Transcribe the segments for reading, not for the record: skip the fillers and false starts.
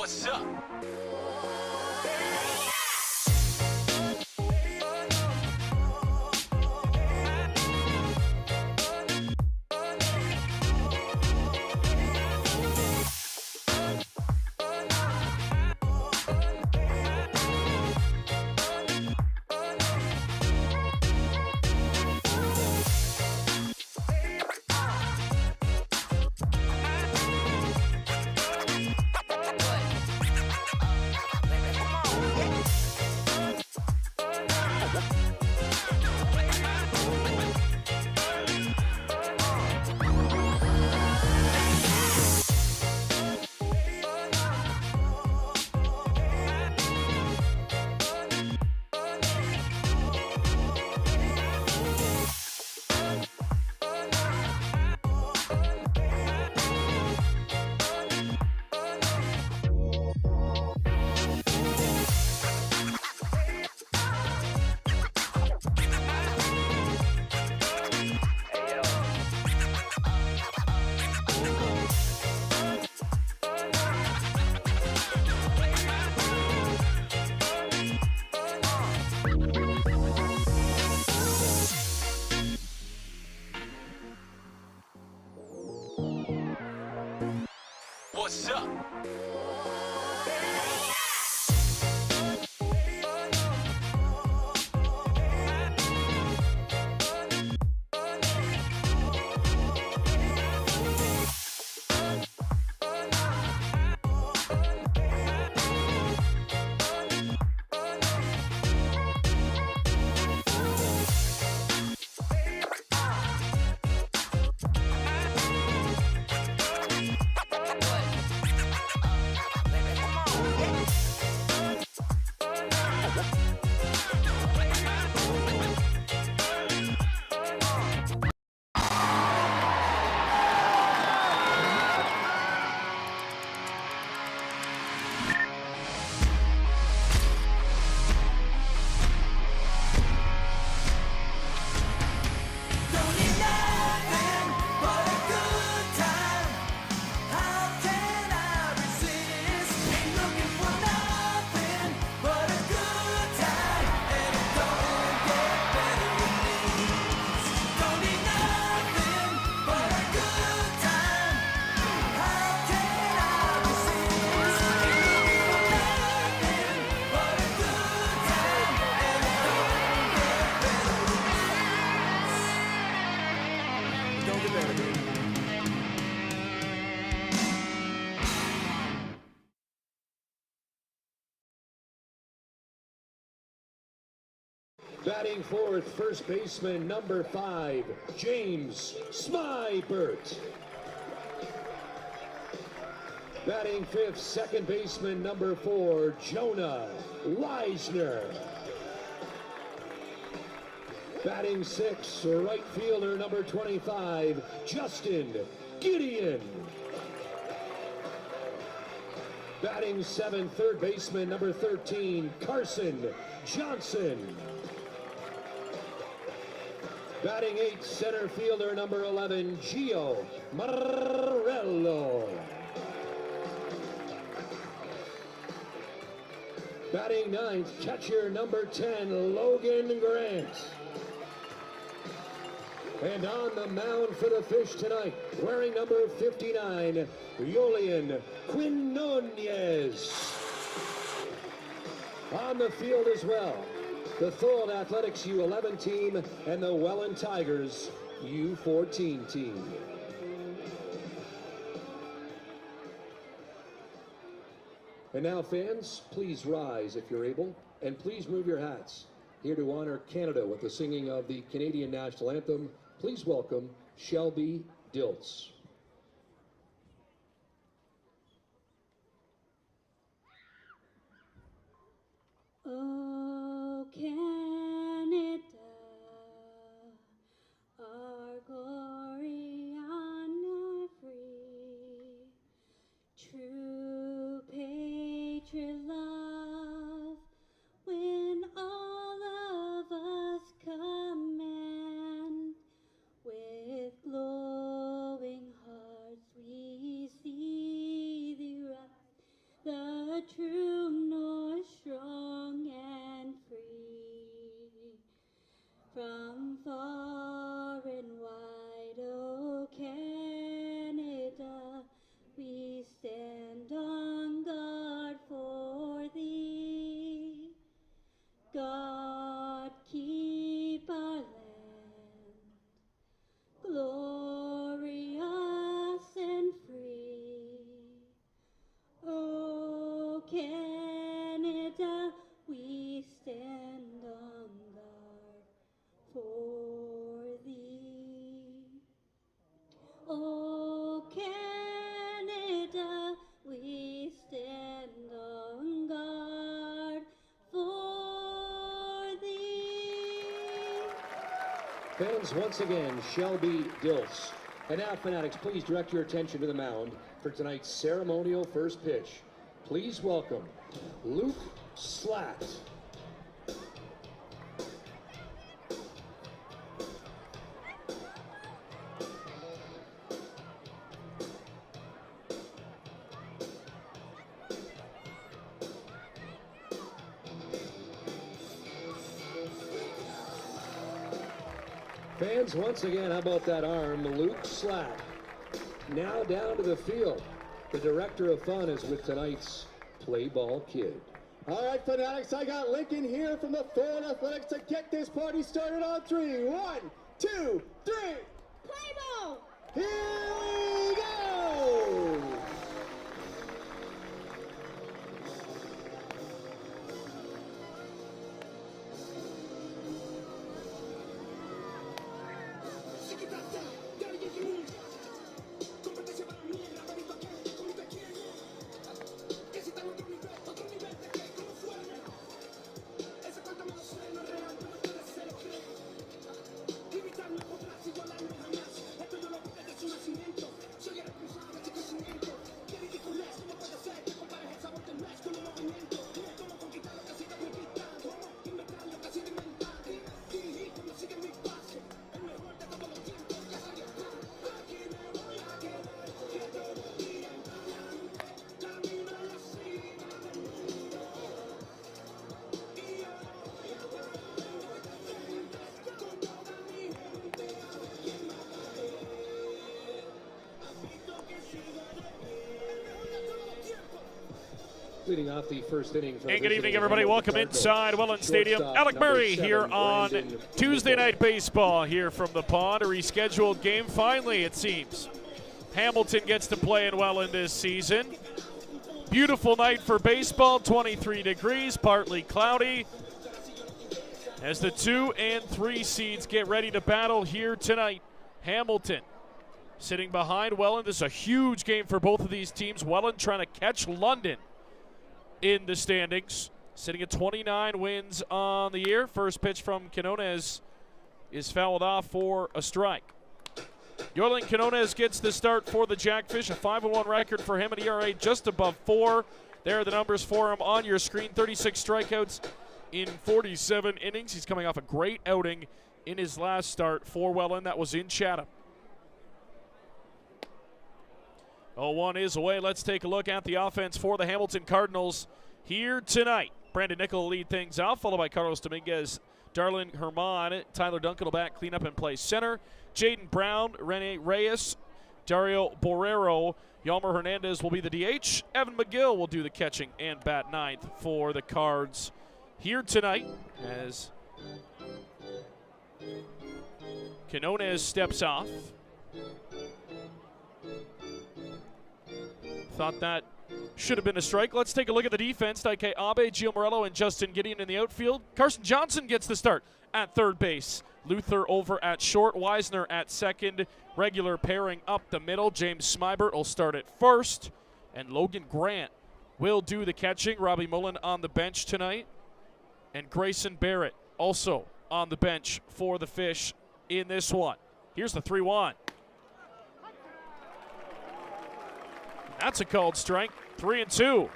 What's up? What's up? Batting fourth, first baseman number 5, James Smybert. Batting fifth, second baseman number 4, Jonah Leisner. Batting sixth, right fielder number 25, Justin Gideon. Batting seventh, third baseman number 13, Carson Johnson. Batting eighth, center fielder number 11, Gio Marrello. Batting ninth, catcher number 10, Logan Grant. And on the mound for the Fish tonight, wearing number 59, Yolian Quinones. On the field as well, the Thorold Athletics U11 team and the Welland Tigers U14 team. And now, fans, please rise if you're able, and please move your hats. Here to honor Canada with the singing of the Canadian National Anthem, please welcome Shelby Dilts. Oh, Canada, our glory and our free, true patriot love, when all of us command, with glowing hearts we see thee rise, the Fans, once again, Shelby Dills. And now, Fanatics, please direct your attention to the mound for tonight's ceremonial first pitch. Please welcome Luke Slatt. Fans, once again, how about that arm, Luke Slatt. Now down to the field. The director of fun is with tonight's Play Ball Kid. All right, Fanatics, I got Lincoln here from the Florida Athletics to get this party started on 3. 1, 2, 3. Play ball! Here we go! Leading off the first inning. And good evening, everybody. Welcome inside Welland Stadium. Alec Murray here on Tuesday Night Baseball here from the pond. A rescheduled game. Finally, it seems. Hamilton gets to play in Welland this season. Beautiful night for baseball. 23 degrees, partly cloudy. As the 2 and 3 seeds get ready to battle here tonight. Hamilton sitting behind Welland. This is a huge game for both of these teams. Welland trying to catch London in the standings, sitting at 29 wins on the year. First pitch from Quinones is fouled off for a strike. Welland Quinones gets the start for the Jackfish, a 5-1 record for him, an ERA just above 4. There are the numbers for him on your screen. 36 strikeouts in 47 innings. He's coming off a great outing in his last start for Welland. That was in Chatham. 0-1 is away. Let's take a look at the offense for the Hamilton Cardinals here tonight. Brandon Nickel will lead things off, followed by Carlos Dominguez, Darlin Herman. Tyler Duncan will bat, clean up and play center. Jaden Brown, Rene Reyes, Dario Borrero, Yalmer Hernandez will be the DH. Evan McGill will do the catching and bat ninth for the Cards here tonight as Quinones steps off. Thought that should have been a strike. Let's take a look at the defense. Daike Abe, Gio Morello, and Justin Gideon in the outfield. Carson Johnson gets the start at third base. Luther over at short. Weisner at second. Regular pairing up the middle. James Smybert will start at first. And Logan Grant will do the catching. Robbie Mullen on the bench tonight. And Grayson Barrett also on the bench for the Fish in this one. Here's the 3-1. That's a called strike. 3-2.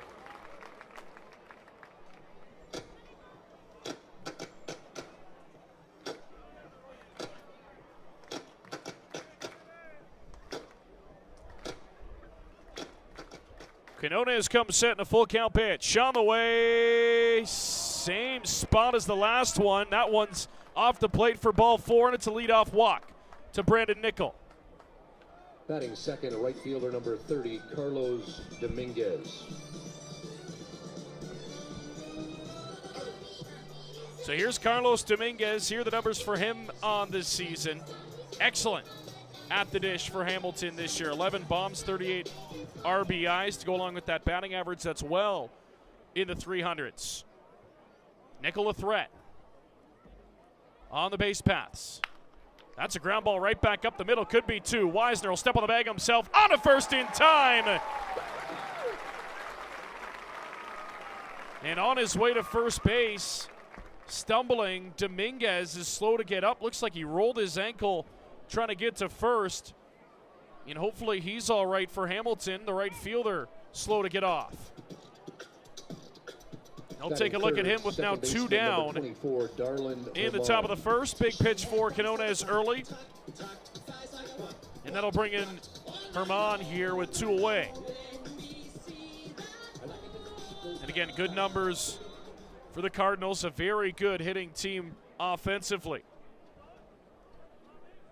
Quinones comes set in a full count pitch. On the way. Same spot as the last one. That one's off the plate for ball 4, and it's a leadoff walk to Brandon Nickel. Batting second, right fielder number 30, Carlos Dominguez. So here's Carlos Dominguez. Here are the numbers for him on this season. Excellent at the dish for Hamilton this year. 11 bombs, 38 RBIs to go along with that batting average. That's well in the 300s. Nickel a threat on the base paths. That's a ground ball right back up the middle. Could be 2. Weisner will step on the bag himself. On to first in time. And on his way to first base, stumbling. Dominguez is slow to get up. Looks like he rolled his ankle trying to get to first. And hopefully he's all right for Hamilton. The right fielder slow to get off. I'll take a look at him with now 2 down in the top of the first. Big pitch for Quinones early. And that'll bring in Herman here with 2 away. And again, good numbers for the Cardinals. A very good hitting team offensively.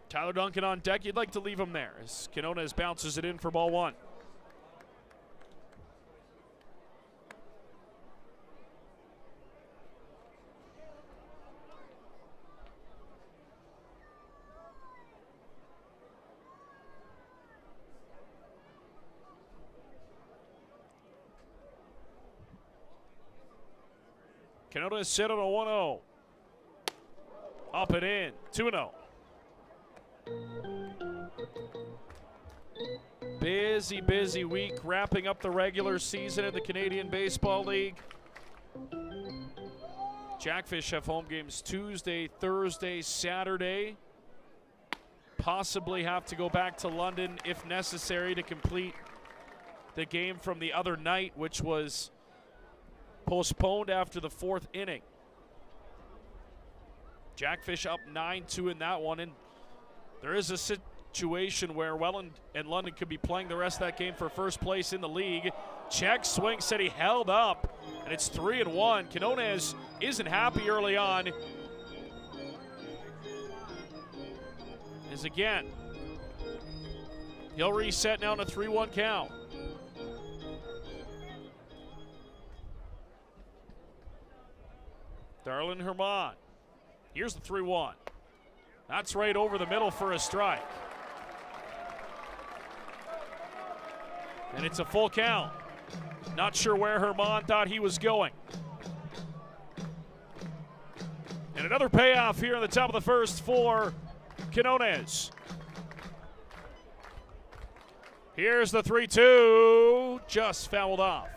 Tyler Duncan on deck. You'd like to leave him there as Quinones bounces it in for ball 1. Quinones set on a 1-0. Up and in, 2-0. Busy week wrapping up the regular season in the Canadian Baseball League. Jackfish have home games Tuesday, Thursday, Saturday. Possibly have to go back to London if necessary to complete the game from the other night, which was postponed after the 4th inning. Jackfish up 9-2 in that one, and there is a situation where Welland and London could be playing the rest of that game for first place in the league. Check swing said he held up, and it's 3-1. Quinones isn't happy early on. As again, he'll reset now in a 3-1 count. Darlin Herman. Here's the 3-1. That's right over the middle for a strike. And it's a full count. Not sure where Herman thought he was going. And another payoff here in the top of the first for Quinones. Here's the 3-2. Just fouled off.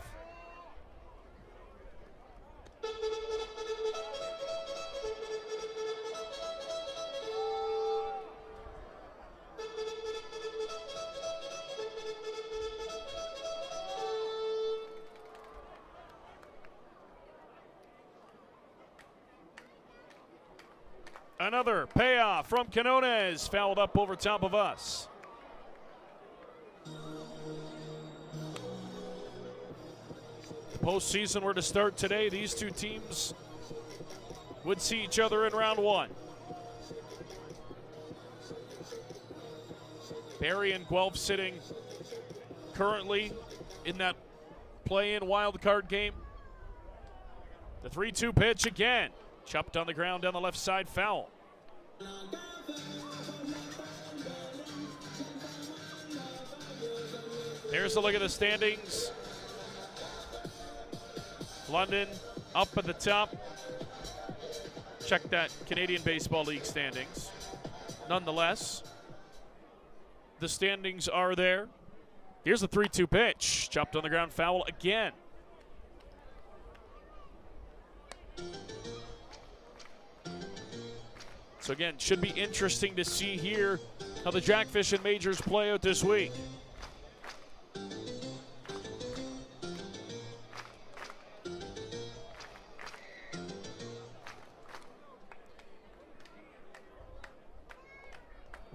Another payoff from Quinones, fouled up over top of us. The postseason were to start today. These two teams would see each other in round 1. Barrie and Guelph sitting currently in that play-in wild card game. The 3-2 pitch again. Chopped on the ground down the left side, foul. Here's a look at the standings. London up at the top. Check that Canadian Baseball League standings. Nonetheless, the standings are there. Here's the 3-2 pitch. Chopped on the ground, foul again. So again, should be interesting to see here how the Jackfish and Majors play out this week.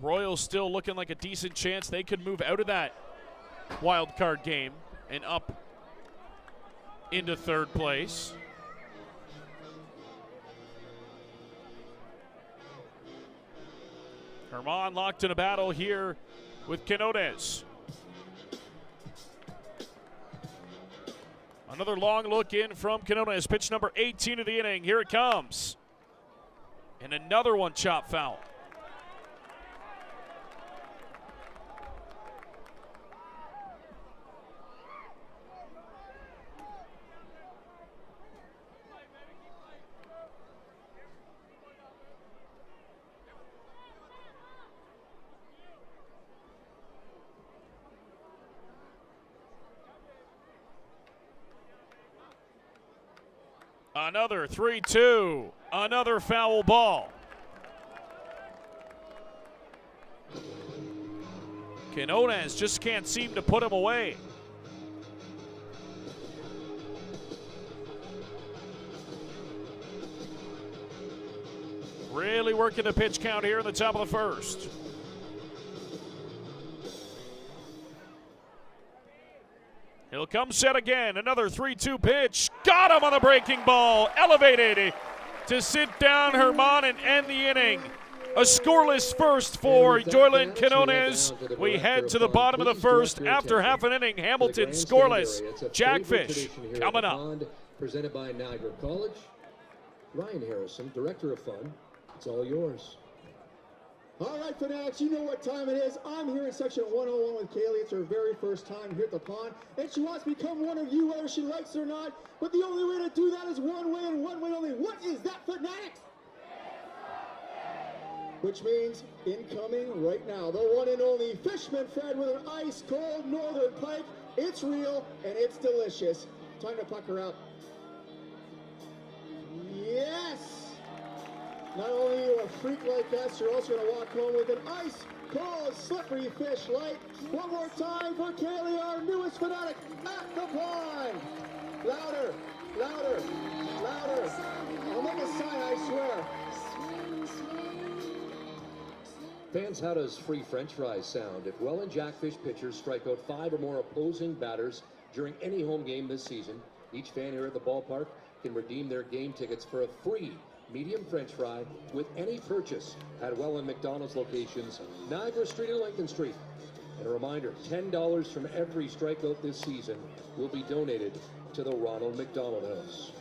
Royals still looking like a decent chance they could move out of that wild card game and up into 3rd place. Herman locked in a battle here with Quinones. Another long look in from Quinones. Pitch number 18 of the inning. Here it comes. And another one chop foul. Another 3-2. Another foul ball. Quinones just can't seem to put him away. Really working the pitch count here in the top of the first. He'll come set again. Another 3-2 pitch. Got him on the breaking ball. Elevated to sit down Herman and end the inning. A scoreless first for Welland Quinones. We head to the bottom of the first after half an inning. Hamilton scoreless. Jackfish coming up. Presented by Niagara College. Ryan Harrison, Director of Fun. It's all yours. All right, Fanatics, you know what time it is. I'm here in section 101 with Kaylee. It's her very first time here at the pond, and she wants to become one of you, whether she likes it or not. But the only way to do that is one way and one way only. What is that, Fanatics? Which means incoming right now, the one and only Fishman Fred with an ice-cold northern pike. It's real, and it's delicious. Time to pucker up. Yes! Not only are you a freak like us, you're also going to walk home with an ice-cold, slippery fish light. One more time for Kaylee, our newest fanatic at the pond. Louder, louder, louder. I'll make a sign, I swear. Fans, how does free French fries sound? If Welland Jackfish pitchers strike out 5 or more opposing batters during any home game this season, each fan here at the ballpark can redeem their game tickets for a free medium French fry with any purchase at Welland McDonald's locations, Niagara Street and Lincoln Street. And a reminder, $10 from every strikeout this season will be donated to the Ronald McDonald House.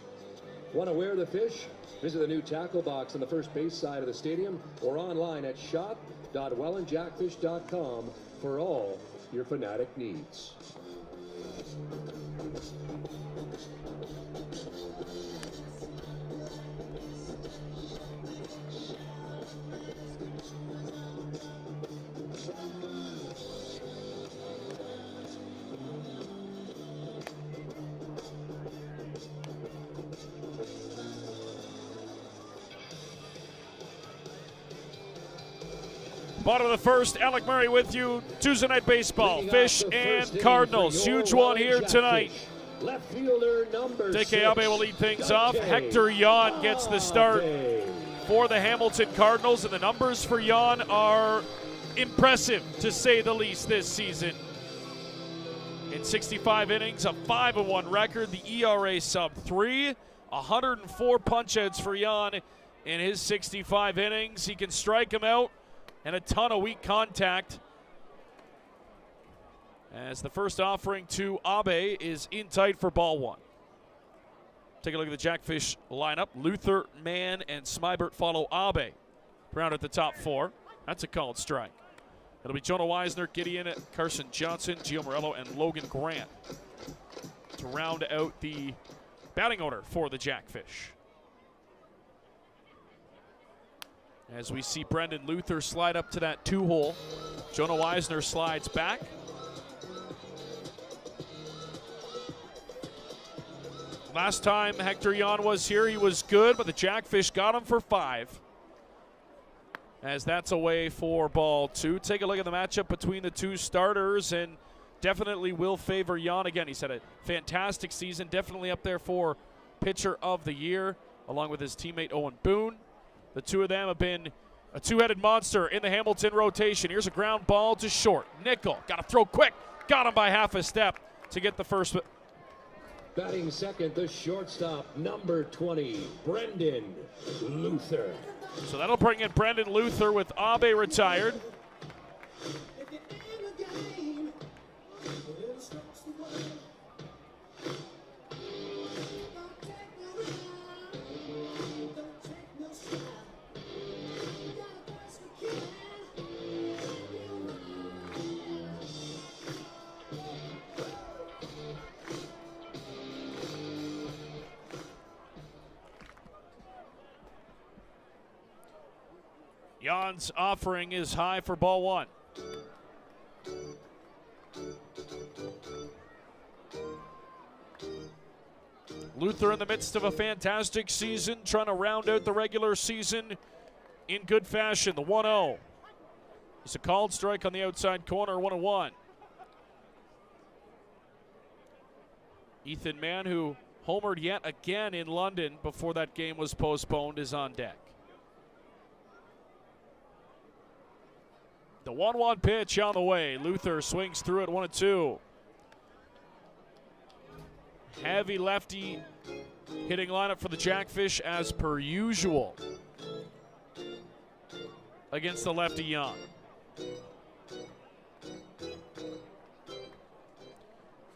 Want to wear the fish? Visit the new tackle box on the first base side of the stadium or online at shop.wellandjackfish.com for all your fanatic needs. Bottom of the first, Alec Murray with you. Tuesday Night Baseball, Fish and Cardinals. Huge one here tonight. Left fielder number DK Abe will lead things off. Hector Yan gets the start for the Hamilton Cardinals, and the numbers for Yan are impressive, to say the least, this season. In 65 innings, a 5-1 record, the ERA sub-3, 104 punch-outs for Yan in his 65 innings. He can strike him out, and a ton of weak contact. As the first offering to Abe is in tight for ball one. Take a look at the Jackfish lineup. Luther, Mann, and Smybert follow Abe. Round at the top 4. That's a called strike. It'll be Jonah Weisner, Gideon, Carson Johnson, Gio Morello, and Logan Grant to round out the batting order for the Jackfish. As we see Brendan Luther slide up to that 2-hole. Jonah Weisner slides back. Last time Hector Yan was here, he was good, but the Jackfish got him for 5. As that's away for ball 2. Take a look at the matchup between the two starters, and definitely will favor Yan again. He's had a fantastic season, definitely up there for pitcher of the year, along with his teammate Owen Boone. The two of them have been a two-headed monster in the Hamilton rotation. Here's a ground ball to short. Nickel, got to throw quick. Got him by half a step to get the first. Batting second, the shortstop, number 20, Brendan Luther. So that'll bring in Brendan Luther with Abe retired. Jan's offering is high for ball 1. Luther in the midst of a fantastic season, trying to round out the regular season in good fashion. The 1-0. It's a called strike on the outside corner, 1-1. Ethan Mann, who homered yet again in London before that game was postponed, is on deck. The 1-1 pitch on the way. Luther swings through it, 1-2. Heavy lefty hitting lineup for the Jackfish as per usual against the lefty Jan.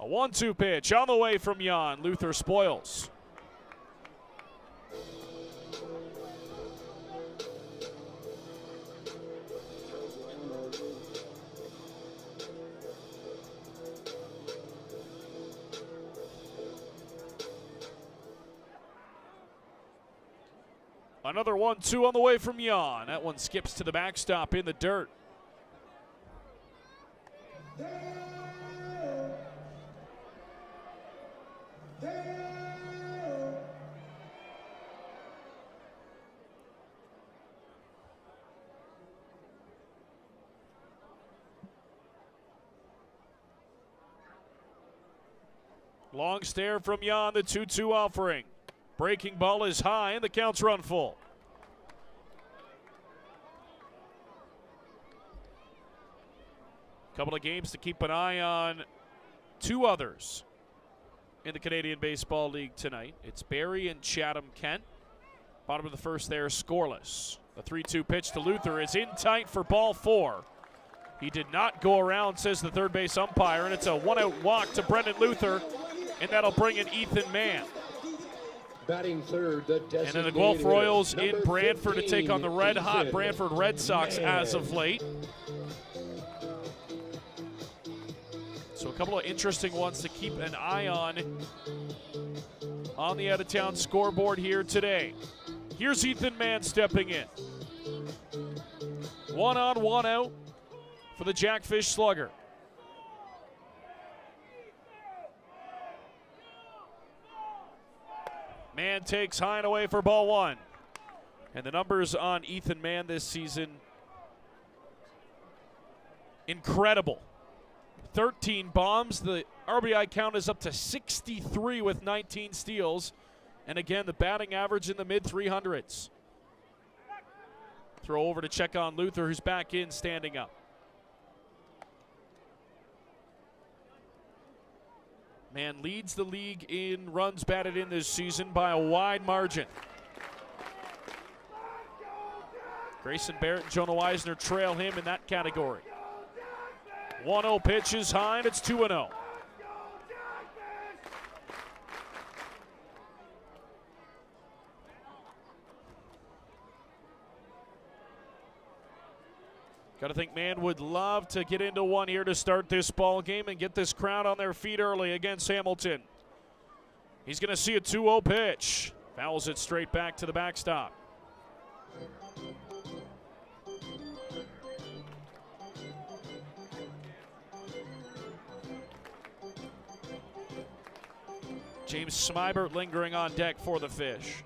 A 1-2 pitch on the way from Jan. Luther spoils. Another 1-2 on the way from Jan. That one skips to the backstop in the dirt. Long stare from Jan, the 2-2 offering. Breaking ball is high and the count's run full. Couple of games to keep an eye on. Two others in the Canadian Baseball League tonight. It's Barrie and Chatham-Kent. Bottom of the first there, scoreless. The 3-2 pitch to Luther is in tight for ball 4. He did not go around, says the third base umpire, and it's a one-out walk to Brendan Luther, and that'll bring in Ethan Mann. Batting third, the and then the Guelph Royals in Brantford 15, to take on the red-hot Ethan Brantford Red Sox Mann. as of late. So a couple of interesting ones to keep an eye on the out-of-town scoreboard here today. Here's Ethan Mann stepping in. 1 on, 1 out for the Jackfish slugger. Mann takes high and away for ball 1. And the numbers on Ethan Mann this season, incredible. 13 bombs. The RBI count is up to 63 with 19 steals. And again, the batting average in the mid-300s. Throw over to check on Luther, who's back in, standing up. Mann leads the league in runs batted in this season by a wide margin. Grayson Barrett and Jonah Weisner trail him in that category. 1-0 pitch is high, and it's 2-0. Got to think Mann would love to get into one here to start this ball game and get this crowd on their feet early against Hamilton. He's going to see a 2-0 pitch. Fouls it straight back to the backstop. James Smybert lingering on deck for the Fish.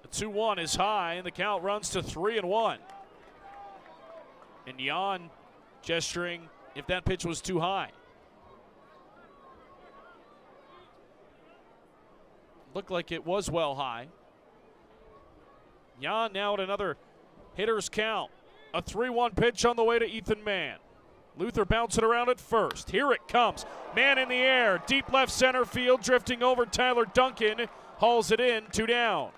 The 2-1 is high, and the count runs to 3-1. And Jan gesturing if that pitch was too high. Looked like it was well high. Jan now at another hitter's count. A 3-1 pitch on the way to Ethan Mann. Luther bouncing around at first. Here it comes. Mann in the air. Deep left center field. Drifting over Tyler Duncan. Hauls it in. 2 down.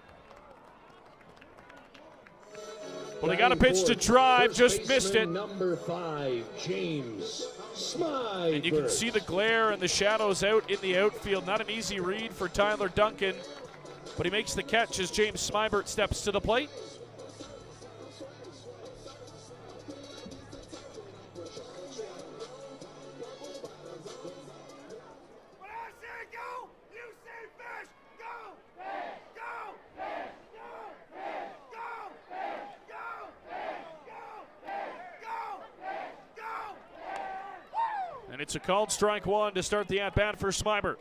Well, they got a pitch to drive. Just missed it. Number 5, James Smybert. And you can see the glare and the shadows out in the outfield. Not an easy read for Tyler Duncan. But he makes the catch as James Smybert steps to the plate. And it's a called strike one to start the at-bat for Smybert.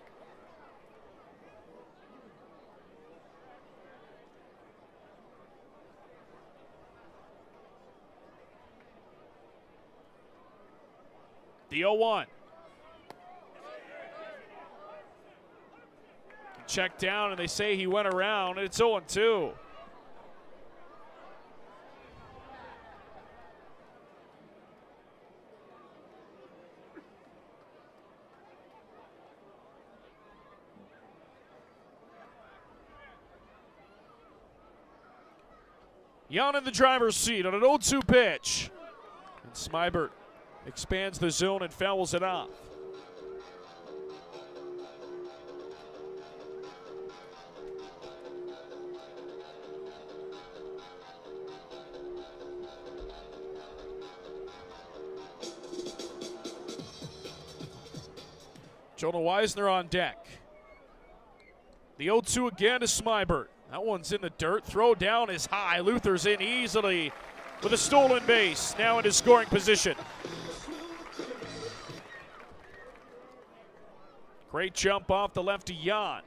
The 0-1. Checked down, and they say he went around, and it's 0-2. Jan in the driver's seat on an 0-2 pitch. And Smybert expands the zone and fouls it off. Jonah Weisner on deck. The 0-2 again to Smybert. That one's in the dirt. Throw down is high. Luther's in easily with a stolen base. Now in his scoring position. Great jump off the left to Jan.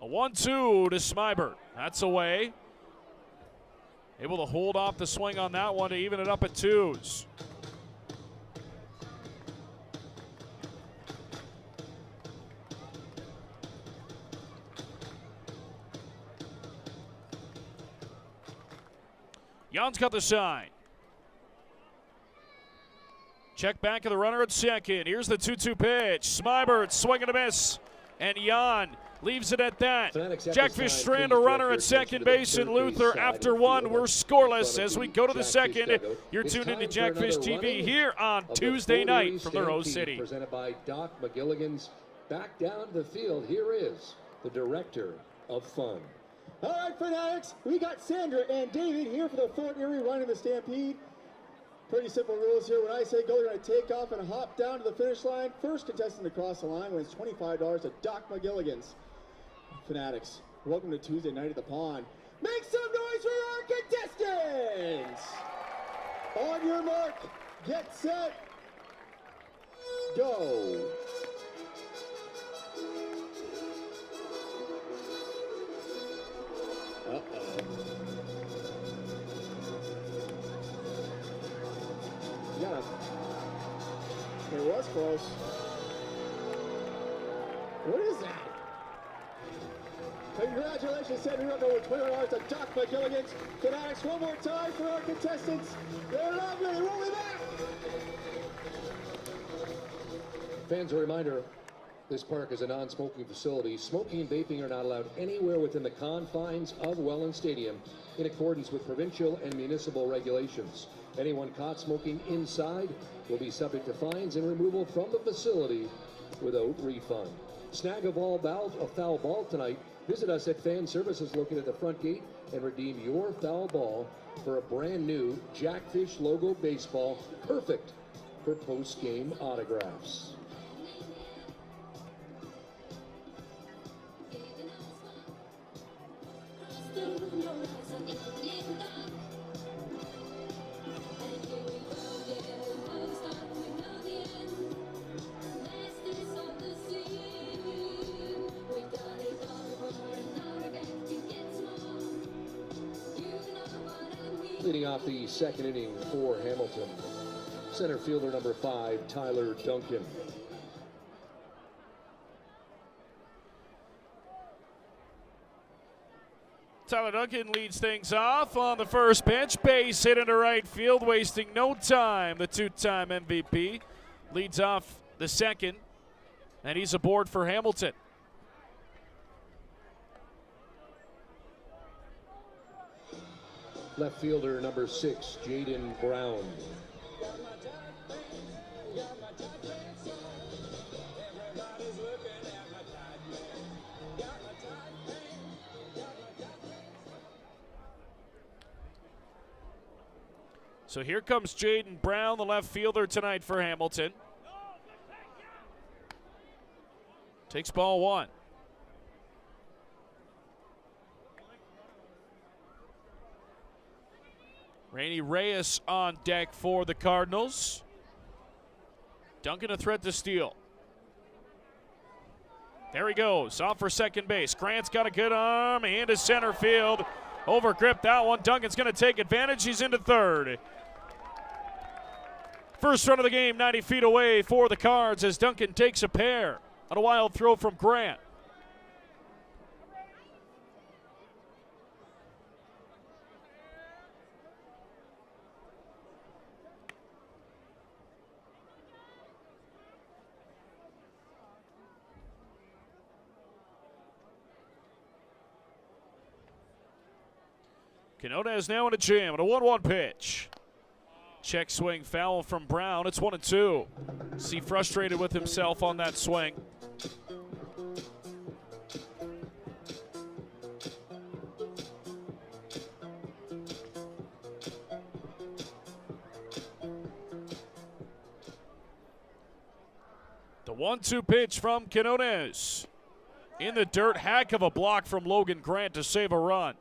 A 1-2 to Smybert. That's away. Able to hold off the swing on that one to even it up at 2s. Jan's got the sign. Check back of the runner at second. Here's the 2-2 pitch. Smybert swing and a miss. And Jan leaves it at that. Jackfish strand a runner at second base, and Luther after one. We're scoreless as we go to the second. You're tuned into Jackfish TV here on Tuesday night from the Rose City. Presented by Doc McGilligan's. Back down to the field. Here is the director of fun. All right, fanatics, we got Sandra and David here for the Fort Erie run in the Stampede. Pretty simple rules here. When I say go, you're going to take off and hop down to the finish line. First contestant to cross the line wins $25 to Doc McGilligan's. Fanatics, welcome to Tuesday night at the pond. Make some noise for our contestants! On your mark, get set, go! Uh-oh. Yeah, it was close. What is that? Congratulations, Sandra. You're up over $20 to Doc McGilligan's. Fanatics, one more time for our contestants. They're lovely. We'll be back. Fans, a reminder, this park is a non-smoking facility. Smoking and vaping are not allowed anywhere within the confines of Welland Stadium in accordance with provincial and municipal regulations. Anyone caught smoking inside will be subject to fines and removal from the facility without refund. Snag a foul ball tonight. Visit us at Fan Services located at the front gate and redeem your foul ball for a brand new Jackfish logo baseball, perfect for post-game autographs. Leading off the second inning for Hamilton, center fielder number 5, Tyler Duncan. Tyler Duncan leads things off on the first pitch. Base hit into right field, wasting no time. The two-time MVP leads off the second, and he's aboard for Hamilton. Left fielder number 6, Jaden Brown. So here comes Jaden Brown, the left fielder tonight for Hamilton. Takes ball one. Rainy Reyes on deck for the Cardinals. Duncan a threat to steal. There he goes, off for second base. Grant's got a good arm into center field. Overgrip that one. Duncan's going to take advantage. He's into third. First run of the game, 90 feet away for the Cards as Duncan takes a pair on a wild throw from Grant. Canota is now in a jam, and a 1-1 pitch. Check swing foul from Brown. It's 1-2. See frustrated with himself on that swing. The 1-2 pitch from Quinones. In the dirt, heck of a block from Logan Grant to save a run.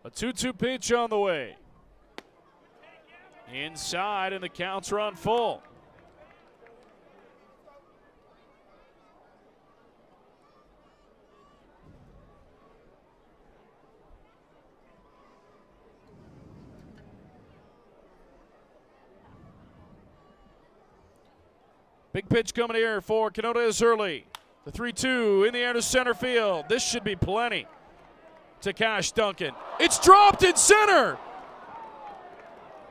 A 2-2 pitch on the way. Inside, and the counts are on full. Big pitch coming here for Quinones early. The 3-2 in the air to center field. This should be plenty to Cash Duncan. It's dropped in center.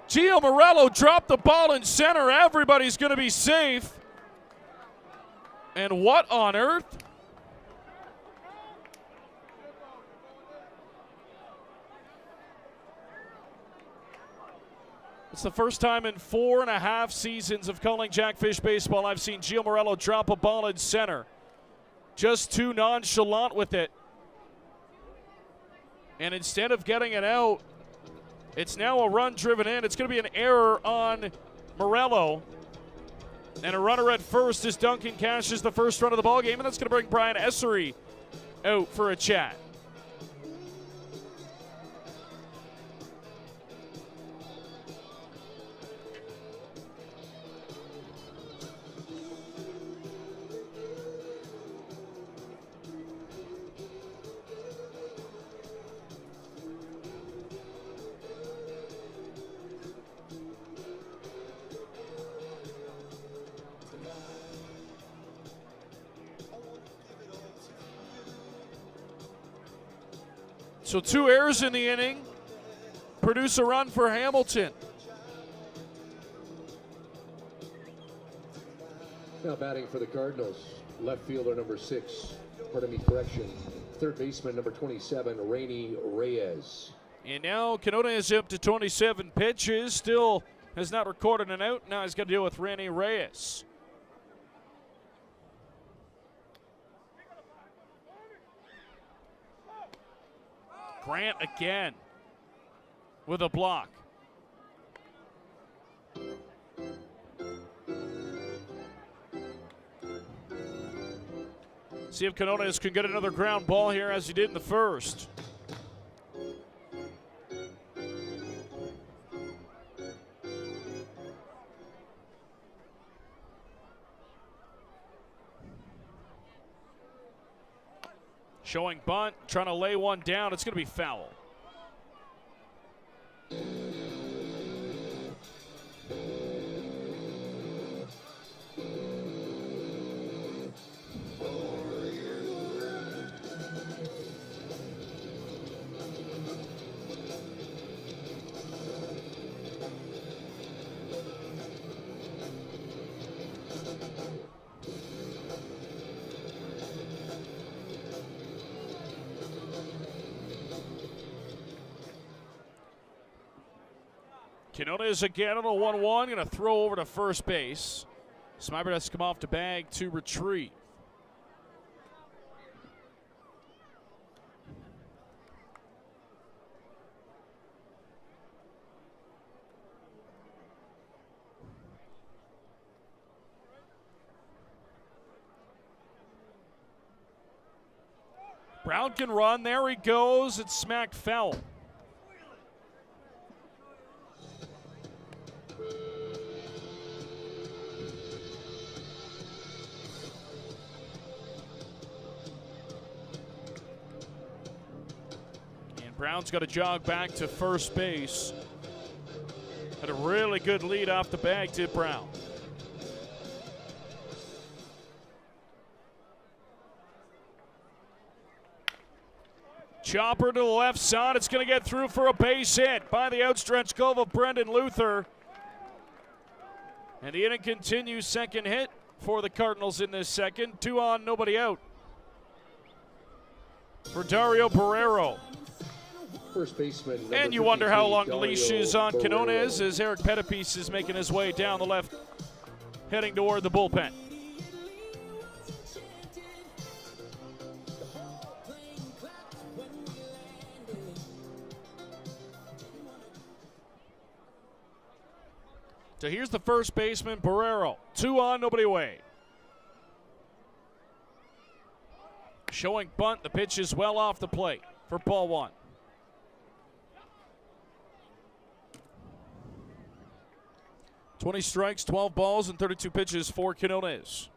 Gio Morello dropped the ball in center. Everybody's going to be safe. And what on earth? It's the first time in 4.5 seasons of calling Jackfish Baseball I've seen Gio Morello drop a ball in center. Just too nonchalant with it. And instead of getting it out, it's now a run driven in. It's going to be an error on Morello. And a runner at first as Duncan cashes the first run of the ballgame, and that's going to bring Brian Essery out for a chat. So 2 errors in the inning produce a run for Hamilton. Now batting for the Cardinals, left fielder number 6, third baseman number 27, Rainy Reyes. And now Canota is up to 27 pitches, still has not recorded an out. Now he's got to deal with Rainy Reyes. Grant again with a block. See if Quinones can get another ground ball here as he did in the first. Showing bunt, trying to lay one down. It's going to be foul. Quinones again on a 1-1. Going to throw over to first base. Smyber has to come off the bag to retrieve. Brown can run. There he goes. It's smacked foul. And Brown's got to jog back to first base. Had a really good lead off the bag to Brown. Chopper to the left side. It's going to get through for a base hit by the outstretched glove of Brendan Luther. And the inning continues. Second hit for the Cardinals in this second. 2 on, nobody out for Dario Barrero. First baseman. And you wonder how long the leash is on Quinones as Eric Pettipies is making his way down the left, heading toward the bullpen. So here's the first baseman, Barrero. 2 on, nobody away. Showing bunt. The pitch is well off the plate for ball 1. "20 strikes, 12 balls, and 32 pitches for Quinones.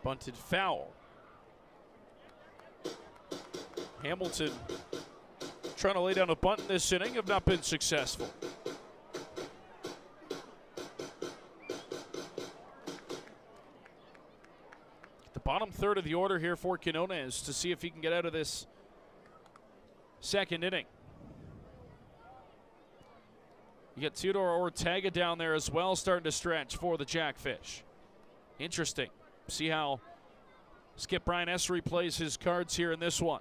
Bunted foul. Hamilton trying to lay down a bunt in this inning, have not been successful. The bottom third of the order here for Quinones to see if he can get out of this second inning. You get Theodore Ortega down there as well, starting to stretch for the Jackfish. Interesting. See how Skip Brian Essery plays his cards here in this one.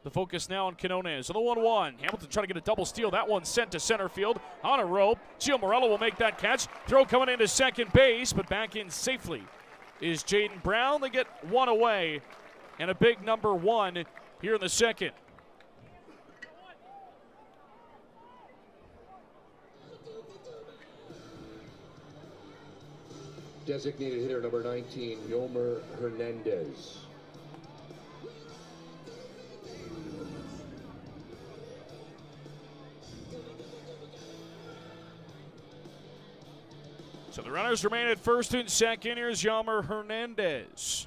The focus now on Quinones. On the 1-1. Hamilton trying to get a double steal. That one sent to center field on a rope. Gio Morello will make that catch. Throw coming into second base, but back in safely is Jaden Brown. They get one away, and a big number 1 here in the second. Designated hitter number 19, Yomer Hernandez. So the runners remain at first and second. Here's Yomer Hernandez.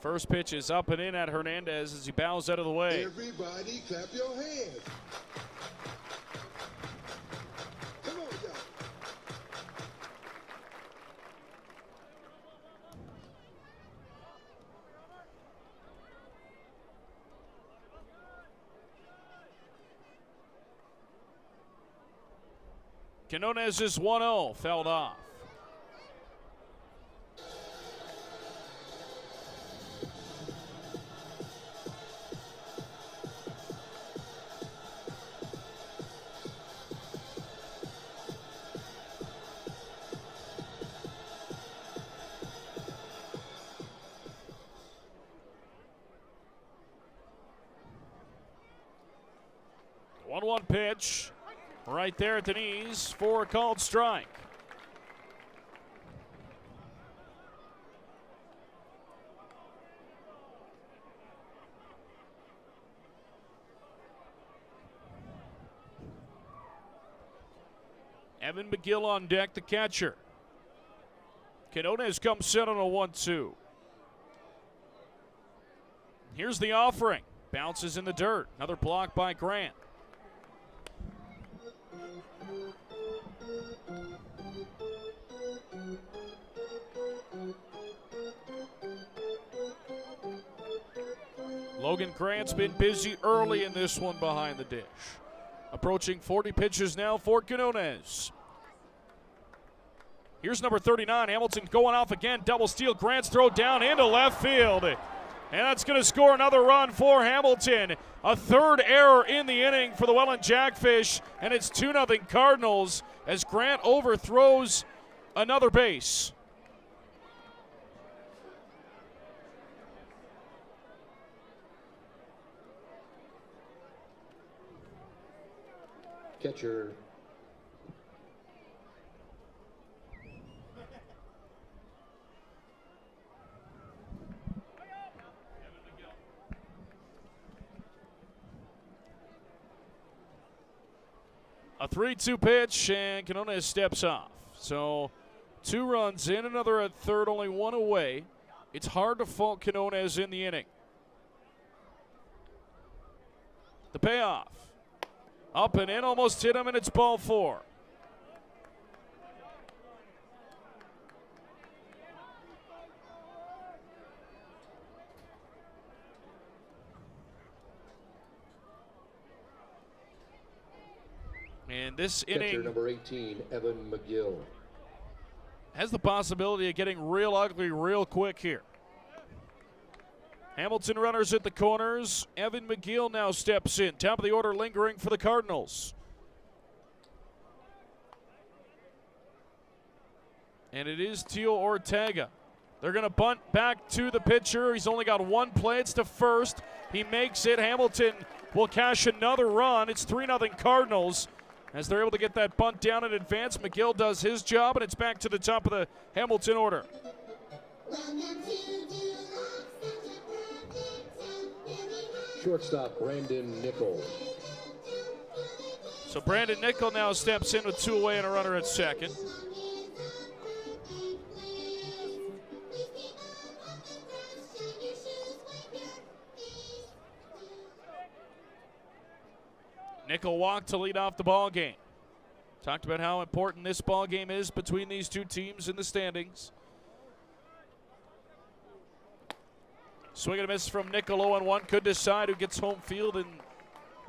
First pitch is up and in at Hernandez as he bows out of the way. Everybody clap your hands. Come on, y'all. Quinones is 1-0, fouled off. The 1-1 pitch. Right there at the knees for a called strike. Evan McGill on deck, the catcher. Quinones comes set on a 1-2. Here's the offering. Bounces in the dirt. Another block by Grant. Logan Grant's been busy early in this one behind the dish. Approaching 40 pitches now for Quinones. Here's number 39, Hamilton going off again. Double steal, Grant's throw down into left field. And that's going to score another run for Hamilton. A third error in the inning for the Welland Jackfish, and it's 2-0 Cardinals as Grant overthrows another base. Catcher. A 3-2 pitch, and Quinones steps off. So 2 runs in, another at third, only 1 away. It's hard to fault Quinones in the inning. The payoff. Up and in, almost hit him, and it's ball 4. And this Catcher inning number 18, Evan McGill. has the possibility of getting real ugly real quick here. Hamilton runners at the corners. Evan McGill now steps in. Top of the order lingering for the Cardinals. And it is Tio Ortega. They're going to bunt back to the pitcher. He's only got 1 play. It's to first. He makes it. Hamilton will cash another run. It's 3-0 Cardinals as they're able to get that bunt down in advance. McGill does his job, and it's back to the top of the Hamilton order. Shortstop, Brandon Nickel. So Brandon Nickel now steps in with 2 away and a runner at second. Nickel walked to lead off the ball game. Talked about how important this ball game is between these 2 teams in the standings. Swing and a miss from Nickel, 0-1. Could decide who gets home field in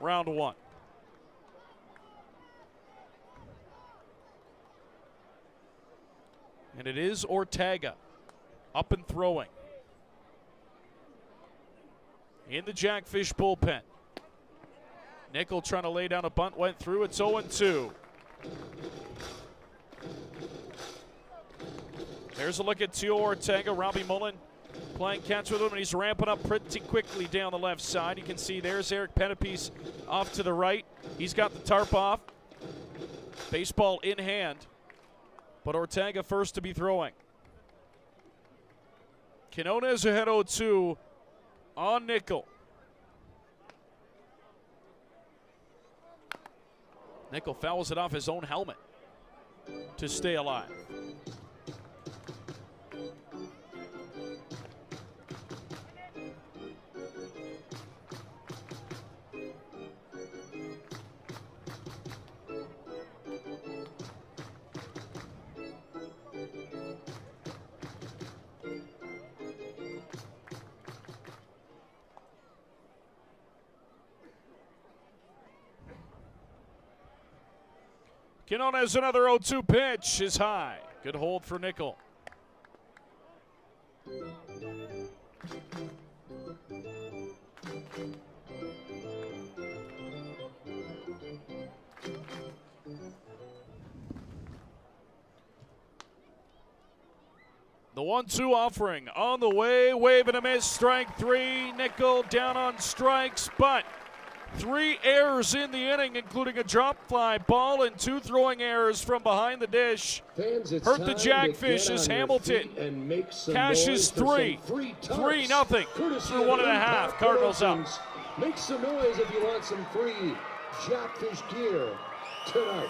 round 1. And it is Ortega up and throwing in the Jackfish bullpen. Nickel trying to lay down a bunt, went through. It's 0-2. There's a look at Tio Ortega. Robbie Mullen playing catch with him, and he's ramping up pretty quickly down the left side. You can see there's Eric Penapiece off to the right. He's got the tarp off. Baseball in hand, but Ortega first to be throwing. Quinones ahead 0-2 on Nickel. Nickel fouls it off his own helmet to stay alive. Quinones another 0-2 pitch is high. Good hold for Nickel. The 1-2 offering on the way. Wave and a miss. Strike 3. Nickel down on strikes, but 3 errors in the inning, including a drop fly ball and 2 throwing errors from behind the dish. Fans, hurt the Jackfish as Hamilton cashes 3. 3-0 through 1.5. Cardinals up. Make some noise if you want some free Jackfish gear tonight.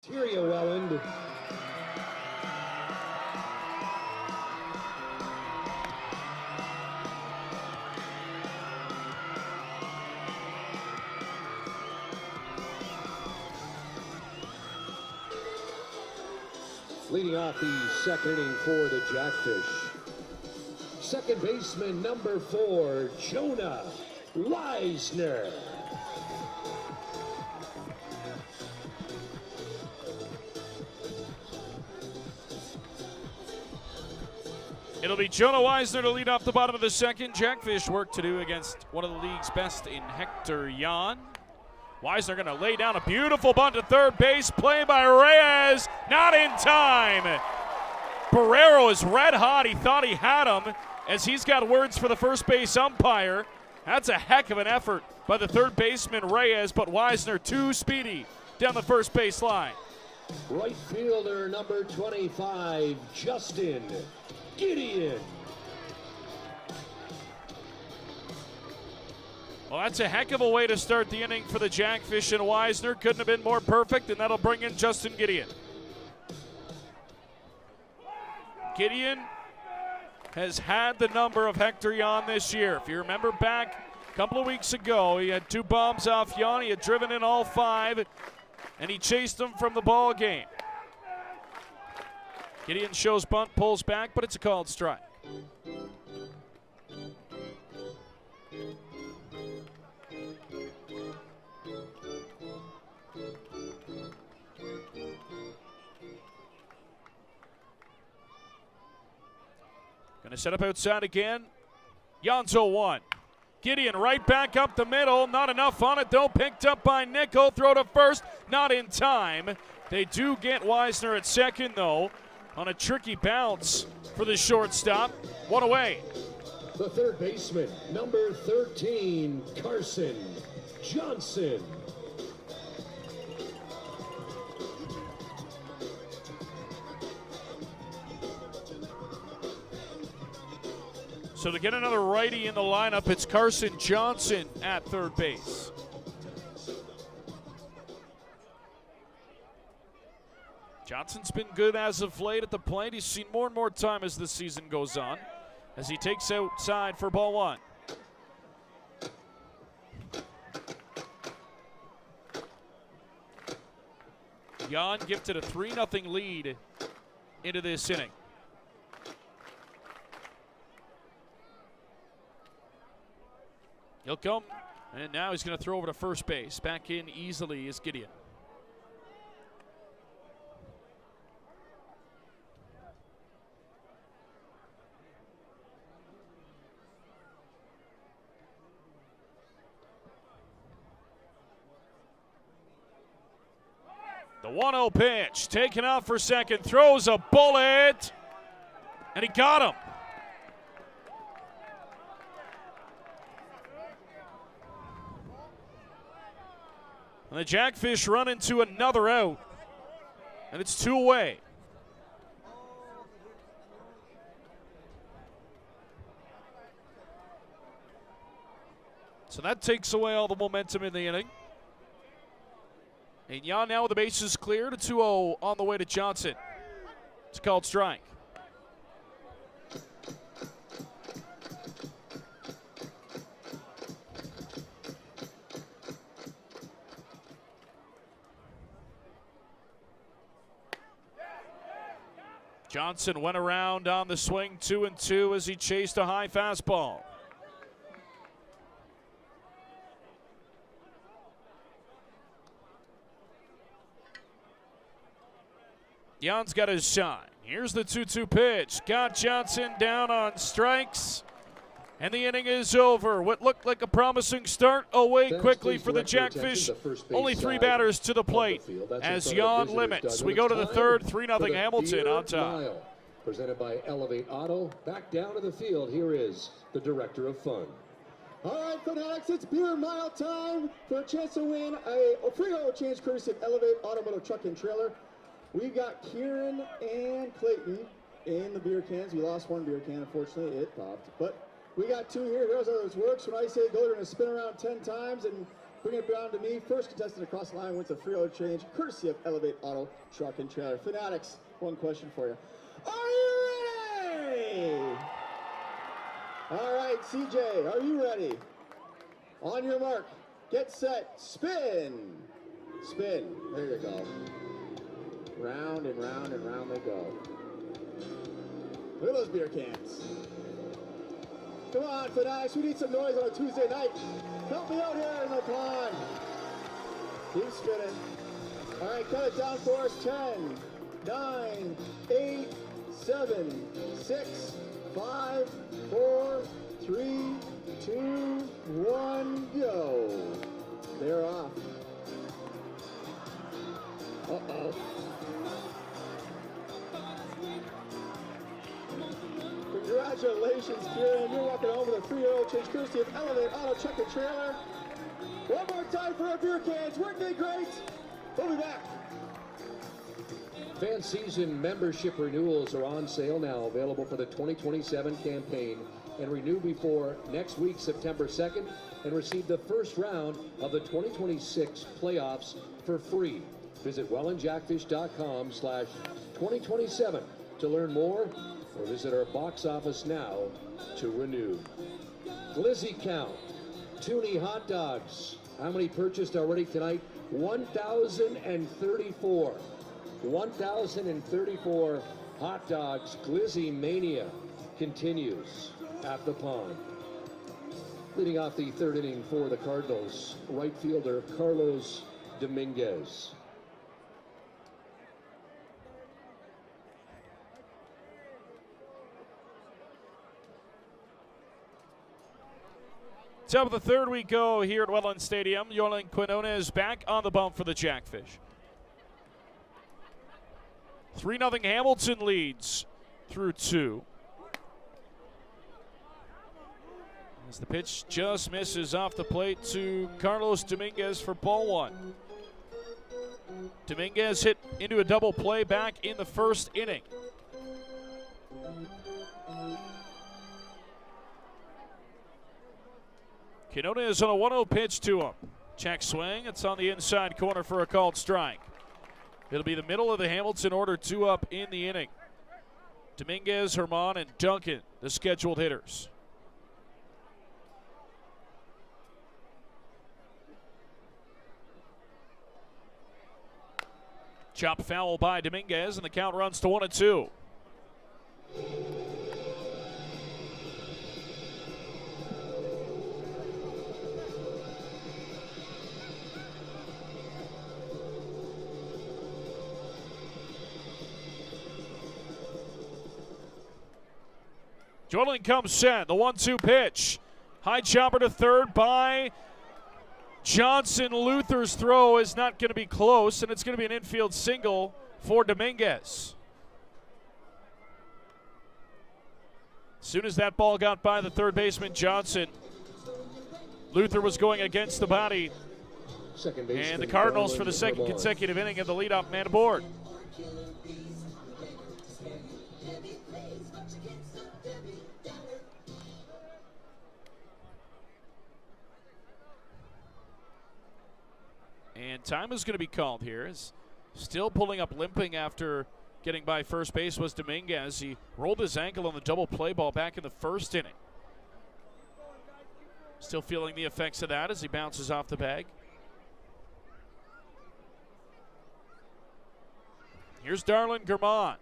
Here you, Welland. Leading off the second inning for the Jackfish. Second baseman, number 4, Jonah Leisner. It'll be Jonah Weisner to lead off the bottom of the second. Jackfish work to do against one of the league's best in Hector Jan. Weisner going to lay down a beautiful bunt to third base. Play by Reyes, not in time. Barrero is red hot. He thought he had him, as he's got words for the first base umpire. That's a heck of an effort by the third baseman Reyes, but Weisner too speedy down the first base line. Right fielder number 25, Justin Gideon. Well, that's a heck of a way to start the inning for the Jackfish, and Weisner couldn't have been more perfect, and that'll bring in Justin Gideon. Gideon has had the number of Hector Jan this year. If you remember back a couple of weeks ago, he had 2 bombs off Jan. He had driven in all 5, and he chased them from the ball game. Gideon shows bunt, pulls back, but it's a called strike. Going to set up outside again. Jan's 0-1. Gideon right back up the middle. Not enough on it, though. Picked up by Nico. Throw to first. Not in time. They do get Weisner at second, though, on a tricky bounce for the shortstop. One away. The third baseman, number 13, Carson Johnson. So to get another righty in the lineup, it's Carson Johnson at third base. Johnson's been good as of late at the plate. He's seen more and more time as the season goes on, as he takes outside for ball 1. Jan gifted a 3-0 lead into this inning. He'll come, and now he's going to throw over to first base. Back in easily is Gideon. The 1-0 pitch, taken out for second, throws a bullet, and he got him. And the Jackfish run into another out, and it's 2 away. So that takes away all the momentum in the inning. And Jan now with the bases cleared, a 2-0 on the way to Johnson. It's a called strike. Johnson went around on the swing, 2-2 as he chased a high fastball. Jan's got his shot. Here's the 2-2 pitch. Got Johnson down on strikes. And the inning is over. What looked like a promising start away quickly for the Jackfish. Only 3 batters to the plate as Jan limits. We go to the third, 3-0 Hamilton on top. Presented by Elevate Auto. Back down to the field. Here is the Director of Fun. All right, fanatics, it's beer mile time for a chance to win a free oil change courtesy of Elevate Automotive Truck and Trailer. We've got Kieran and Clayton in the beer cans. We lost 1 beer can, unfortunately, it popped. But we got 2 here. Here's how this works. When I say go, you're going to spin around 10 times, and Bring it down to me. First contestant across the line wins a free oil change, courtesy of Elevate Auto Truck and Trailer. Fanatics, one question for you. Are you ready? All right, CJ, are you ready? On your mark, get set, spin. Spin. There you go. Round and round and round they go. Look at those beer cans. Come on, Fanatics, we need some noise on a Tuesday night. Help me out here in the pond. Keep spinning. All right, cut it down for us. 10, 9, 8, 7, 6, 5, 4, 3, 2, 1, go. They're off. Uh-oh. Congratulations, Kieran. You're walking home with a free oil change courtesy of Elevate Auto Truck and Trailer. One more time for our beer cans. Weren't they great? We'll be back. Fan season membership renewals are on sale now, available for the 2027 campaign, and renew before next week, September 2nd, and receive the first round of the 2026 playoffs for free. Visit wellandjackfish.com/2027 to learn more, or visit our box office now to renew. Glizzy count, Toonie hot dogs. How many purchased already tonight? 1,034. 1,034 hot dogs. Glizzy mania continues at the pond. Leading off the third inning for the Cardinals, right fielder Carlos Dominguez. Top of the third we go here at Welland Stadium. Yolan Quinones back on the bump for the Jackfish. 3-0 Hamilton leads through 2. As the pitch just misses off the plate to Carlos Dominguez for ball 1. Dominguez hit into a double play back in the first inning. Quinones on a 1-0 pitch to him. Check swing. It's on the inside corner for a called strike. It'll be the middle of the Hamilton order, 2 up in the inning. Dominguez, Herman, and Duncan, the scheduled hitters. Chop foul by Dominguez, and the count runs to 1-2. Jordan comes set. The 1-2 pitch. High chopper to third by Johnson. Luther's throw is not going to be close, and it's going to be an infield single for Dominguez. As soon as that ball got by the third baseman, Johnson, Luther was going against the body. And the Cardinals, for the second consecutive inning, have the leadoff man aboard. And time is going to be called here. Still pulling up limping after getting by first base was Dominguez. He rolled his ankle on the double play ball back in the first inning. Still feeling the effects of that as he bounces off the bag. Here's Darlin Germán.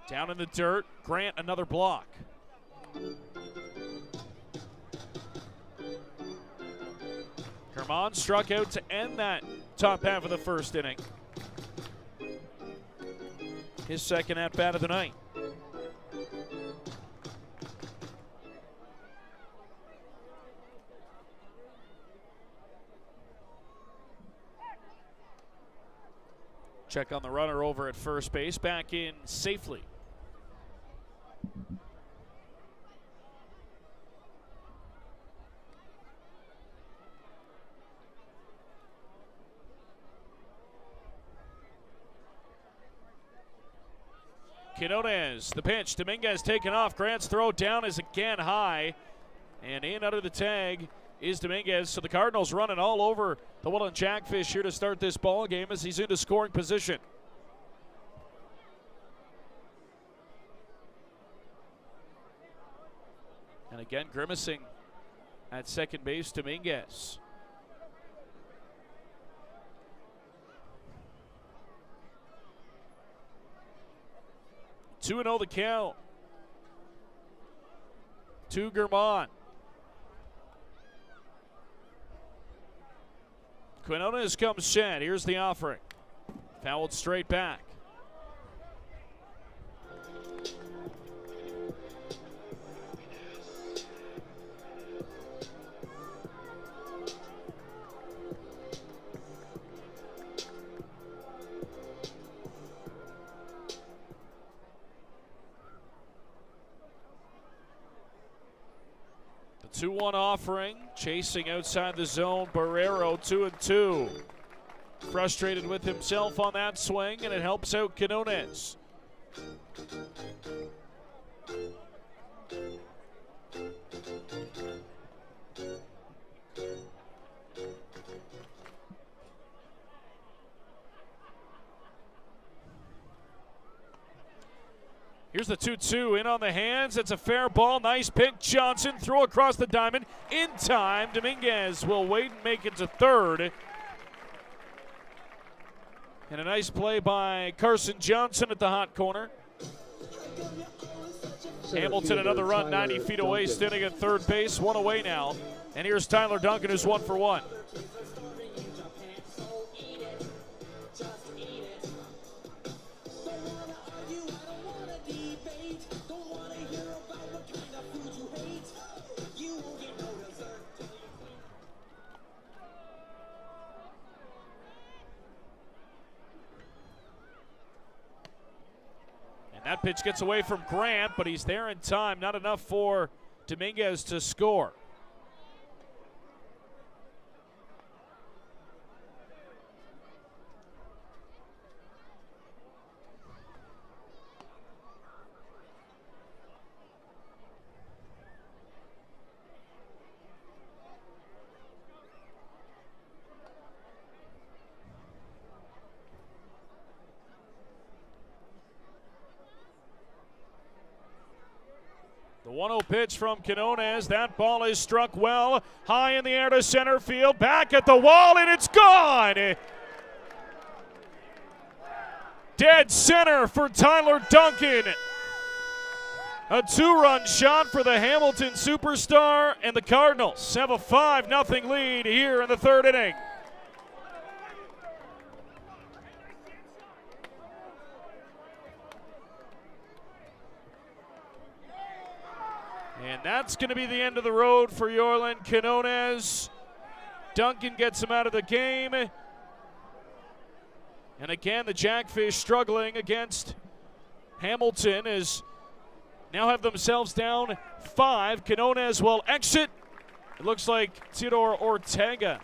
Down in the dirt. Grant another block. Germán struck out to end that top half of the first inning. His second at-bat of the night. Check on the runner over at first base, back in safely. Quinones, the pitch. Dominguez taken off. Grant's throw down is again high. And in under the tag is Dominguez. So the Cardinals running all over the Welland Jackfish here to start this ball game as he's into scoring position. And again, grimacing at second base, Dominguez. 2-0 the count to Germán. Quinones comes set. Here's the offering. Fouled straight back. The 2-1 offering, chasing outside the zone. Barrero 2-2. Frustrated with himself on that swing, and it helps out Quinones. Here's the 2-2 in on the hands. It's a fair ball. Nice pick. Johnson throw across the diamond. In time, Dominguez will wait and make it to third. And a nice play by Carson Johnson at the hot corner. Hamilton another run 90 feet away, standing at third base. One away now. And here's Tyler Duncan, who's 1 for 1. That pitch gets away from Grant, but he's there in time. Not enough for Dominguez to score. The 1-0 pitch from Quinones. That ball is struck well. High in the air to center field. Back at the wall, and it's gone. Dead center for Tyler Duncan. A 2-run shot for the Hamilton superstar, and the Cardinals have a 5-0 lead here in the third inning. And that's going to be the end of the road for Welland. Quinones. Duncan gets him out of the game. And again, the Jackfish struggling against Hamilton as now have themselves down 5. Quinones will exit. It looks like Theodore Ortega.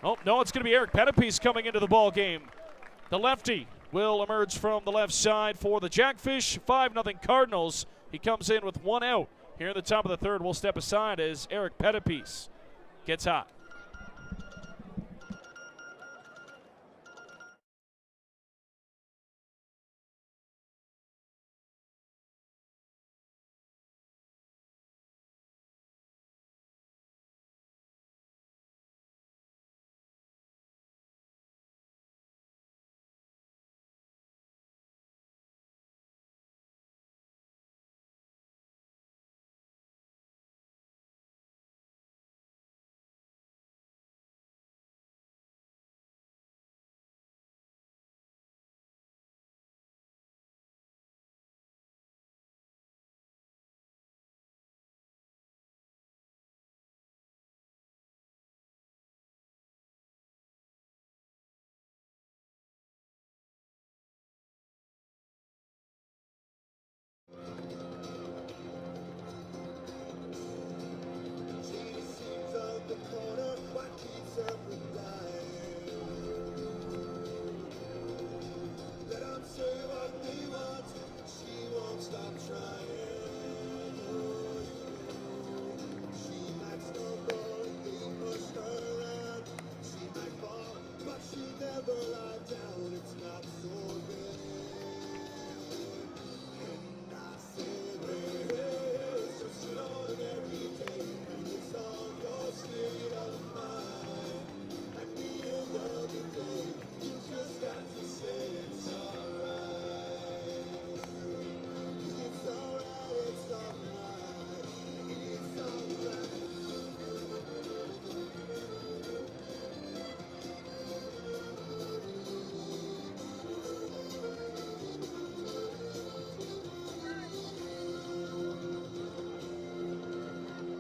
Oh, no, it's going to be Eric Pettipies coming into the ball game. The lefty will emerge from the left side for the Jackfish. 5-0 Cardinals. He comes in with 1 out. Here in the top of the third, we'll step aside as Eric Pettipies gets hot.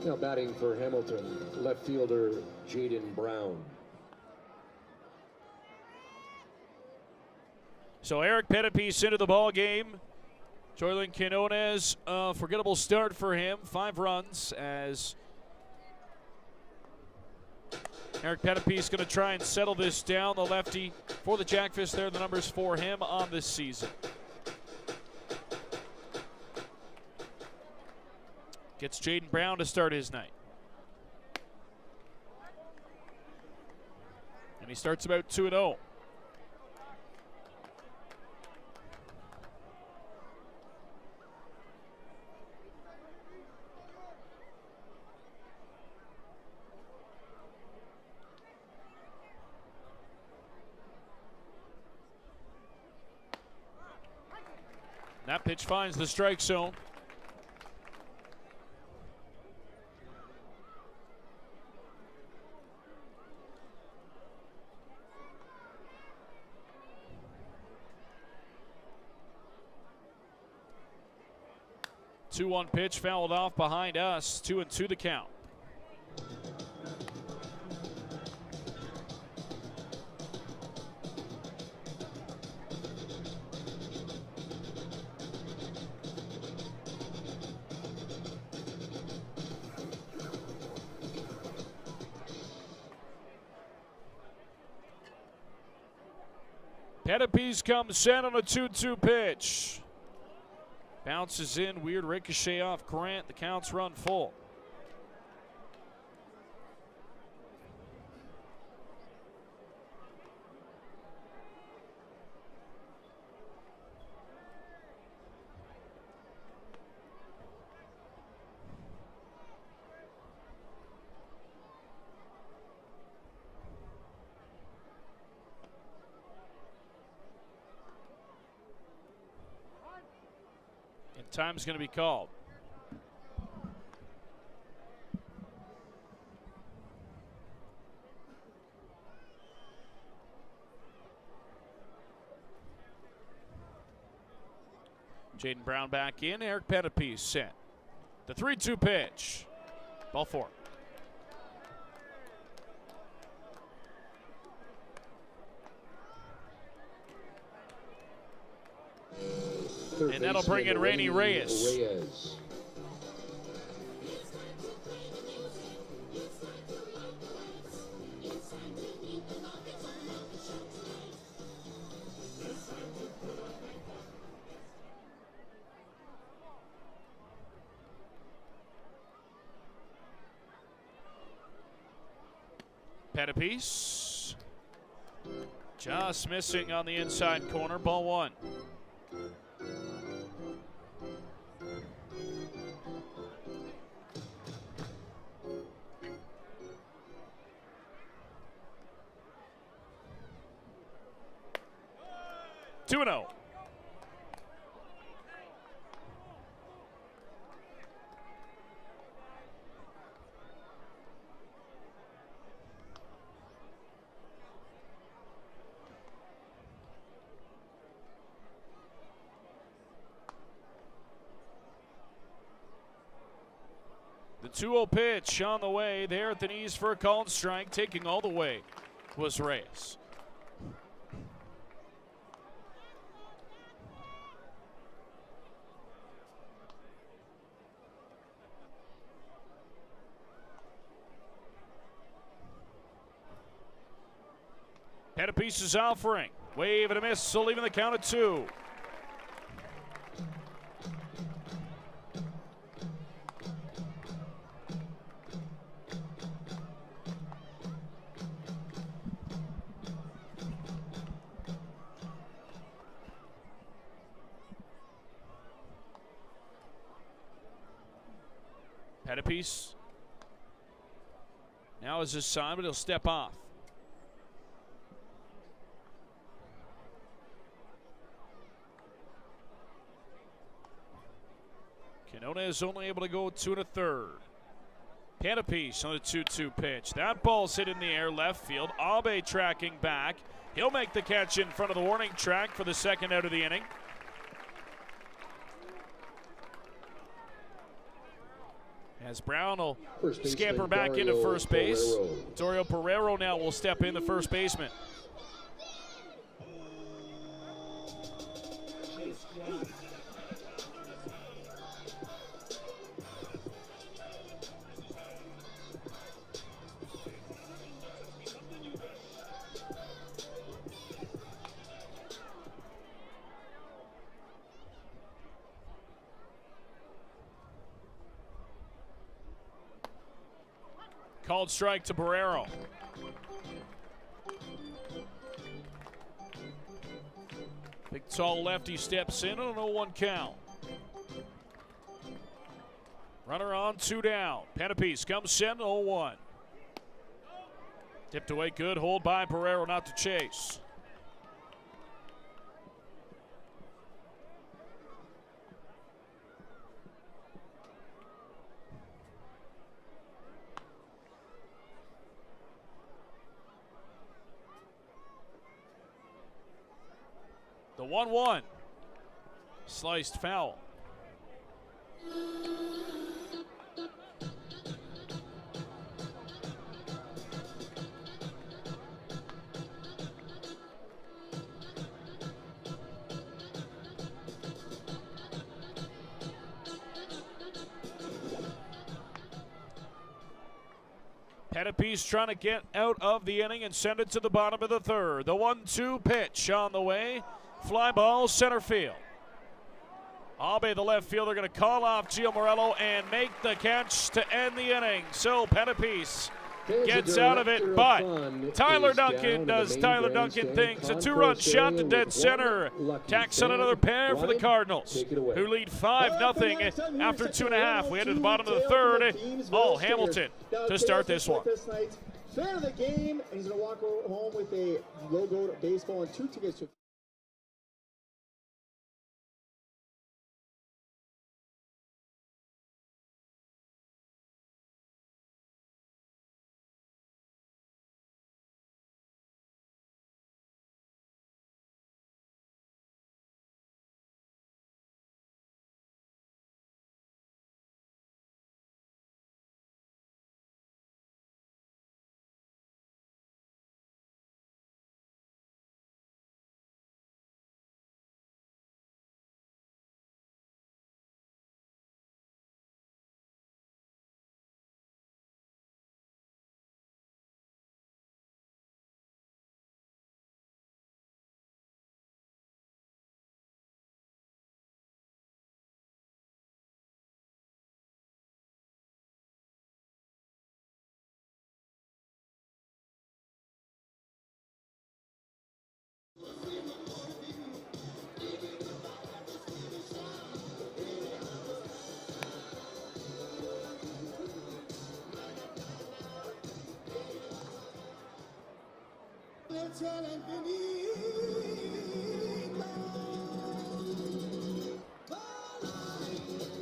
Now batting for Hamilton, left fielder Jaden Brown. So Eric Pettipies into the ball game. Joylan Quinones, forgettable start for him. 5 runs as Eric Pettipies going to try and settle this down. The lefty for the Jackfish there, the numbers for him on this season. Gets Jaden Brown to start his night. And he starts about 2-0. That pitch finds the strike zone. Two-one pitch fouled off behind us. 2-2 the count. Pettipies comes set on a 2-2 pitch. Bounces in, weird ricochet off Grant. The count's run full. Time's going to be called. Jaden Brown back in. Eric Pettipies set. The 3-2 pitch. Ball 4. And that'll bring in Randy Reyes. Pettipies just missing on the inside corner. Ball 1. Two and 0. The 2-0 pitch on the way there at the knees for a called strike. Taking all the way was Reyes. Pettipies is offering. Wave and a miss, so leaving the count at 2. Pettipies now is his sign, but he'll step off. Quinones is only able to go 2 1/3. Pettipies on the 2-2 pitch. That ball's hit in the air left field. Abe tracking back. He'll make the catch in front of the warning track for the second out of the inning. as Brown will First scamper baseman back into Dario first base. Pereiro. Dario Pereiro now will step in, the first baseman. Called strike to Barrero. Big tall lefty steps in on an 0-1 count. Runner on, 2 down. Penapiece comes in, 0-1. Tipped away, good hold by Barrero not to chase. The 1-1. Sliced foul. Penapiece trying to get out of the inning and send it to the bottom of the third. The 1-2 pitch on the way. Fly ball center field. Abe, the left fielder, going to call off Gio Morello and make the catch to end the inning. So Penapiece gets out of it, but Tyler Duncan does Tyler Duncan things. A 2-run shot to dead center. Tacks on another pair for the Cardinals, who lead 5-0 after 2.5. We head to the bottom of the third. All Hamilton to start this one. Fan of the game, and he's going to walk home with a logo baseball and 2 tickets to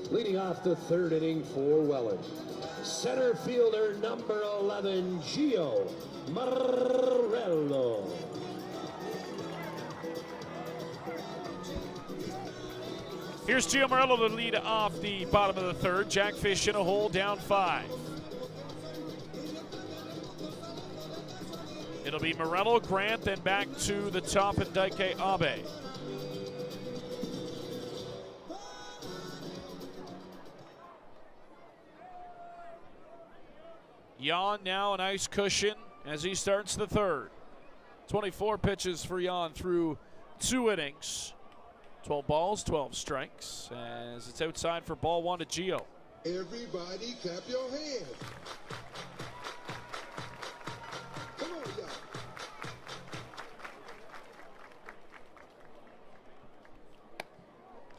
Leading off the third inning for Welland, center fielder number 11, Gio Morello. Here's Gio Morello to lead off the bottom of the third. Jackfish in a hole, down 5. It'll be Morello, Grant, then back to the top and Daike Abe. Jan now a nice cushion as he starts the third. 24 pitches for Jan through 2 innings. 12 balls, 12 strikes, as it's outside for ball 1 to Gio. Everybody clap your hands. Come on, y'all.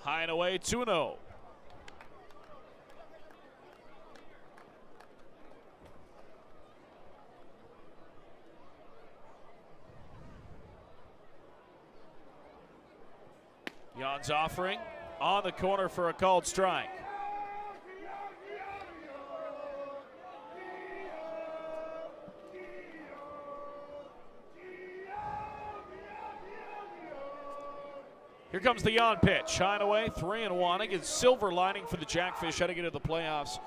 High and away, 2-0. Jan's offering on the corner for a called strike. Here comes the Jan pitch. High and away, 3-1 against silver lining for the Jackfish heading into the playoffs.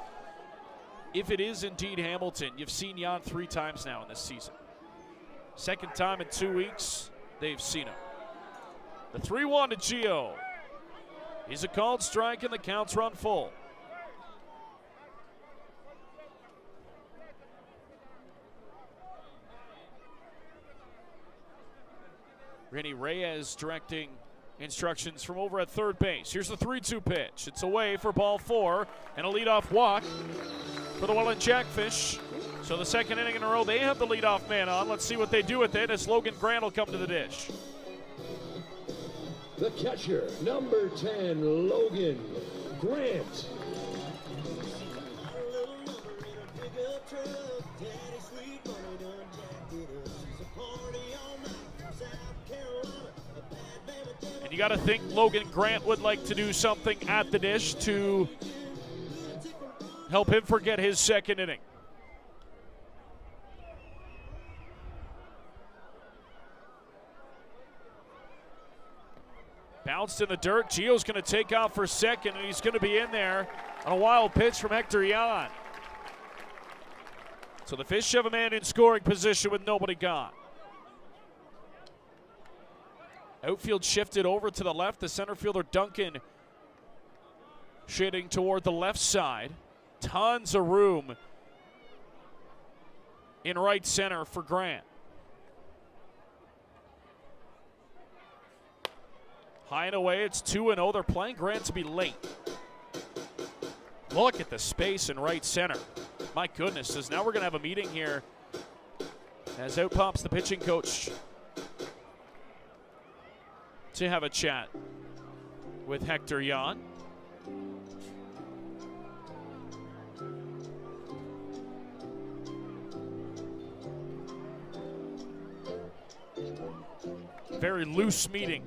if it is indeed Hamilton. You've seen Jan 3 times now in this season. Second time in 2 weeks, they've seen him. The 3-1 to Gio. He's a called strike and the count's run full. Rennie Reyes directing instructions from over at third base. Here's the 3-2 pitch. It's away for ball 4 and a leadoff walk for the Welland Jackfish. So the second inning in a row, they have the leadoff man on. Let's see what they do with it as Logan Grant will come to the dish. The catcher, number 10, Logan Grant. And you got to think Logan Grant would like to do something at the dish to help him forget his second inning. Bounced in the dirt. Gio's going to take off for second, and he's going to be in there on a wild pitch from Hector Jan. So the Fish have a man in scoring position with nobody gone. Outfield shifted over to the left. The center fielder Duncan shading toward the left side. Tons of room in right center for Grant. High and away, it's 2-0. They're playing Grant to be late. Look at the space in right center. My goodness, as now we're going to have a meeting here as out pops the pitching coach to have a chat with Hector Jan. Very loose meeting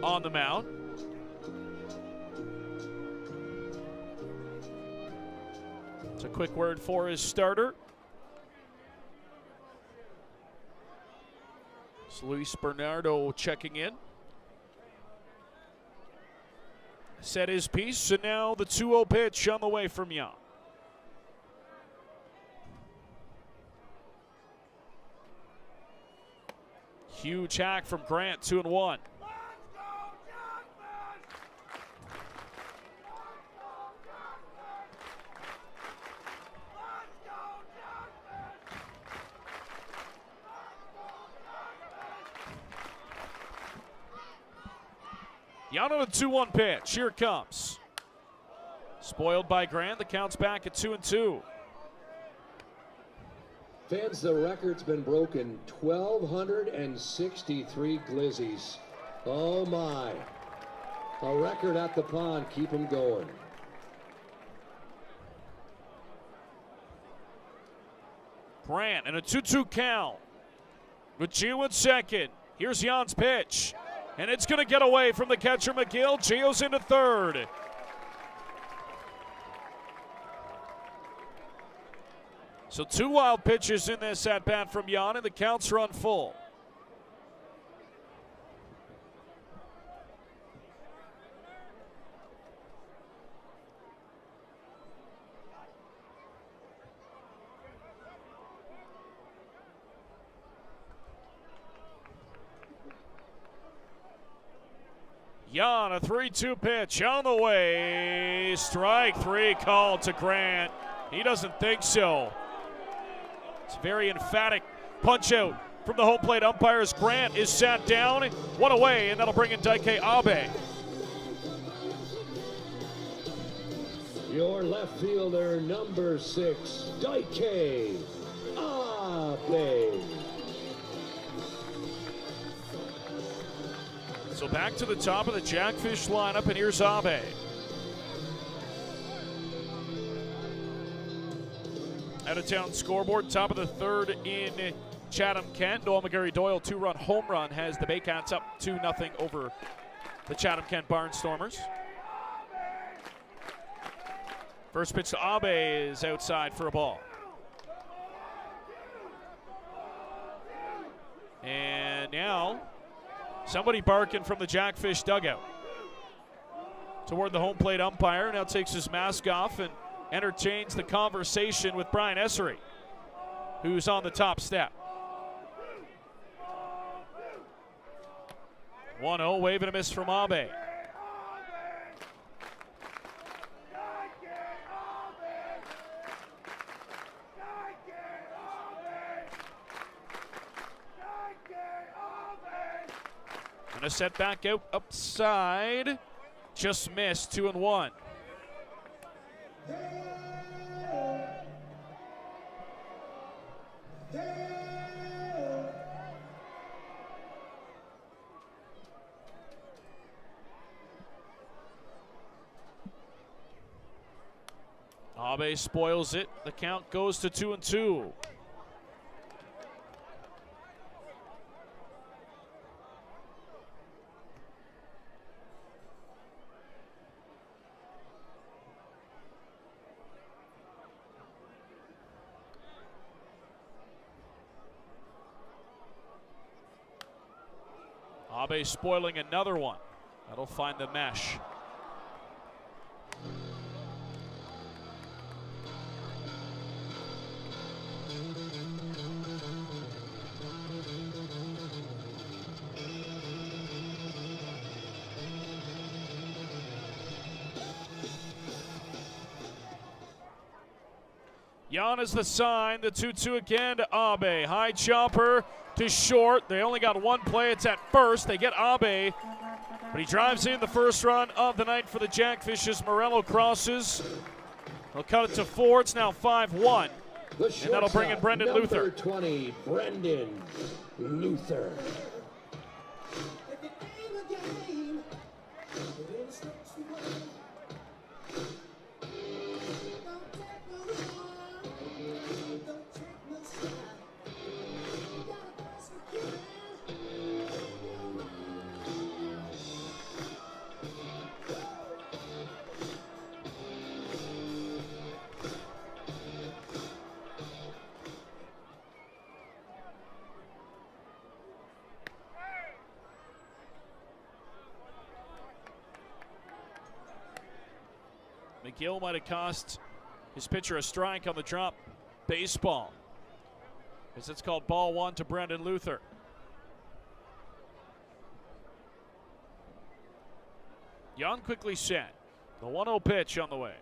on the mound. It's a quick word for his starter. It's Luis Bernardo checking in. Set his piece, and now the 2-0 pitch on the way from Jan. Huge hack from Grant, 2-1. Jan on a 2-1 pitch. Here it comes. Spoiled by Grant. The count's back at 2-2. Fans, the record's been broken. 1,263 glizzies. Oh my. A record at the pond. Keep them going. Grant and a 2-2 count. With Gio at second. Here's Jan's pitch. And it's going to get away from the catcher McGill. Gio's into third. So 2 wild pitches in this at-bat from Jan, and the count's run full. Jan, a 3-2 pitch on the way. Strike 3 called to Grant. He doesn't think so. It's a very emphatic punch out from the home plate umpires. Grant is sat down. 1 away, and that'll bring in Daike Abe. Your left fielder, number 6, Daike Abe. So back to the top of the Jackfish lineup, and here's Abe. Out-of-town scoreboard, top of the third in Chatham-Kent. Noel McGarry-Doyle, 2-run home run, has the Baycats up 2-0 over the Chatham-Kent Barnstormers. First pitch to Abe is outside for a ball. And now somebody barking from the Jackfish dugout toward the home plate umpire. Now takes his mask off and entertains the conversation with Brian Essery, who's on the top step. 1-0, wave and a miss from Abe. And a set back out upside. Just missed, 2-1. Abe spoils it. The count goes to 2-2. Abe spoiling another one. That'll find the mesh. Jan is the sign, the 2-2 again to Abe. High chopper to short. They only got one play, it's at first. They get Abe, but he drives in the first run of the night for the Jackfishes. Morello crosses. He'll cut it to 4, it's now 5-1. And that'll bring in Brendan Luther. Number 20, Brendan Luther. McGill might have cost his pitcher a strike on the drop baseball, as it's called ball 1 to Brendan Luther. Jan quickly set. The 1-0 pitch on the way.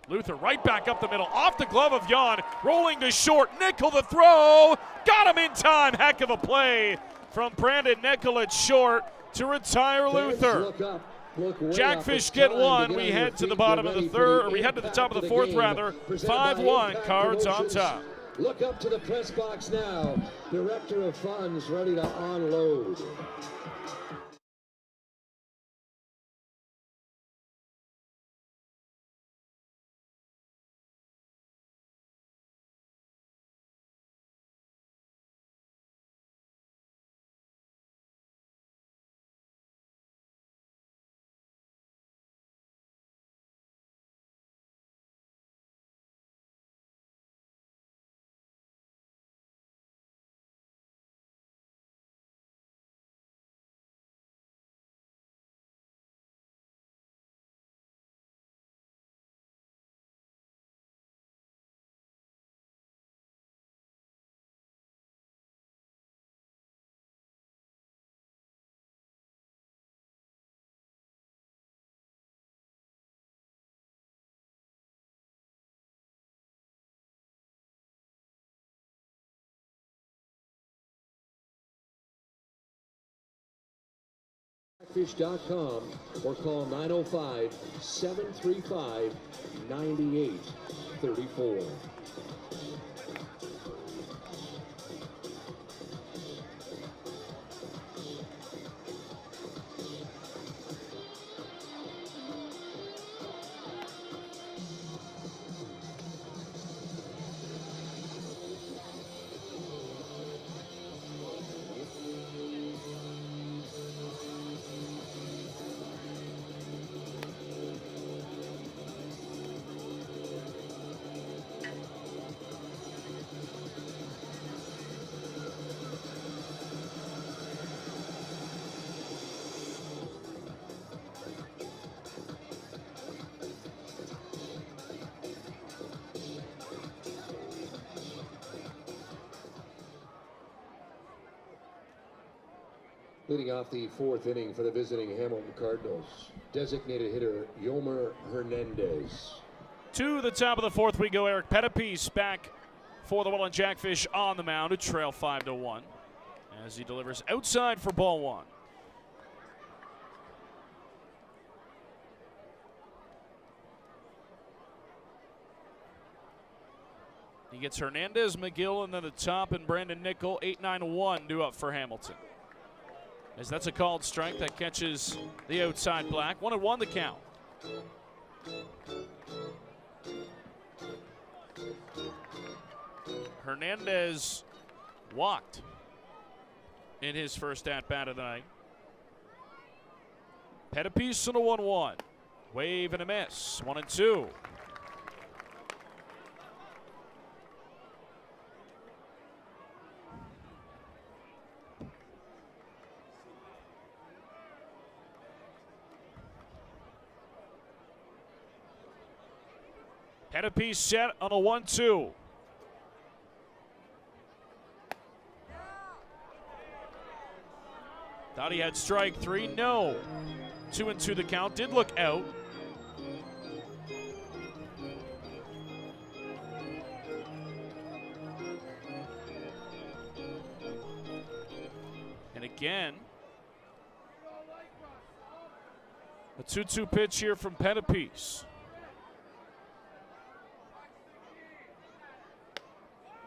Luther right back up the middle, off the glove of Jan, rolling to short. Nickel the throw, got him in time. Heck of a play from Brandon Nickel at short to retire Luther. Jackfish get one. We head to the bottom of the third, or we head to the top of the fourth rather. 5-1, Cards on top. Look up to the press box now. Director of Funds ready to unload. Jackfish.com or call 905-735-9834. Leading off the fourth inning for the visiting Hamilton Cardinals, designated hitter Yomer Hernandez. To the top of the fourth we go. Eric Pettipies back for the Welland Jackfish on the mound to trail 5-1 as he delivers outside for ball one. He gets Hernandez, McGill, and then the top, and Brandon Nickel. 8-9-1 due up for Hamilton. As that's a called strike that catches the outside black. 1-1 the count. Hernandez walked in his first at-bat of the night. Pettipies on a 1-1. Wave and a miss. 1-2. Pettipies set on a 1-2. Thought he had strike three. No. 2-2 the count. Did look out. And again, a 2-2 pitch here from Pettipies.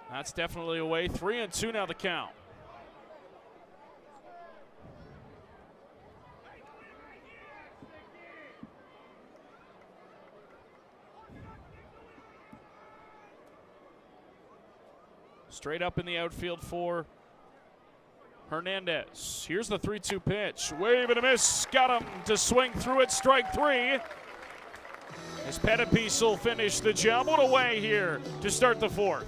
That's definitely away. 3-2 now the count. Straight up in the outfield for Hernandez. Here's the 3-2 pitch. Wave and a miss. Got him to swing through it. Strike three. As Pettipies will finish the job. What a way here to start the fourth.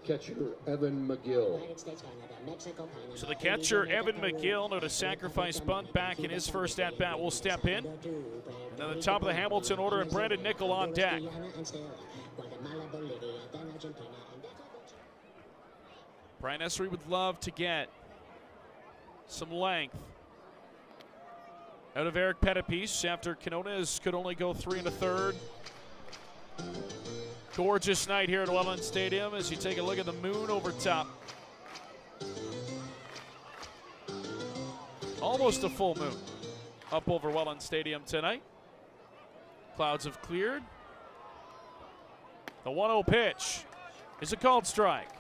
Catcher Evan McGill. So the catcher, Evan McGill, note a sacrifice bunt back in his first at-bat, will step in. And then the top of the Hamilton order and Brandon Nickel on deck. Brian Essery would love to get some length out of Eric Pettipies after Quinones could only go 3 1/3. Gorgeous night here at Welland Stadium as you take a look at the moon over top. Almost a full moon up over Welland Stadium tonight. Clouds have cleared. The 1-0 pitch is a called strike.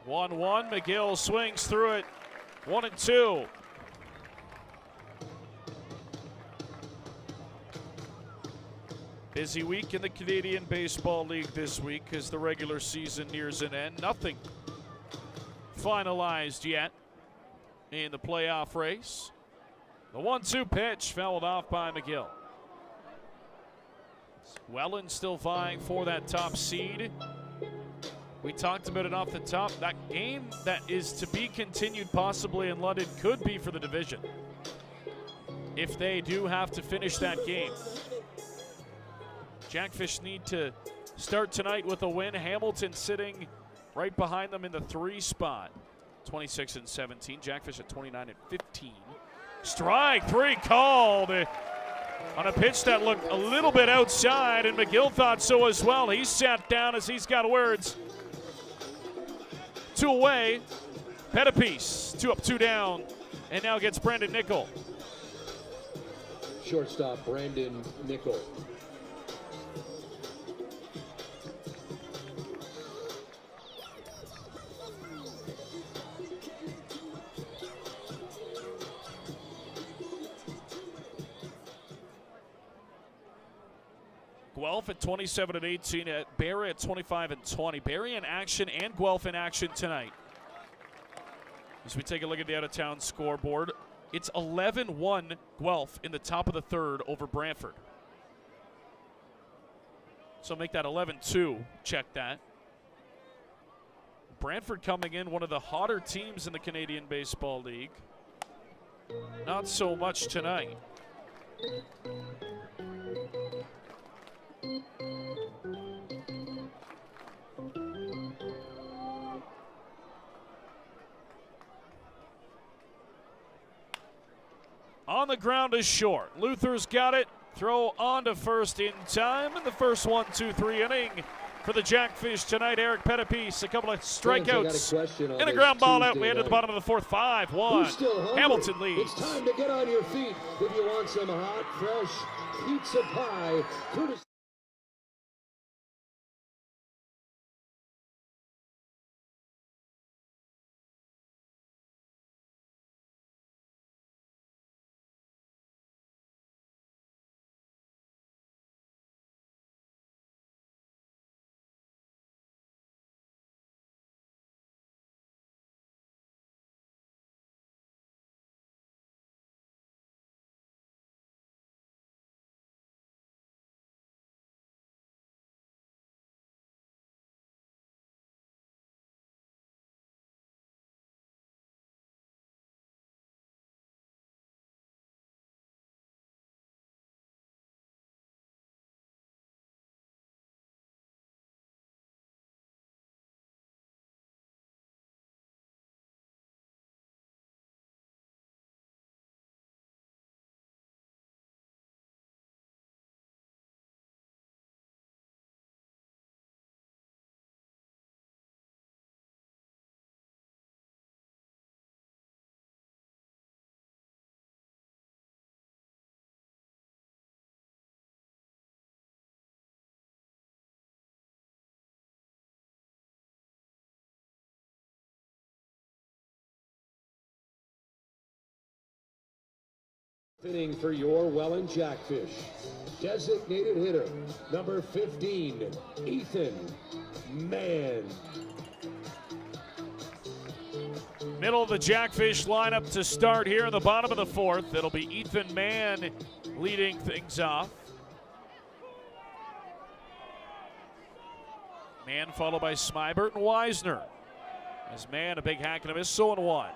One, McGill swings through it. 1-2. Busy week in the Canadian Baseball League this week as the regular season nears an end. Nothing finalized yet in the playoff race. The 1-2 pitch fouled off by McGill. Welland still vying for that top seed. We talked about it off the top. That game that is to be continued possibly in London could be for the division if they do have to finish that game. Jackfish need to start tonight with a win. Hamilton sitting right behind them in the 3 spot. 26-17. Jackfish at 29-15. Strike three called on a pitch that looked a little bit outside, and McGill thought so as well. He sat down as he's got words. 2 away. Pettipies, 2 up, 2 down, and now gets Brandon Nickel. Shortstop Brandon Nickel. Guelph at 27-18, at Barry at 25-20. Barry in action and Guelph in action tonight. As we take a look at the out-of-town scoreboard, it's 11-1 Guelph in the top of the third over Brantford. So make that 11-2, check that. Brantford coming in, one of the hotter teams in the Canadian Baseball League. Not so much tonight. On the ground is short. Luther's got it. Throw on to first in time. In the first 1-2-3 inning for the Jackfish tonight. Eric Pettipiece, a couple of strikeouts. And a ground ball out. We ended the bottom of the fourth. 5-1. Hamilton leads. It's time to get on your feet if you want some hot, fresh pizza pie. Inning for your Welland Jackfish. Designated hitter, number 15, Ethan Mann. Middle of the Jackfish lineup to start here in the bottom of the fourth. It'll be Ethan Mann leading things off. Mann followed by Smybert and Weisner. As Mann, a big hack and a miss, 0-1.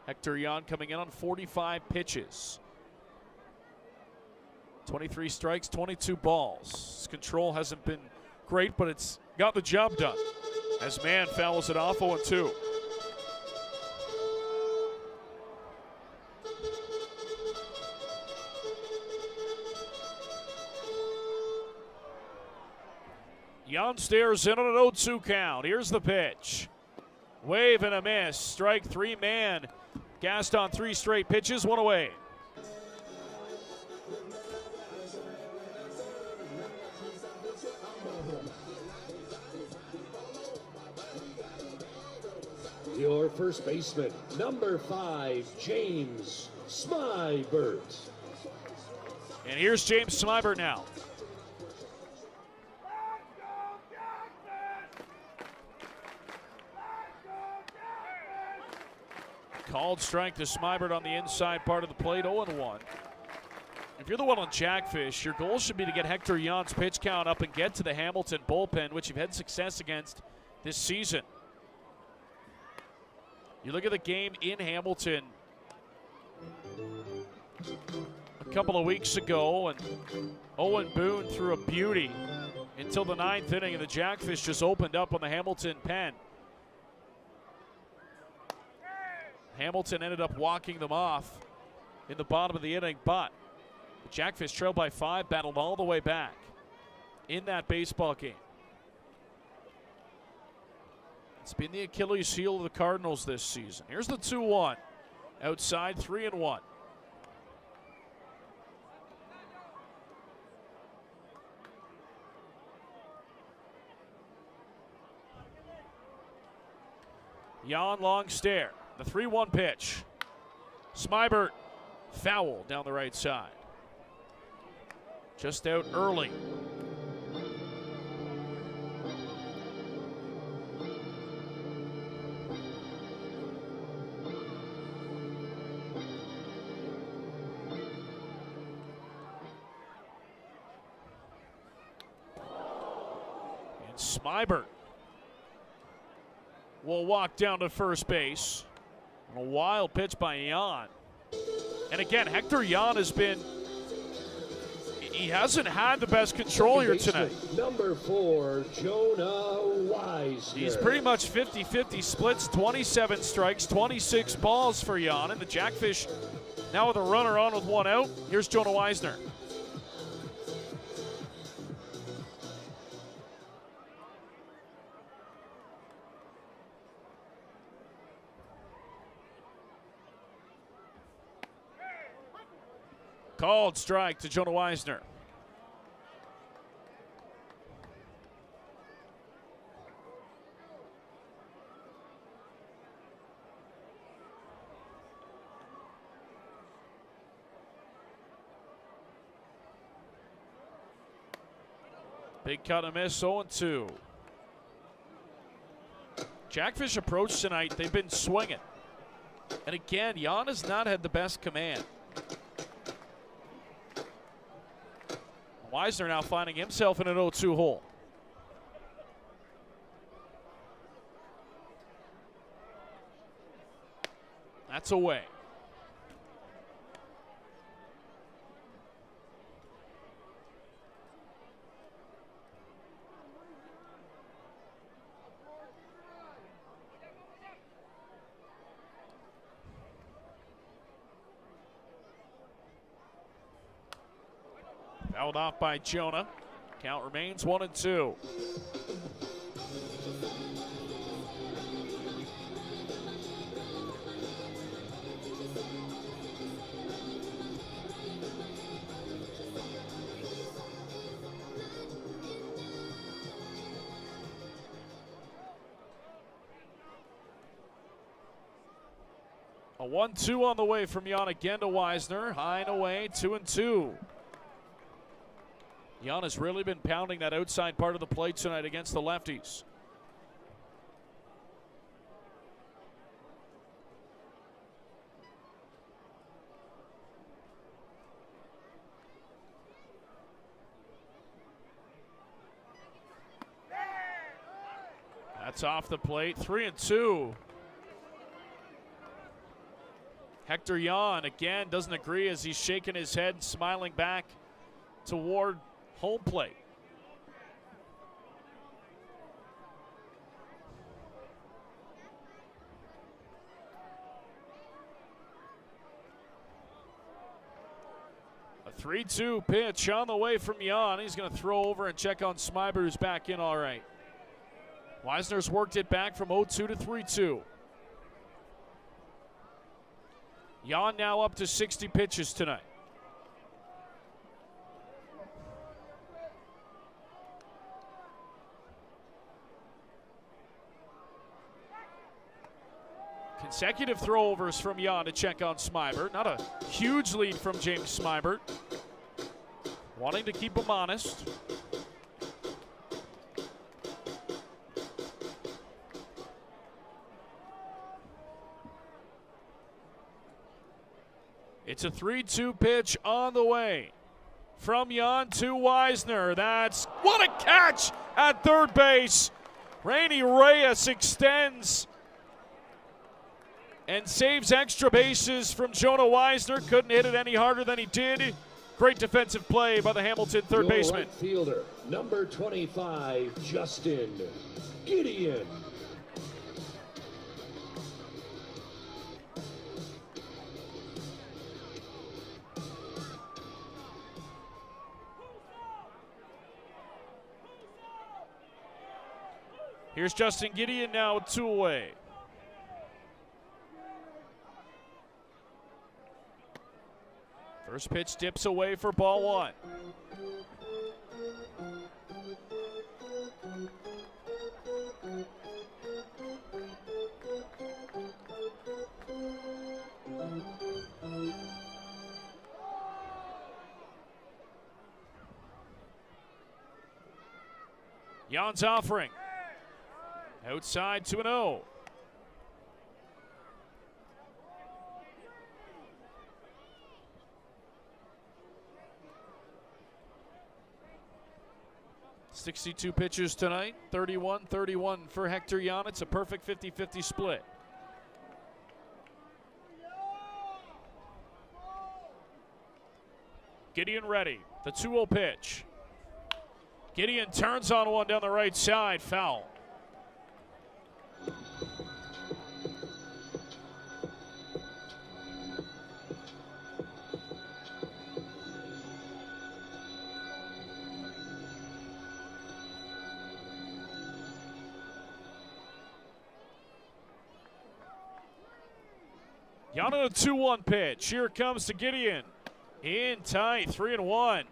Hector Jan coming in on 45 pitches. 23 strikes, 22 balls. His control hasn't been great, but it's got the job done. As Mann fouls it off, 0-2. Jan stares in on an 0-2 count. Here's the pitch. Wave and a miss. Strike three. Mann gassed on 3 straight pitches, 1 away. Your first baseman, number 5, James Smybert. And here's James Smybert now. Called strike to Smybert on the inside part of the plate, 0-1. If you're the Welland Jackfish, your goal should be to get Hector Jan's pitch count up and get to the Hamilton bullpen, which you've had success against this season. You look at the game in Hamilton a couple of weeks ago, and Owen Boone threw a beauty until the 9th inning, and the Jackfish just opened up on the Hamilton pen. Hamilton ended up walking them off in the bottom of the inning, but the Jackfish trailed by 5, battled all the way back in that baseball game. It's been the Achilles heel of the Cardinals this season. Here's the 2-1. Outside, 3-1. Jan long stare. The 3-1 pitch. Smybert foul down the right side. Just out early. Smybert will walk down to first base. A wild pitch by Jan. And again, Hector Jan has been, he hasn't had the best control here tonight. Number 4, Jonah Weisner. He's pretty much 50-50 splits, 27 strikes, 26 balls for Jan. And the Jackfish now with a runner on with 1 out. Here's Jonah Weisner. Called strike to Jonah Weisner. Big cut and miss, 0-2. Jackfish approach tonight, they've been swinging. And again, Jan has not had the best command. Weisner now finding himself in an 0-2 hole. That's away. Fouled off by Jonah. Count remains 1-2. A 1-2 on the way from Jan again to Weisner. High and away, 2-2. Jan has really been pounding that outside part of the plate tonight against the lefties. That's off the plate, 3-2. Hector Jan again doesn't agree as he's shaking his head, smiling back toward home plate. A 3-2 pitch on the way from Jan. He's going to throw over and check on Smybert, who's back in all right. Weisner's worked it back from 0-2 to 3-2. Jan now up to 60 pitches tonight. Consecutive throwovers from Jan to check on Smybert. Not a huge lead from James Smybert. Wanting to keep him honest. It's a 3-2 pitch on the way from Jan to Weisner. That's what a catch at third base. Rainy Reyes extends and saves extra bases from Jonah Weisner. Couldn't hit it any harder than he did. Great defensive play by the Hamilton third baseman. Right fielder, number 25, Justin Gideon. Here's Justin Gideon now with 2 away. First pitch dips away for ball 1. Jan's offering. Outside 2-0. 62 pitchers tonight, 31-31 for Hector Jan. It's a perfect 50-50 split. Gideon ready, the 2-0 pitch. Gideon turns on one down the right side, foul. Jan on a 2-1 pitch. Here it comes to Gideon. In tight, 3-1.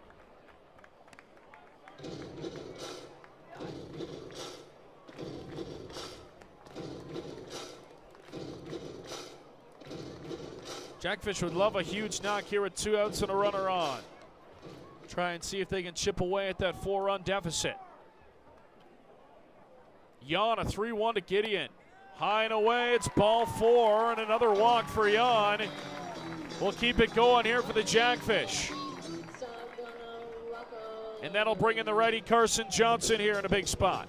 Jackfish would love a huge knock here with 2 outs and a runner on. Try and see if they can chip away at that 4-run deficit. Jan, a 3-1 to Gideon. High and away, it's ball 4, and another walk for Jan. We'll keep it going here for the Jackfish. And that'll bring in the righty Carson Johnson here in a big spot.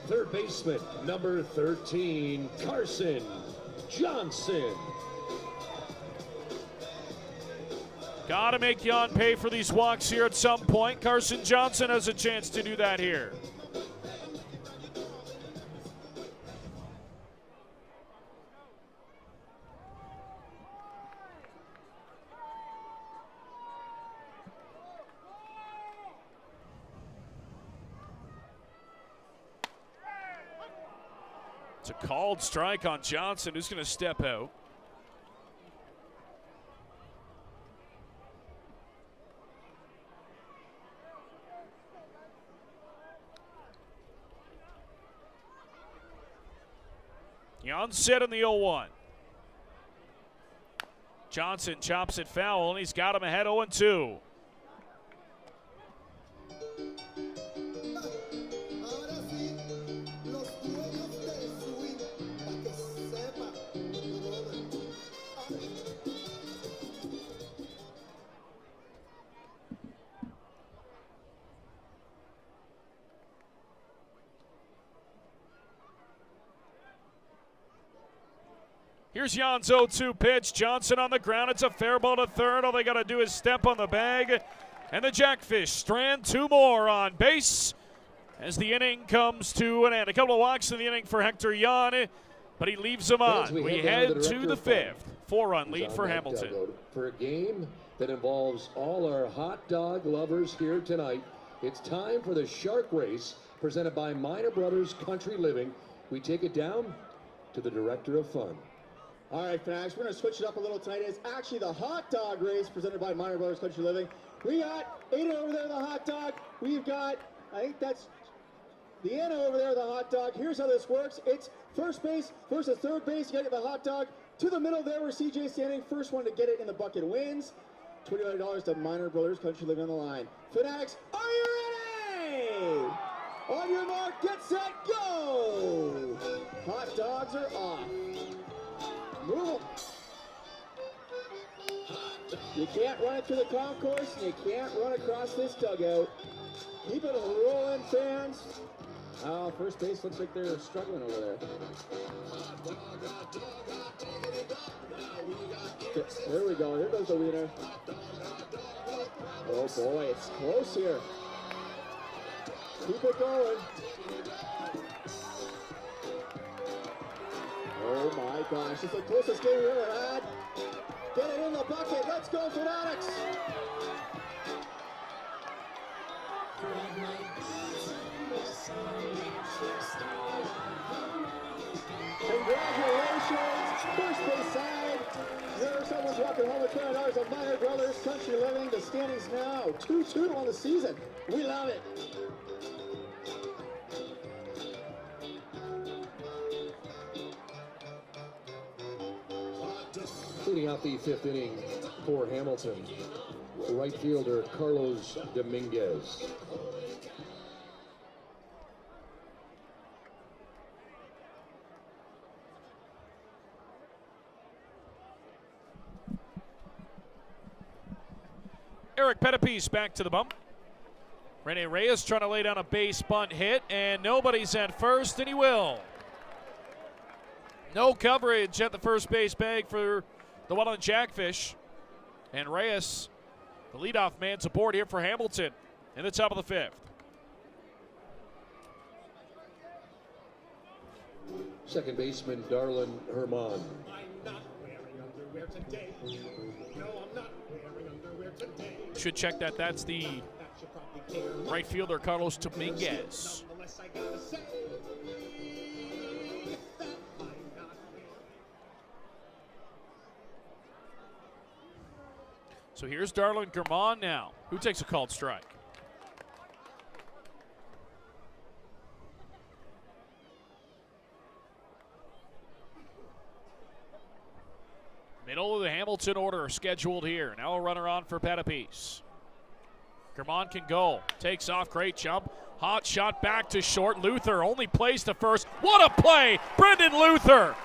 Third baseman, number 13, Carson Johnson. Got to make Jan pay for these walks here at some point. Carson Johnson has a chance to do that here. It's a called strike on Johnson, who's going to step out. Jan set in the 0-1. Johnson chops it foul, and he's got him ahead 0-2. Here's Jan's 0-2 pitch. Johnson on the ground. It's a fair ball to third. All they got to do is step on the bag. And the Jackfish strand 2 more on base as the inning comes to an end. A couple of walks in the inning for Hector Jan, but he leaves them on. We head to the 5th. 4-run lead for Hamilton. For a game that involves all our hot dog lovers here tonight, it's time for the Shark Race presented by Minor Brothers Country Living. We take it down to the Director of Fun. All right, Fanatics, we're going to switch it up a little tonight. It's actually the hot dog race presented by Minor Brothers Country Living. We got Ada over there, the hot dog. We've got, I think that's Deanna over there, the hot dog. Here's how this works. It's first base versus third base. You got to get the hot dog to the middle there where CJ's standing. First one to get it in the bucket wins. $25 to Minor Brothers Country Living on the line. Fanatics, are you ready? On your mark, get set, go! Hot dogs are off. Move them. You can't run it to the concourse, and you can't run across this dugout. Keep it rolling, fans. First base looks like they're struggling over there. There we go. Here goes the wiener. Oh boy, it's close here. Keep it going. Oh my gosh, it's the closest game we've ever had. Get it in the bucket. Let's go, Fanatics. Congratulations, first base side. There, someone's walking home with $20 of Minor Brothers Country Living. The standings now 2-2 on the season. We love it. Cleaning out the 5th inning for Hamilton, right fielder Carlos Dominguez. Eric Pettipies back to the bump. Rene Reyes trying to lay down a base bunt hit, and nobody's at first, and he will. No coverage at the first base bag for the Welland Jackfish. And Reyes, the leadoff man's aboard here for Hamilton in the top of the fifth. Second baseman Darlin Herman. I'm not wearing underwear today. No, I'm not wearing underwear today. Should check that. That's the That should probably care. right fielder Carlos Dominguez. Nonetheless, I gotta say that I'm not wearing. So here's Darlin Herman now. Who takes a called strike? Middle of the Hamilton order scheduled here. Now a runner on for Pettipies. Germán can go. Takes off. Great jump. Hot shot back to short. Luther only plays to first. What a play! Brendan Luther!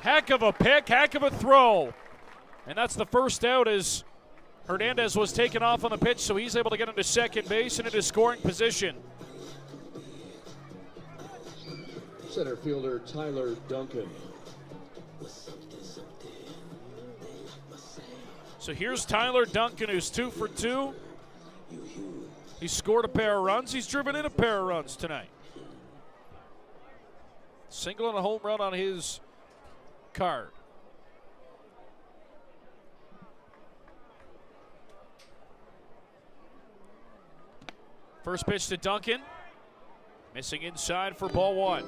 Heck of a pick. Heck of a throw. And that's the first out as Hernandez was taken off on the pitch, so he's able to get into second base and into scoring position. Center fielder Tyler Duncan. So here's Tyler Duncan, who's 2 for 2. He scored a pair of runs. He's driven in a pair of runs tonight. Single and a home run on his card. First pitch to Duncan. Missing inside for ball one.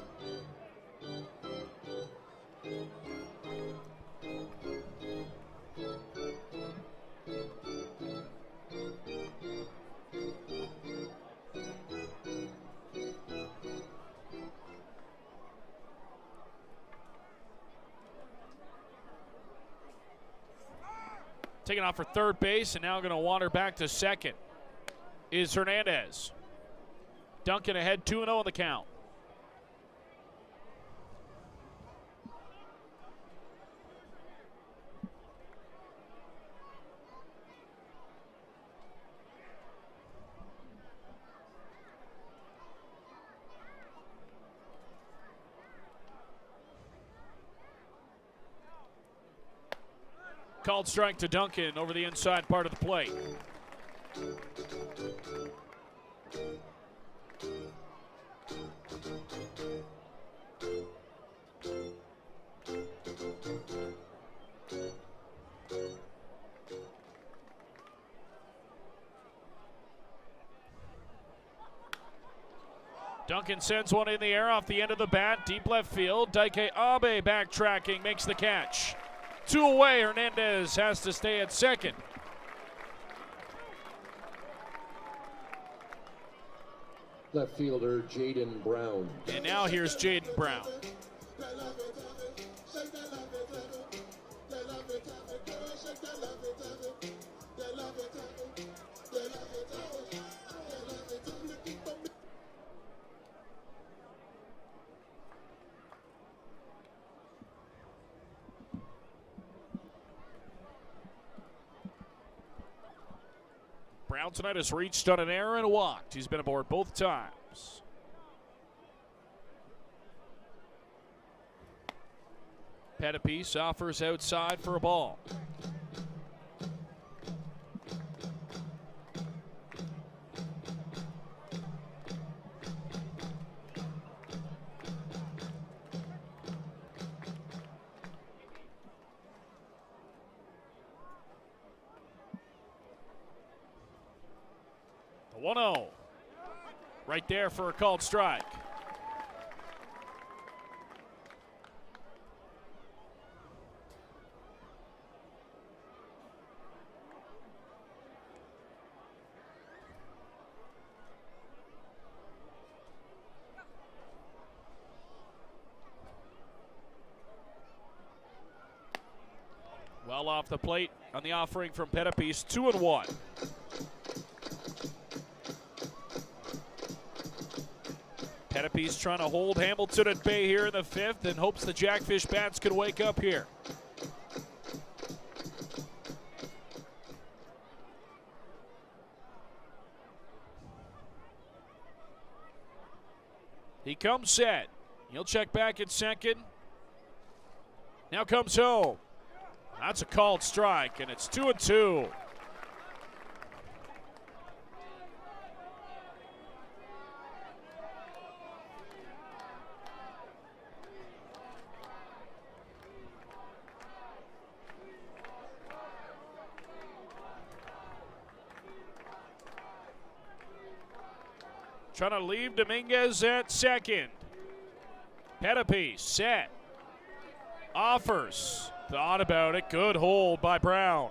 Taking off for third base and now going to wander back to second is Hernandez. Duncan ahead 2-0 on the count. Called strike to Duncan over the inside part of the plate. Duncan sends one in the air off the end of the bat, deep left field. Daike Abe backtracking, makes the catch. 2 away, Hernandez has to stay at second. Left fielder Jaden Brown. And now here's Jaden Brown. Brown tonight has reached on an error and walked. He's been aboard both times. Pettipies offers outside for a ball. The 1-0. Right there for a called strike. Well off the plate on the offering from Pettipies, 2-1. Pettipies trying to hold Hamilton at bay here in the fifth and hopes the Jackfish bats can wake up here. He comes set. He'll check back at second. Now comes home. That's a called strike, and it's 2-2. Trying to leave Dominguez at second. Pettipies set. Offers. Thought about it. Good hold by Brown.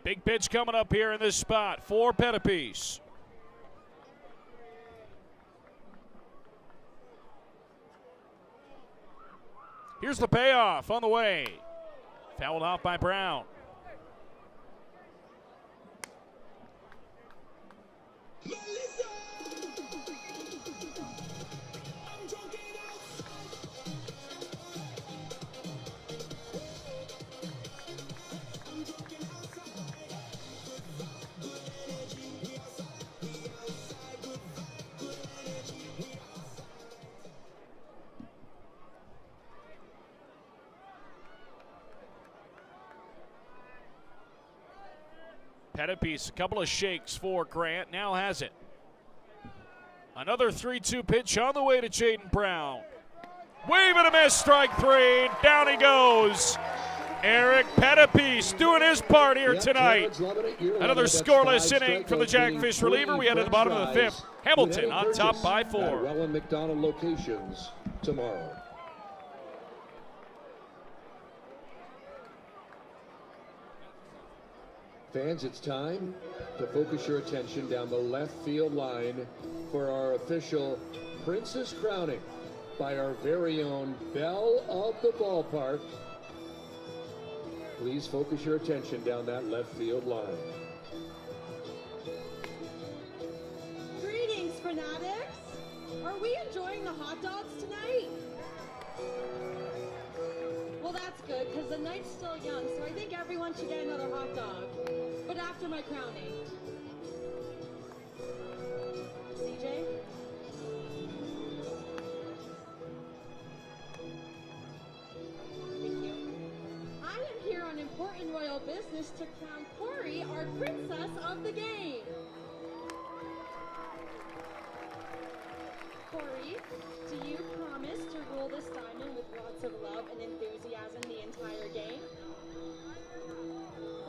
Big pitch coming up here in this spot for Pettipies. Here's the payoff on the way. Fouled off by Brown. Pettipies, a couple of shakes for Grant, now has it. Another 3-2 pitch on the way to Jaden Brown. Wave and a miss, strike three, down he goes. Eric Pettipies doing his part here tonight. Another scoreless inning from the Jackfish reliever. We head to the bottom of the fifth. Hamilton on top by 4. Welland McDonald locations tomorrow. Fans, it's time to focus your attention down the left field line for our official Princess crowning by our very own Belle of the Ballpark. Please focus your attention down that left field line. Greetings, fanatics. Are we enjoying the hot dogs tonight? Well, that's good, because the night's still young, so I think everyone should get another hot dog. But after my crowning. CJ? Thank you. I am here on important royal business to crown Corey our princess of the game. Corey, do you promise to rule this diamond with lots of love and enthusiasm the entire game?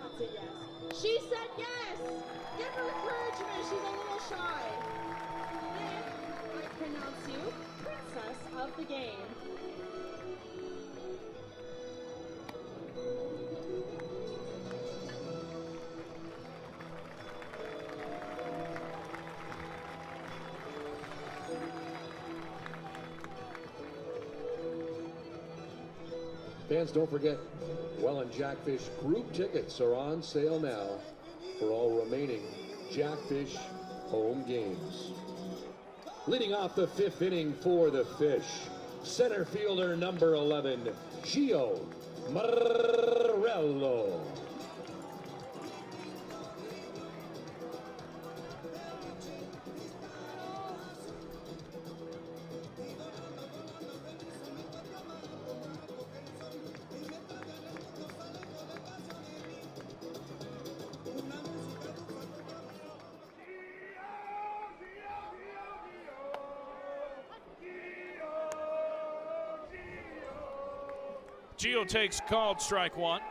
That's a yes. She said yes! Give her encouragement, she's a little shy. Then, I pronounce you princess of the game. Fans, don't forget, Welland Jackfish group tickets are on sale now for all remaining Jackfish home games. Leading off the fifth inning for the Fish, center fielder number 11, Gio Morello. Gio takes called strike one.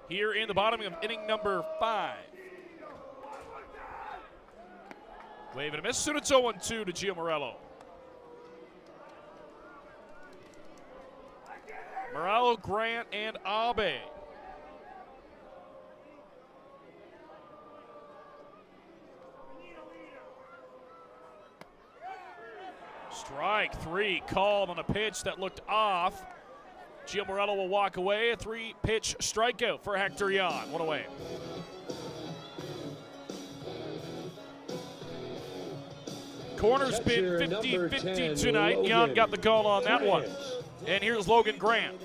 Here in the bottom of inning number 5. Wave and a miss. Soon it's 0-2 to Gio Morello. Morello, Grant, and Abe. Strike 3 called on a pitch that looked off. Gio Morello will walk away. A 3-pitch strikeout for Hector Jan. One away. Corner's been 50-50 tonight. Jan got the call on that one. And here's Logan Grant.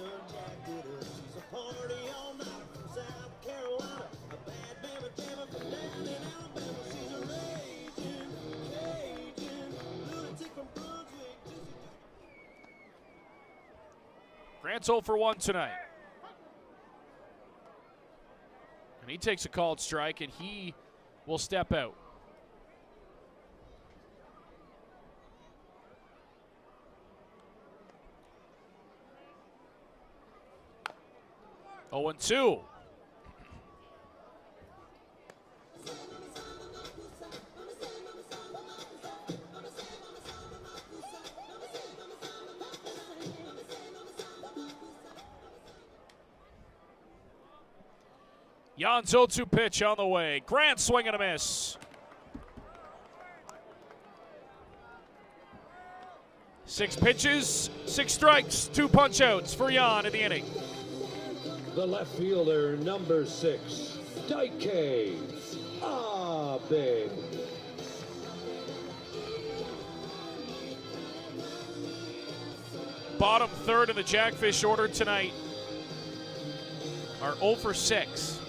Grant's 0 for 1 tonight. And he takes a called strike, and he will step out. Oh, and 2. Jan's 0-2 pitch on the way. Grant swing and a miss. 6 pitches, 6 strikes, 2 punch outs for Jan in the inning. The left fielder, number 6, Daike Abe. Bottom third in the Jackfish order tonight are 0 for 6.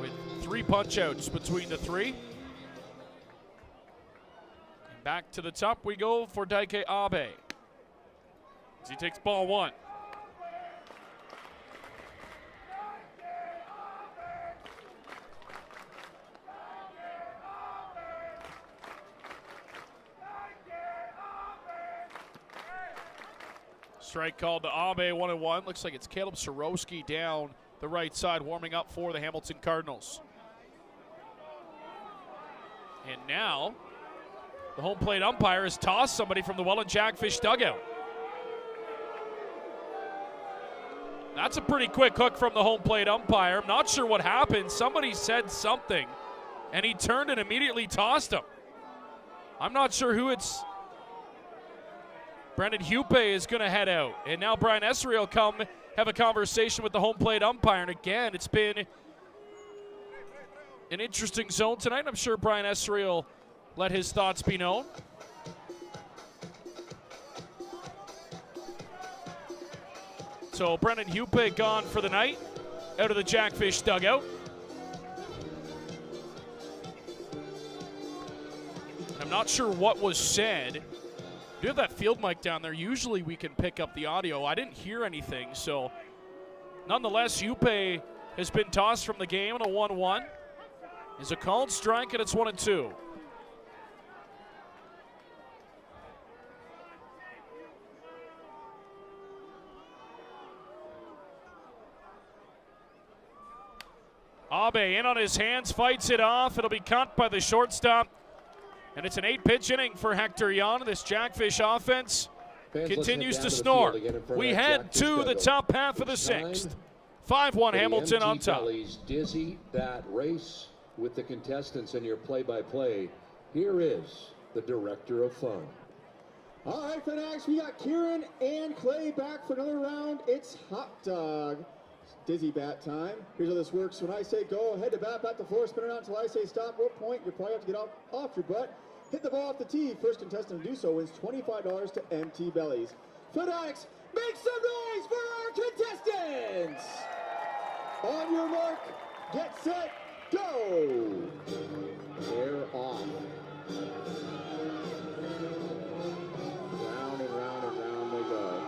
With 3 punch outs between the 3. And back to the top we go for Daike Abe. As he takes ball 1. Strike called to Abe, 1-1. Looks like it's Caleb Sorowski down the right side, warming up for the Hamilton Cardinals. And now, the home plate umpire has tossed somebody from the Welland Jackfish dugout. That's a pretty quick hook from the home plate umpire. I'm not sure what happened. Somebody said something, and he turned and immediately tossed him. I'm not sure who it's. Brendan Hupe is going to head out. And now Brian Esri will come have a conversation with the home plate umpire. And again, it's been an interesting zone tonight. I'm sure Brian Esri will let his thoughts be known. So Brendan Hupe gone for the night out of the Jackfish dugout. I'm not sure what was said. We do have that field mic down there. Usually we can pick up the audio. I didn't hear anything, so nonetheless, Hupe has been tossed from the game on a 1-1. It's a called strike, and it's 1-2. Abe in on his hands, fights it off. It'll be caught by the shortstop. And it's an 8-pitch inning for Hector Jan. This Jackfish offense continues to snore. We head to the top half of the 6th. 5-1 Hamilton on top. Dizzy that race with the contestants in your play-by-play. Here is the director of fun. All right, Fanatics, we got Kieran and Clay back for another round. It's hot dog dizzy bat time. Here's how this works. When I say go, head to bat, bat the floor, spin around until I say stop. What point you probably have to get off your butt. Hit the ball off the tee. First contestant to do so wins $25 to empty bellies. Fanatics, make some noise for our contestants! On your mark, get set, go! They're off. Round and round and round they go.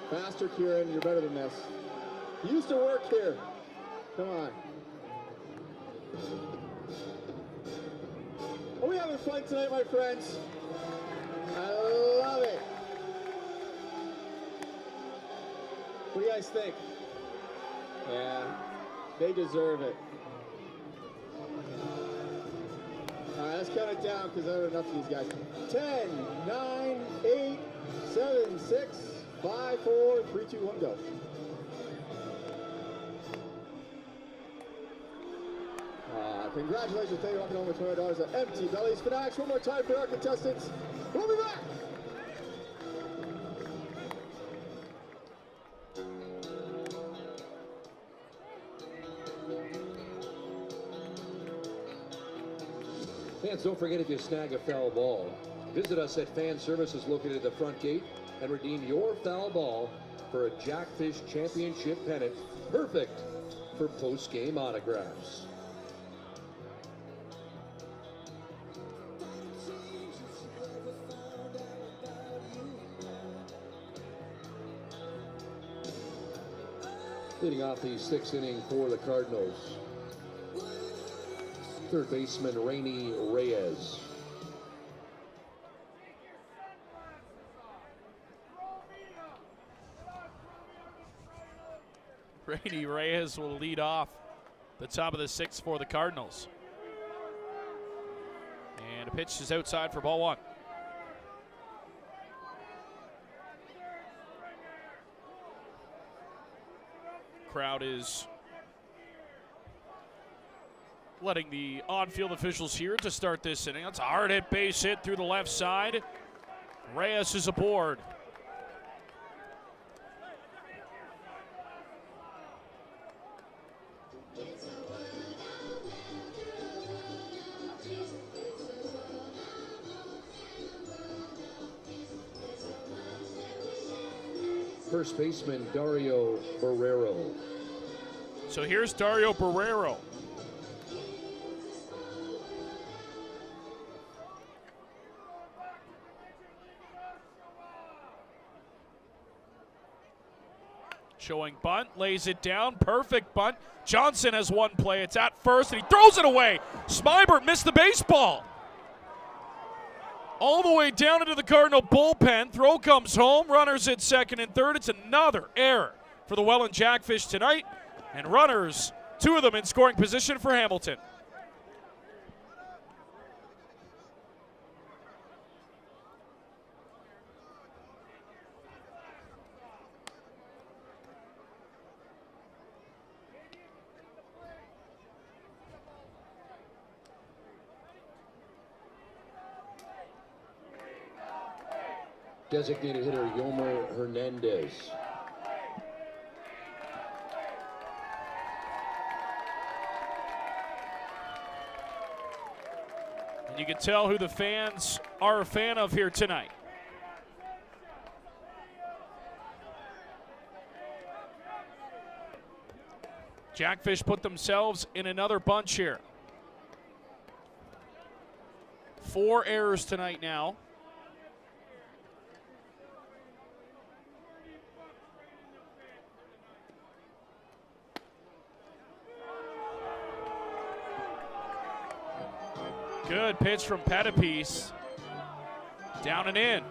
Faster, Kieran, you're better than this. You used to work here. Come on. Are we having fun tonight, my friends? I love it. What do you guys think? Yeah, they deserve it. All right, let's count it down because I have enough of these guys. 10, 9, 8, 7, 6, 5, 4, 3, 2, 1, go. Congratulations, Taylor, walking home with $20 at empty bellies. Fanatics, one more time for our contestants. We'll be back. Fans, don't forget, if you snag a foul ball, visit us at Fan Services located at the front gate and redeem your foul ball for a Jackfish Championship pennant, perfect for post-game autographs. Leading off the sixth inning for the Cardinals, third baseman Rainy Reyes. Rainy Reyes will lead off the top of the sixth for the Cardinals. And a pitch is outside for ball one. Crowd is letting the on-field officials here to start this inning. That's a hard hit base hit through the left side. Reyes is aboard. First baseman Dario Barrero. So here's Dario Barrero. Showing bunt, lays it down, perfect bunt. Johnson has one play, it's at first, and he throws it away. Smybert missed the baseball. All the way down into the Cardinal bullpen. Throw comes home. Runners at second and third. It's another error for the Welland Jackfish tonight. And runners, two of them in scoring position for Hamilton. Designated hitter Yomer Hernandez. And you can tell who the fans are a fan of here tonight. Jackfish put themselves in another bunch here. 4 errors tonight now. Good pitch from Pettipies. Down and in.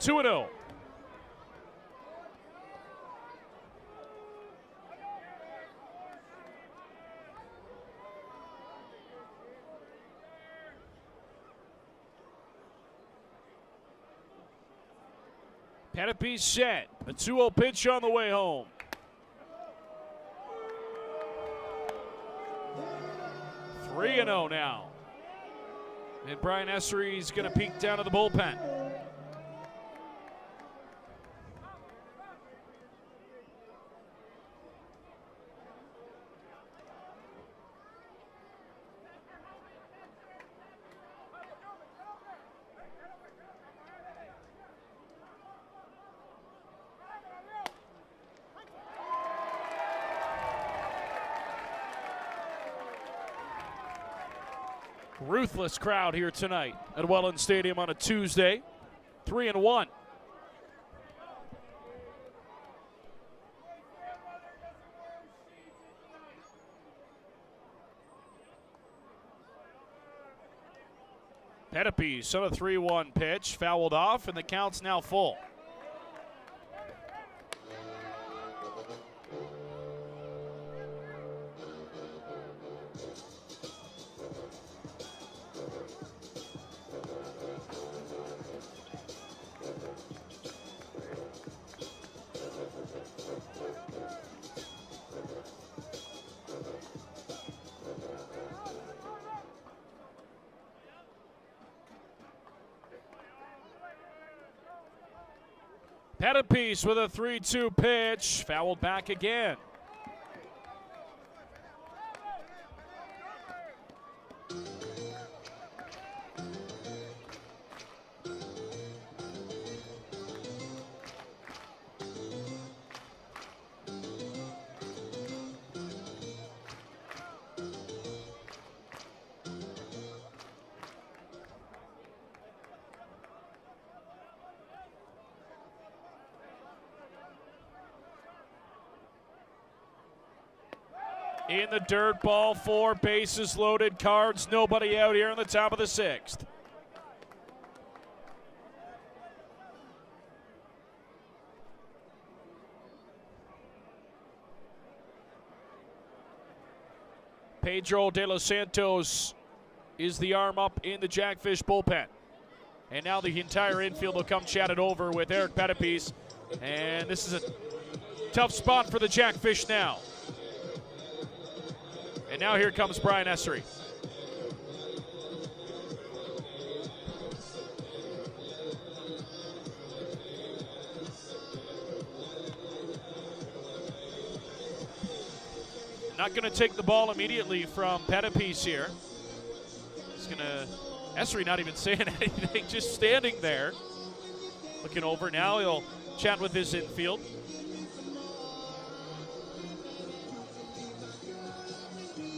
Two and 0. Pettipies set. A 2-0 pitch on the way home. Three and 0 now. And Brian Essery's going to peek down to the bullpen. Ruthless crowd here tonight at Welland Stadium on a Tuesday. 3 and 1. Pettipies on a 3-1 pitch, fouled off, and the count's now full. Pettipies with a 3-2 pitch, fouled back again. In the dirt, ball 4, bases loaded, Cards, nobody out here in the top of the 6th. Pedro De Los Santos is the arm up in the Jackfish bullpen. And now the entire infield will come chat it over with Eric Pettipies. And this is a tough spot for the Jackfish now. And now here comes Brian Essery. Not going to take the ball immediately from Pettipies here. He's going to, Essery not even saying anything, just standing there. Looking over now, he'll chat with his infield.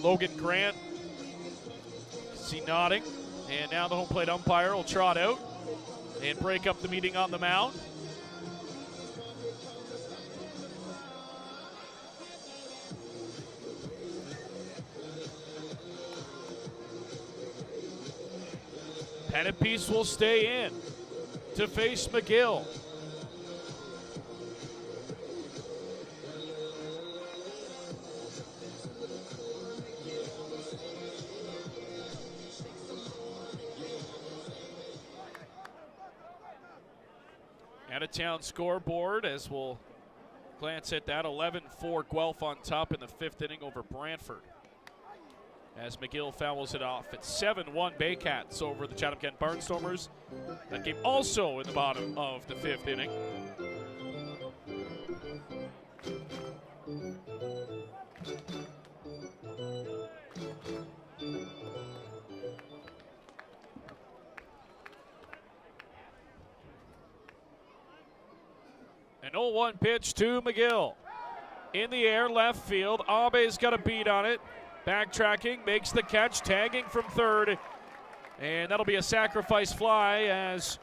Logan Grant, see nodding, and now the home plate umpire will trot out and break up the meeting on the mound. Pettipies will stay in to face McGill. Out-of-town scoreboard as we'll glance at that. 11-4 Guelph on top in the 5th inning over Brantford. As McGill fouls it off. It's 7-1 Baycats over the Chatham-Kent Barnstormers. That game also in the bottom of the 5th inning. An 0-1 pitch to McGill. In the air, left field. Abe's got a beat on it. Backtracking, makes the catch, tagging from third. And that'll be a sacrifice fly as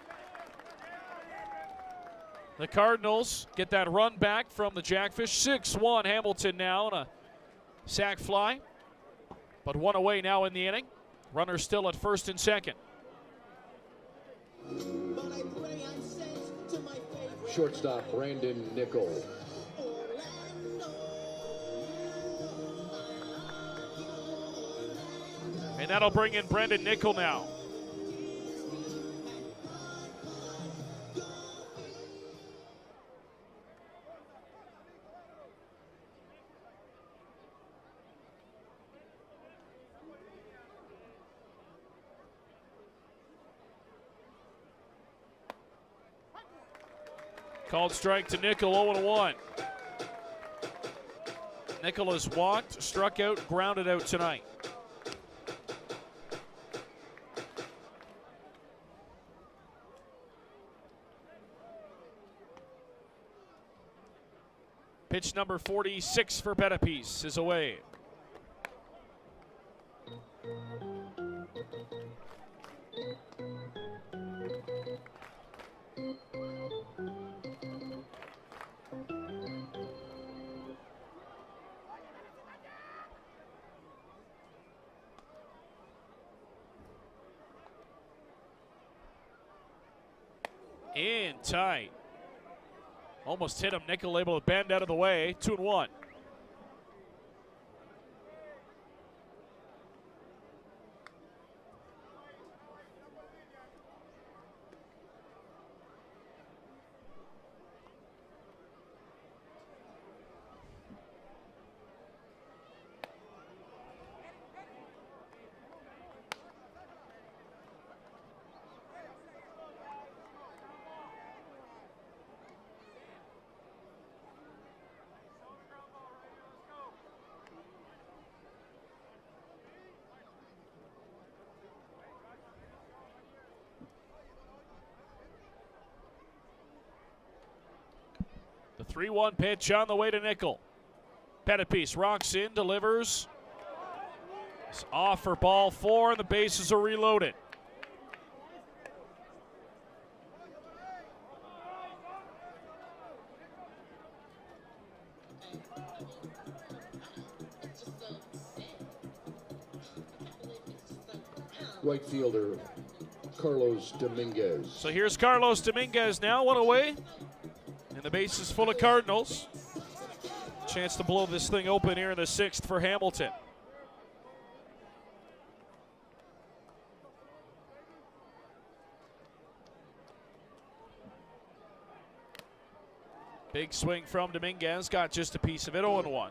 the Cardinals get that run back from the Jackfish. 6-1 Hamilton now on a sac fly. But one away now in the inning. Runner still at first and second. Shortstop Brandon Nickel. And that'll bring in Brendan Nickel now. Called strike to Nickel, 0-1. Nickel has walked, struck out, grounded out tonight. Pitch number 46 for Pettipies is away. In tight. Almost hit him. Nickel able to bend out of the way. 2-1. 3-1 pitch on the way to Nickel. Pettipies rocks in, delivers. It's off for ball 4, and the bases are reloaded. Right fielder, Carlos Dominguez. So here's Carlos Dominguez now, one away. And the base is full of Cardinals. Chance to blow this thing open here in the 6th for Hamilton. Big swing from Dominguez, got just a piece of it, 0-1.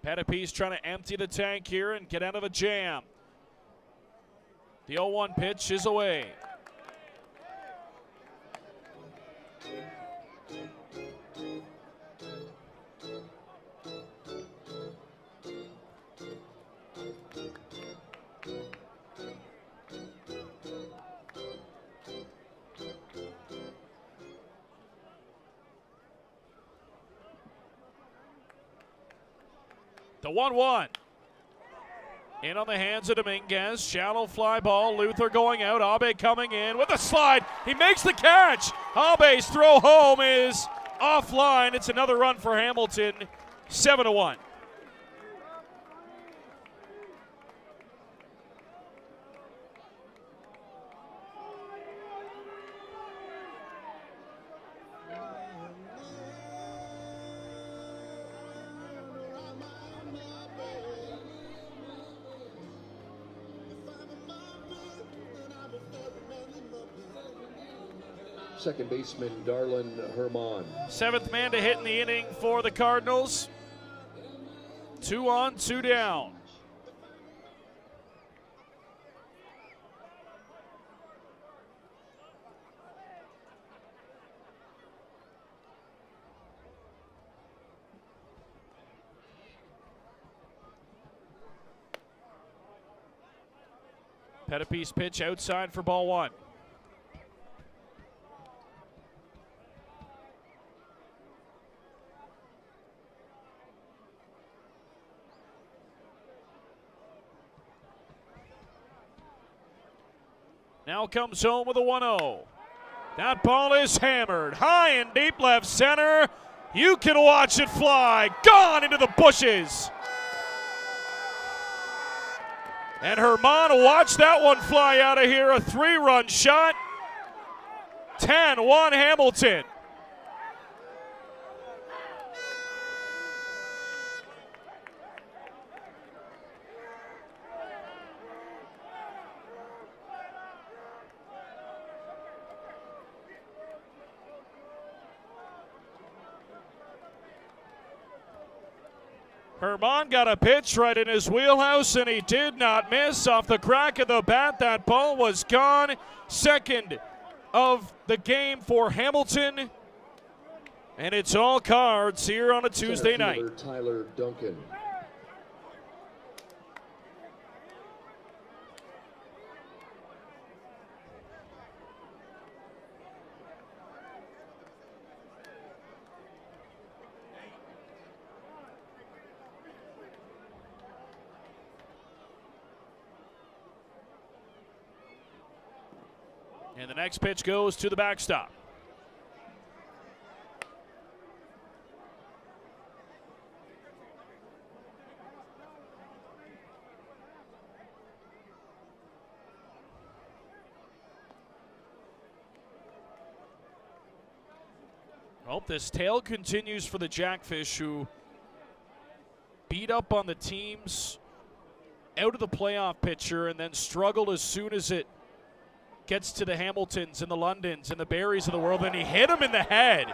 Pettipies trying to empty the tank here and get out of a jam. The 0-1 pitch is away. The 1-1. In on the hands of Dominguez. Shallow fly ball. Luther going out. Abe coming in with a slide. He makes the catch. Abe's throw home is offline. It's another run for Hamilton. 7-1. Second baseman, Darlin Herman. 7th man to hit in the inning for the Cardinals. 2 on, 2 down. Pettipies pitch outside for ball 1. Now comes home with a 1-0. That ball is hammered high and deep left center. You can watch it fly. Gone into the bushes. And Herman watched that one fly out of here. A 3-run shot. 10-1 Hamilton. Herman got a pitch right in his wheelhouse, and he did not miss. Off the crack of the bat, that ball was gone. Second of the game for Hamilton. And it's all Cards here on a Tuesday night. Tyler Duncan. And the next pitch goes to the backstop. Well, this tail continues for the Jackfish, who beat up on the teams out of the playoff picture and then struggled as soon as it gets to the Hamiltons and the Londons and the Barries of the world, and he hit him in the head.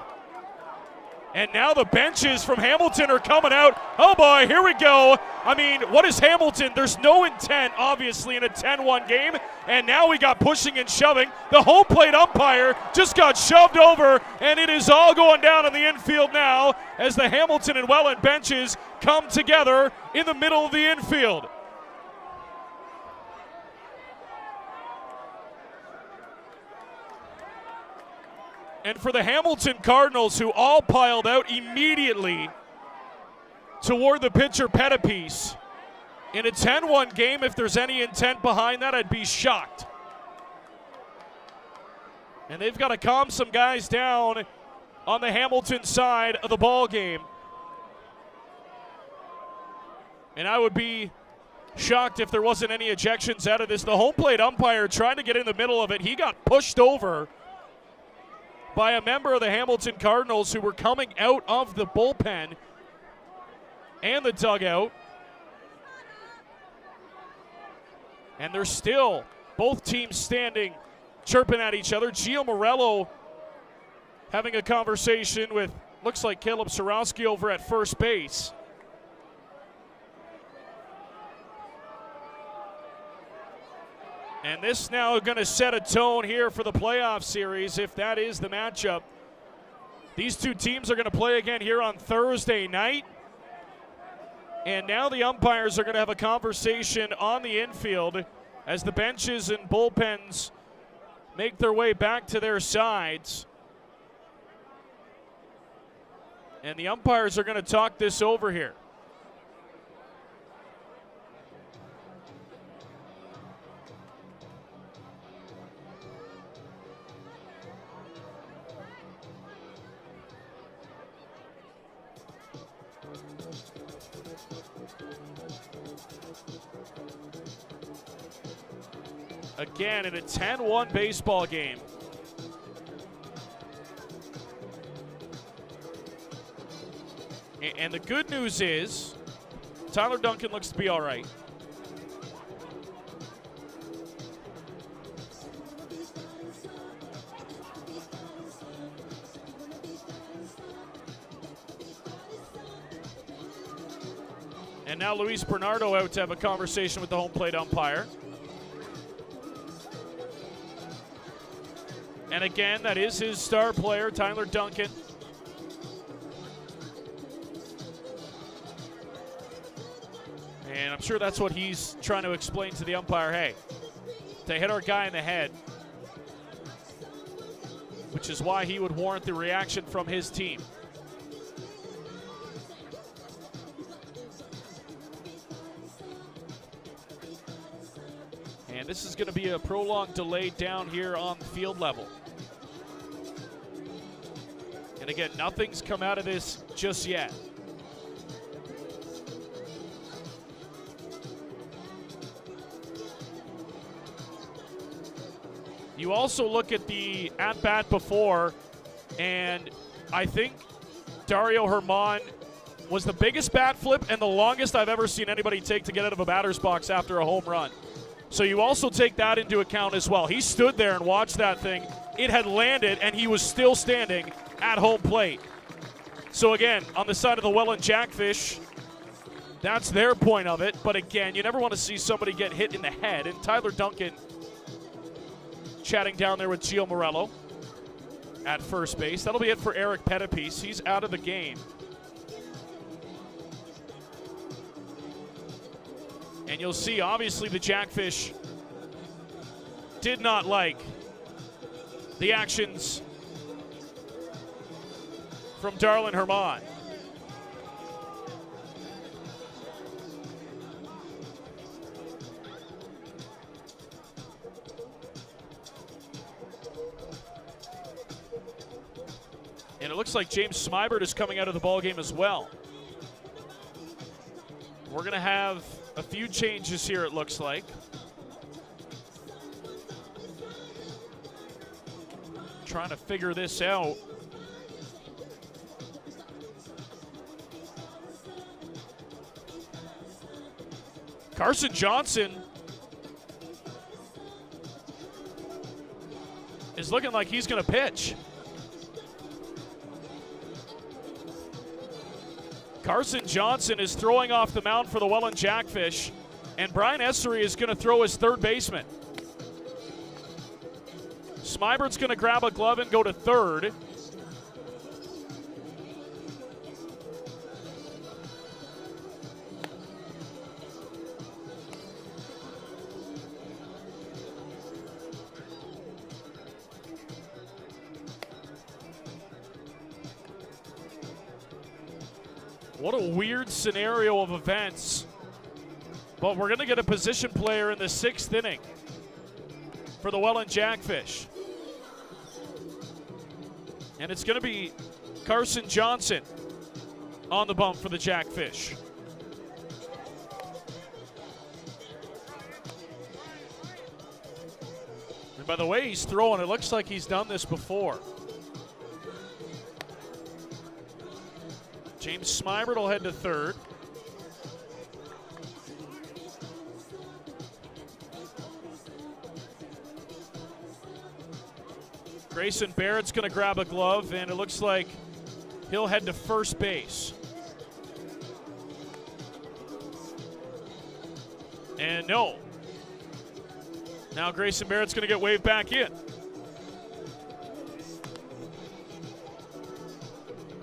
And now the benches from Hamilton are coming out. Oh boy, here we go. I mean, what is Hamilton? There's no intent, obviously, in a 10-1 game. And now we got pushing and shoving. The home plate umpire just got shoved over, and it is all going down in the infield now as the Hamilton and Welland benches come together in the middle of the infield. And for the Hamilton Cardinals, who all piled out immediately toward the pitcher Pettipiece, in a 10-1 game, if there's any intent behind that, I'd be shocked. And they've got to calm some guys down on the Hamilton side of the ball game. And I would be shocked if there wasn't any ejections out of this. The home plate umpire trying to get in the middle of it. He got pushed over by a member of the Hamilton Cardinals who were coming out of the bullpen and the dugout. And they're still, both teams standing, chirping at each other. Gio Morello having a conversation with, looks like Caleb Sorowski over at first base. And this now going to set a tone here for the playoff series, if that is the matchup. These two teams are going to play again here on Thursday night. And now the umpires are going to have a conversation on the infield as the benches and bullpens make their way back to their sides. And the umpires are going to talk this over here. Again, in a 10-1 baseball game. And the good news is, Tyler Duncan looks to be all right. And now Luis Bernardo out to have a conversation with the home plate umpire. And again, that is his star player, Tyler Duncan. And I'm sure that's what he's trying to explain to the umpire. Hey, to hit our guy in the head, which is why he would warrant the reaction from his team. And this is going to be a prolonged delay down here on the field level. And again, nothing's come out of this just yet. You also look at the at-bat before, and I think Dario Herman was the biggest bat flip and the longest I've ever seen anybody take to get out of a batter's box after a home run. So you also take that into account as well. He stood there and watched that thing. It had landed, and he was still standing at home plate. So again, on the side of the Welland Jackfish, that's their point of it. But again, you never want to see somebody get hit in the head. And Tyler Duncan chatting down there with Gio Morello at first base. That'll be it for Eric Pettipiece. He's out of the game. And you'll see, obviously, the Jackfish did not like the actions from Darlin Herman. And it looks like James Smybert is coming out of the ballgame as well. We're going to have a few changes here, it looks like. Trying to figure this out. Carson Johnson is looking like he's going to pitch. Carson Johnson is throwing off the mound for the Welland Jackfish, and Brian Essery is going to throw his third baseman. Smybert's going to grab a glove and go to third. What a weird scenario of events. But we're going to get a position player in the 6th inning for the Welland Jackfish. And it's going to be Carson Johnson on the bump for the Jackfish. And by the way he's throwing, it looks like he's done this before. James Smybert will head to third. Grayson Barrett's going to grab a glove, and it looks like he'll head to first base. And no. Now Grayson Barrett's going to get waved back in.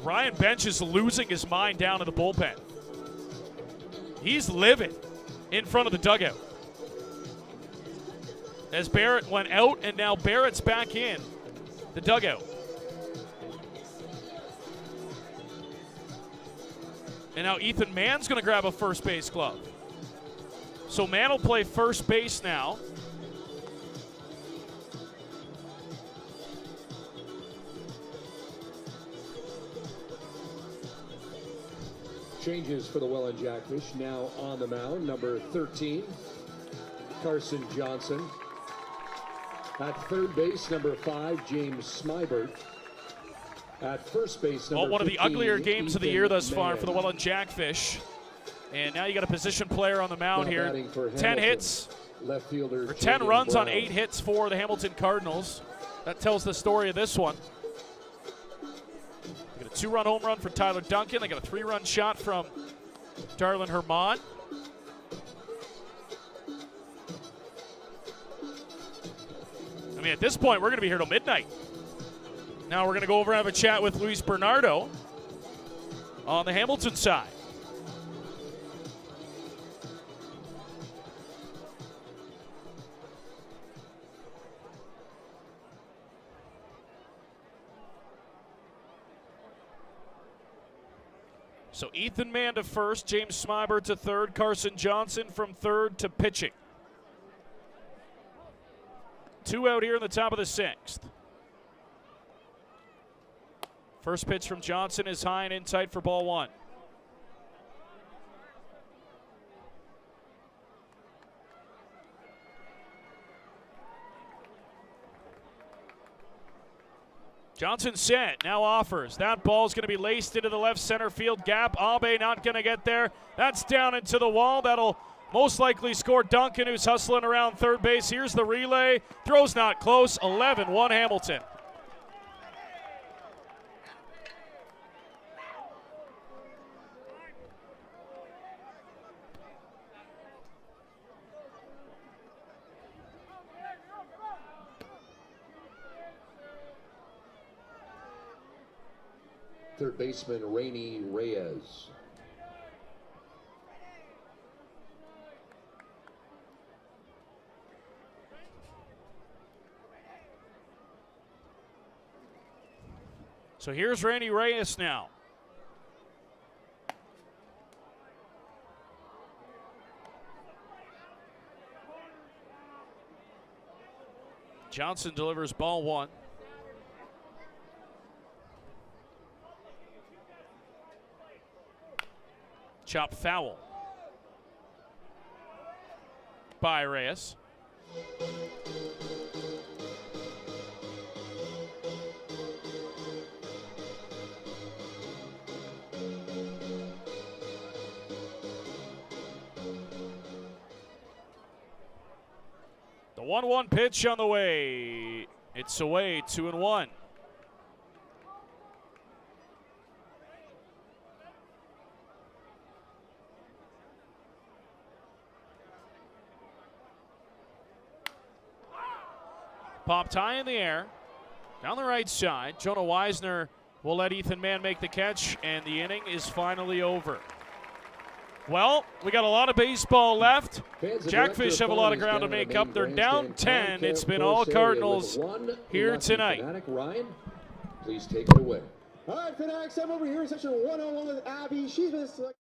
Ryan Bench is losing his mind down in the bullpen. He's living in front of the dugout. As Barrett went out, and now Barrett's back in the dugout. And now Ethan Mann's going to grab a first base glove. So Mann will play first base now. Changes for the Welland Jackfish. Now on the mound, number 13, Carson Johnson. At third base, number 5, James Smybert. At first base, number 15, one of the uglier games of the year thus far Mann. for the Welland Jackfish. And now you got a position player on the mound here. 10 hits, left fielder, or 10 Jaden runs on Brown. 8 hits for the Hamilton Cardinals. That tells the story of this one. They got a 2-run home run for Tyler Duncan. They got a 3-run shot from Darlin Herman. I mean, at this point, we're going to be here till midnight. Now we're going to go over and have a chat with Luis Bernardo on the Hamilton side. So Ethan Mann to first, James Smybert to third, Carson Johnson from third to pitching. 2 out here in the top of the 6th. First pitch from Johnson is high and in tight for ball 1. Johnson set, now offers. That ball's going to be laced into the left center field gap. Abe not going to get there. That's down into the wall. That'll most likely score Duncan, who's hustling around third base. Here's the relay. Throw's not close. 11-1 Hamilton. Third baseman, Rainy Reyes. So here's Rainy Reyes now. Johnson delivers ball 1. Chop foul by Reyes. The 1-1 pitch on the way. It's away, 2-1. Popped high in the air, down the right side. Jonah Weisner will let Ethan Mann make the catch, and the inning is finally over. Well, we got a lot of baseball left. Jackfish have a lot of ground to make up. They're down 10. It's been all Cardinals here tonight. Ryan, please take it away. All right, Fanatics, I'm over here in section 101 with Abby. She's been selected.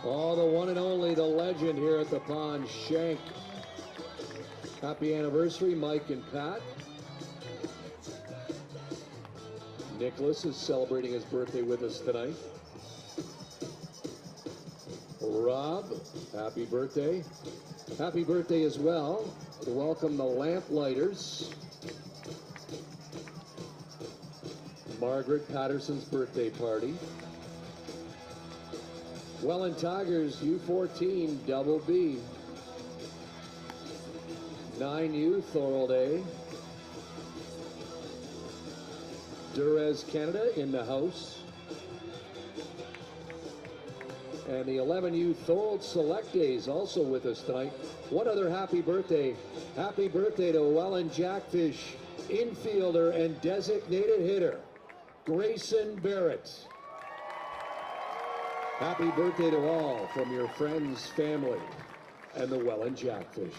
Oh, the one and only, the legend here at the pond, Shank. Happy anniversary, Mike and Pat. Nicholas is celebrating his birthday with us tonight. Rob, happy birthday. Happy birthday as well to welcome the Lamplighters. Margaret Patterson's birthday party. Welland Tigers U14 Double B. 9U Thorold A. Durez Canada in the house. And the 11U Thorold Select Days also with us tonight. One other happy birthday. Happy birthday to Welland Jackfish infielder and designated hitter, Grayson Barrett. Happy birthday to all from your friends, family, and the Welland Jackfish.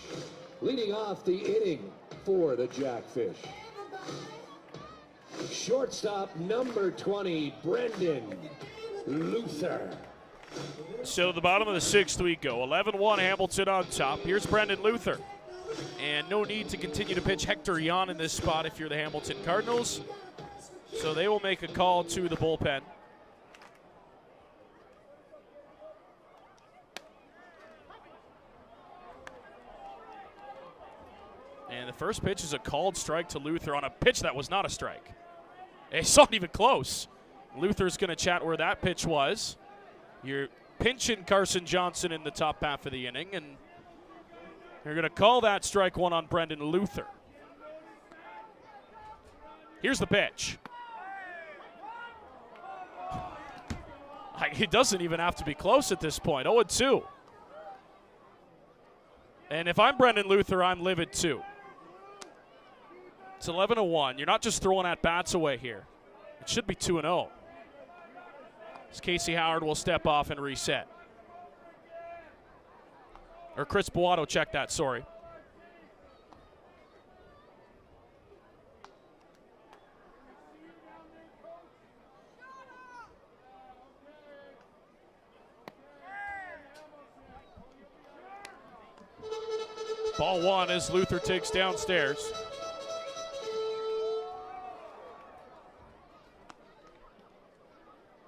Leading off the inning for the Jackfish. Shortstop number 20, Brendan Luther. So the bottom of the sixth we go. 11-1 Hamilton on top. Here's Brendan Luther. And no need to continue to pitch Hector Yan in this spot if you're the Hamilton Cardinals. So they will make a call to the bullpen. And the first pitch is a called strike to Luther on a pitch that was not a strike. It's not even close. Luther's going to chat where that pitch was. You're pinching Carson Johnson in the top half of the inning, and you're going to call that strike one on Brendan Luther. Here's the pitch. It doesn't even have to be close at this point. 0-2. And if I'm Brendan Luther, I'm livid too. It's 11-1. You're not just throwing at-bats away here. It should be 2-0. As Casey Howard will step off and reset. Or Chris Boato, check that, sorry. Ball one as Luther takes downstairs.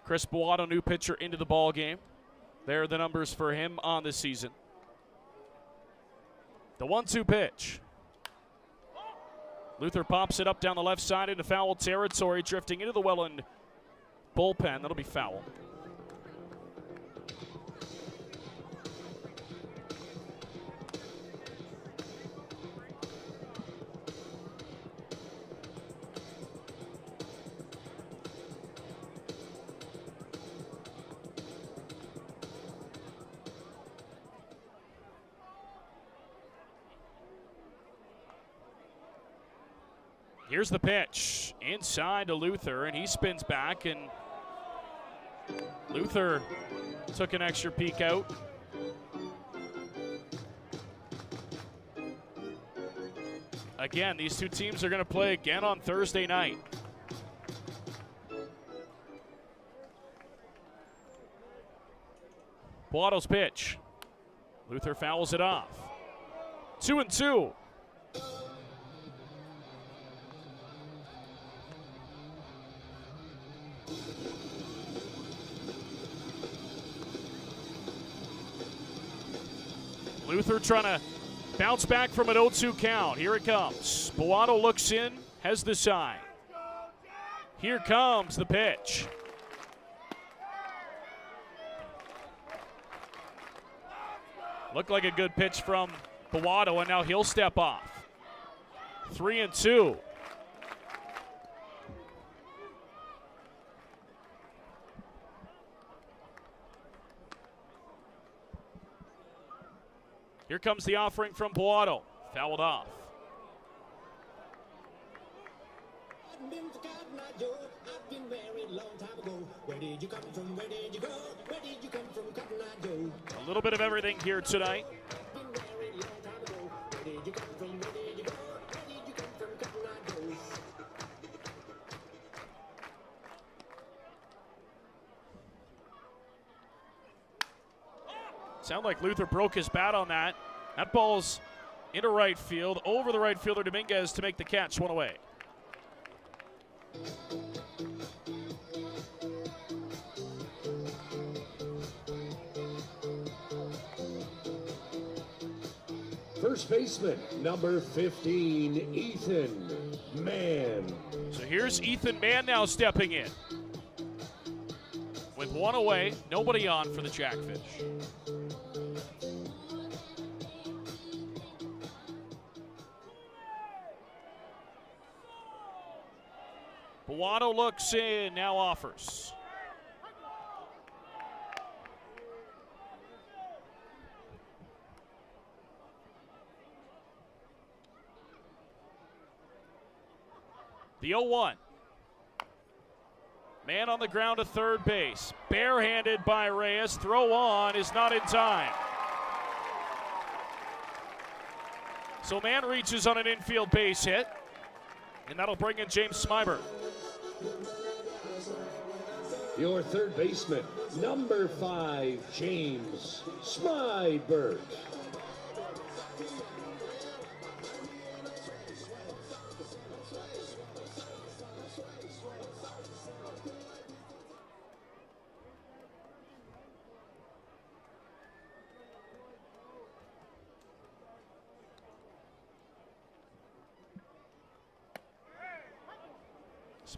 Chris Boato, new pitcher into the ball game. There are the numbers for him on the season. The 1-2 pitch. Luther pops it up down the left side into foul territory, drifting into the Welland bullpen. That'll be foul. Here's the pitch inside to Luther, and he spins back, and Luther took an extra peek out. Again, these two teams are going to play again on Thursday night. Boado's pitch. Luther fouls it off. 2-2. Luther trying to bounce back from an 0-2 count. Here it comes. Boado looks in, has the sign. Here comes the pitch. Looked like a good pitch from Boado, and now he'll step off. 3-2. Here comes the offering from Boado. Fouled off. A little bit of everything here tonight. Sound like Luther broke his bat on that. That ball's into right field, over the right fielder Dominguez to make the catch, one away. First baseman, number 15, Ethan Mann. So here's Ethan Mann now stepping in. With one away, nobody on for the Jackfish. Boado looks in, now offers. The 0-1. Man on the ground to third base. Barehanded by Reyes. Throw on is not in time. So Mann reaches on an infield base hit. And that'll bring in James Smyber. Your third baseman, number 5, James Smyber.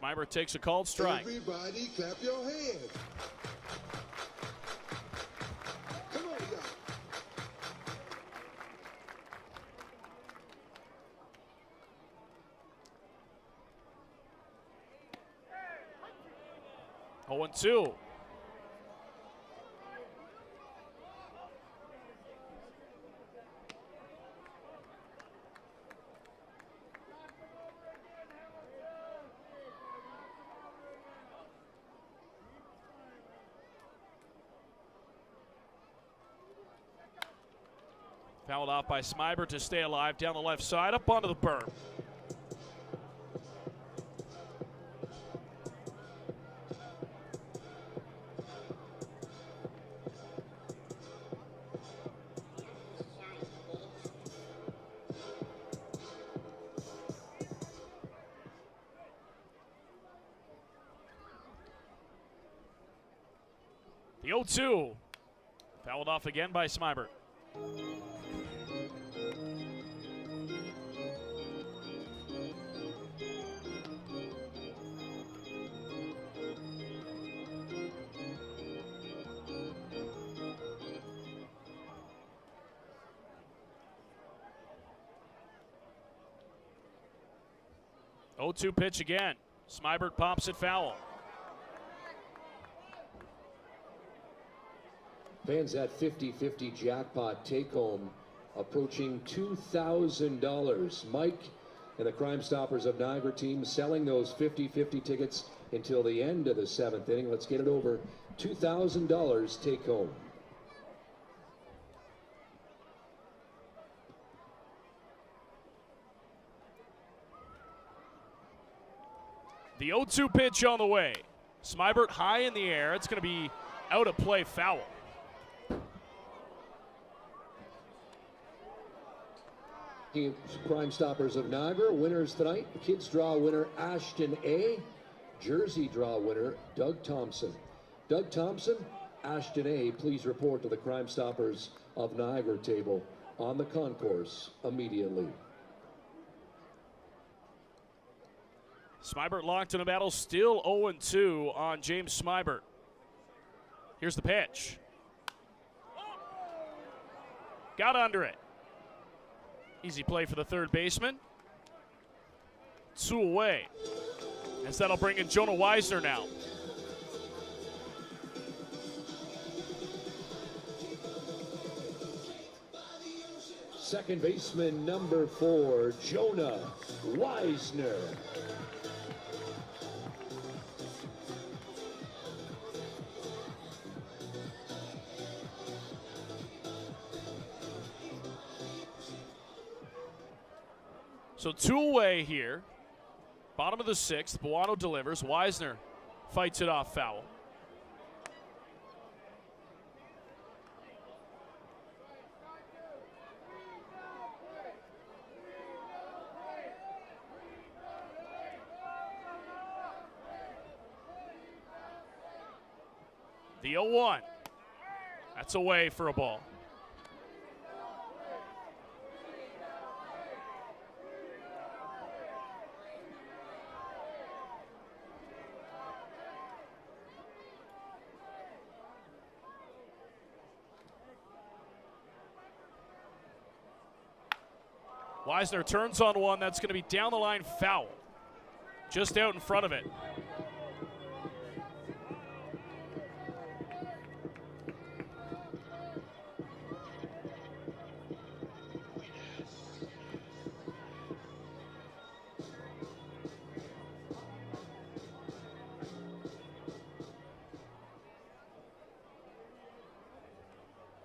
Smyber takes a called strike. Everybody clap your hands. Come on, y'all. 0-2. Fouled off by Smyber to stay alive down the left side, up onto the berm. The 0-2. Fouled off again by Smyber. Oh, 0-2 pitch again. Smyber pops it foul. Fans, that 50-50 jackpot take-home approaching $2,000. Mike and the Crime Stoppers of Niagara team selling those 50-50 tickets until the end of the 7th inning. Let's get it over. $2,000 take-home. The 0-2 pitch on the way. Smybert high in the air. It's going to be out of play, foul. Crime Stoppers of Niagara, winners tonight. Kids draw winner Ashton A. Jersey draw winner Doug Thompson. Doug Thompson, Ashton A., please report to the Crime Stoppers of Niagara table on the concourse immediately. Smybert locked in a battle, still 0-2 on James Smybert. Here's the pitch. Got under it. Easy play for the third baseman. 2 away. As that'll bring in Jonah Weisner now. Second baseman number 4, Jonah Weisner. So 2 away here. Bottom of the 6th. Buono delivers. Weisner fights it off, foul. The 0-1. That's away for a ball. Weisner turns on one. That's going to be down the line, foul. Just out in front of it.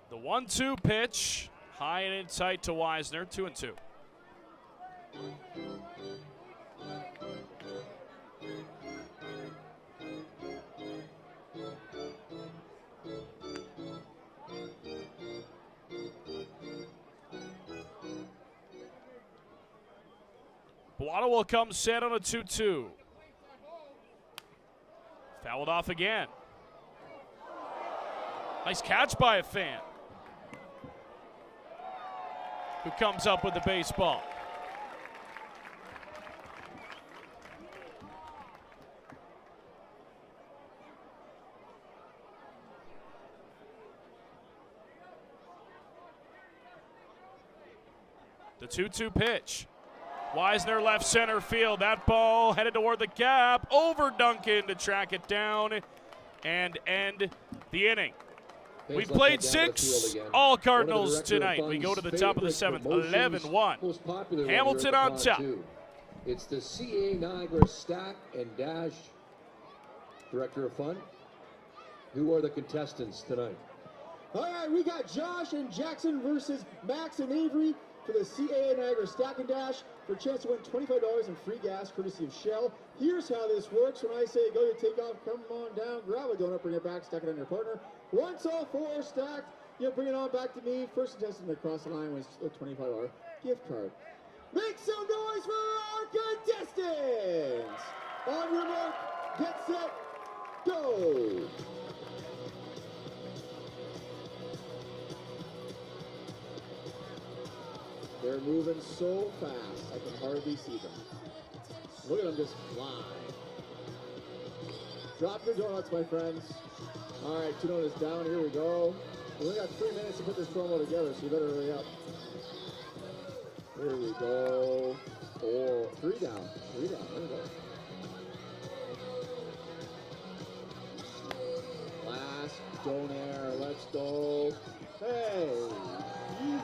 The 1-2 pitch, high and in tight to Weisner, 2-2. Buono will come set on a 2-2. Fouled off again. Nice catch by a fan, who comes up with the baseball. The 2-2 pitch. Weisner left center field. That ball headed toward the gap. Over Duncan to track it down and end the inning. We've played 6 all Cardinals tonight. We go to the top of the 7th, 11-1. Hamilton on top. It's the CA Niagara Stack and Dash Director of Fun. Who are the contestants tonight? All right, we got Josh and Jackson versus Max and Avery for the CAA Niagara Stack and Dash for a chance to win $25 in free gas courtesy of Shell. Here's how this works. When I say go, you take off, come on down, grab a donut, bring it back, stack it on your partner. Once all 4 are stacked, you'll bring it on back to me. First contestant to cross the line wins a $25 gift card. Make some noise for our contestants! On your mark, get set, go! They're moving so fast, I can hardly see them. Look at them just fly. Drop your donuts, my friends. All right, 2 donuts down, here we go. We only got 3 minutes to put this promo together, so you better hurry up. Here we go. 3 down, there we go. Last donair, let's go. Hey, easy.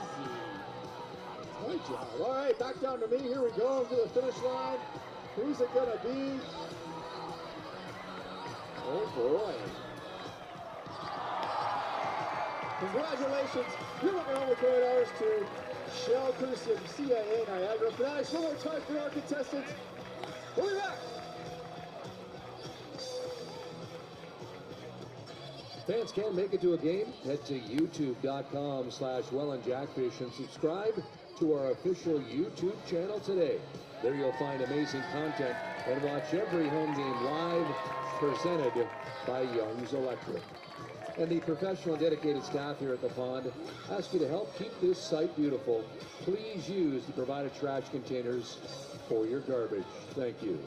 Good job. All right, back down to me. Here we go to the finish line. Who's it gonna be? Oh boy. Congratulations. You're looking home with $20 to Shell, courtesy of the CIA Niagara. For that, one more time for our contestants. We'll be back. Fans can't make it to a game? Head to youtube.com/Welland Jackfish and subscribe to our official YouTube channel today. There you'll find amazing content and watch every home game live, presented by Young's Electric. And the professional and dedicated staff here at the pond ask you to help keep this site beautiful. Please use the provided trash containers for your garbage. Thank you.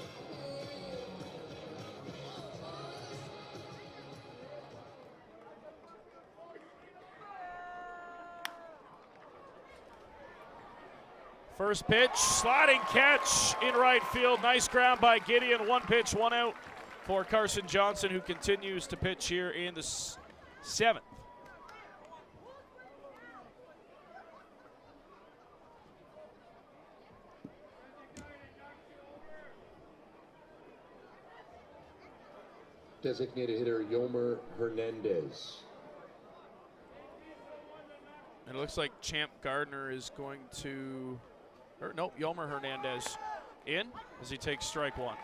First pitch, sliding catch in right field. Nice ground by Gideon. One pitch, one out for Carson Johnson, who continues to pitch here in the seventh. Designated hitter Yomer Hernandez. And it looks like Champ Gardner is going to, or nope, Yomer Hernandez in as he takes strike one.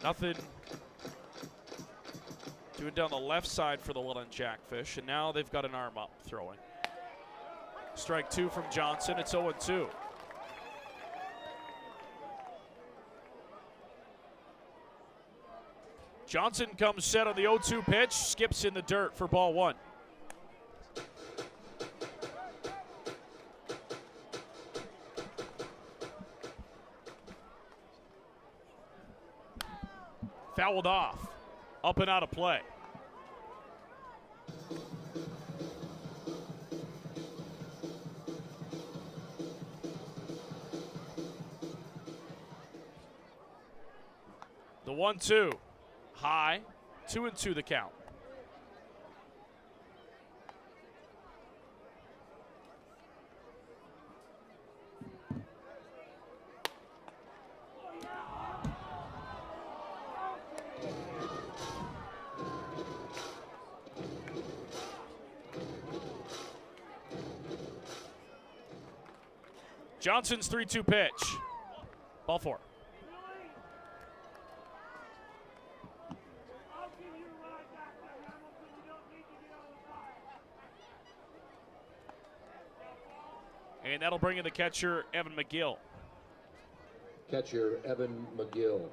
Nothing doing down the left side for the Welland Jackfish, and now they've got an arm up throwing. Strike two from Johnson, it's 0-2. Johnson comes set on the 0-2 pitch, skips in the dirt for ball one. Fouled off, up and out of play. The 1-2, high, 2-2 the count. Johnson's 3-2 pitch. Ball four. And that'll bring in the catcher, Evan McGill. Catcher Evan McGill.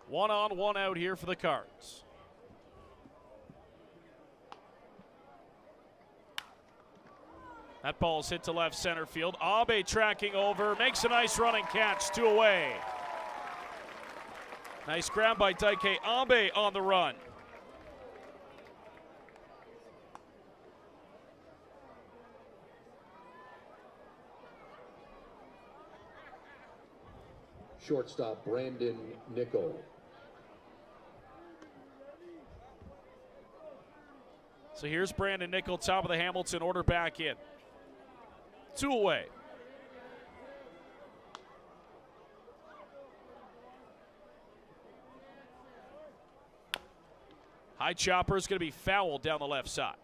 1 on, 1 out here for the Cards. That ball's hit to left center field. Abe tracking over, makes a nice running catch, 2 away. Nice ground by Daike Abe on the run. Shortstop Brandon Nickel. So here's Brandon Nickel, top of the Hamilton order, back in. 2 away. High chopper is going to be fouled down the left side.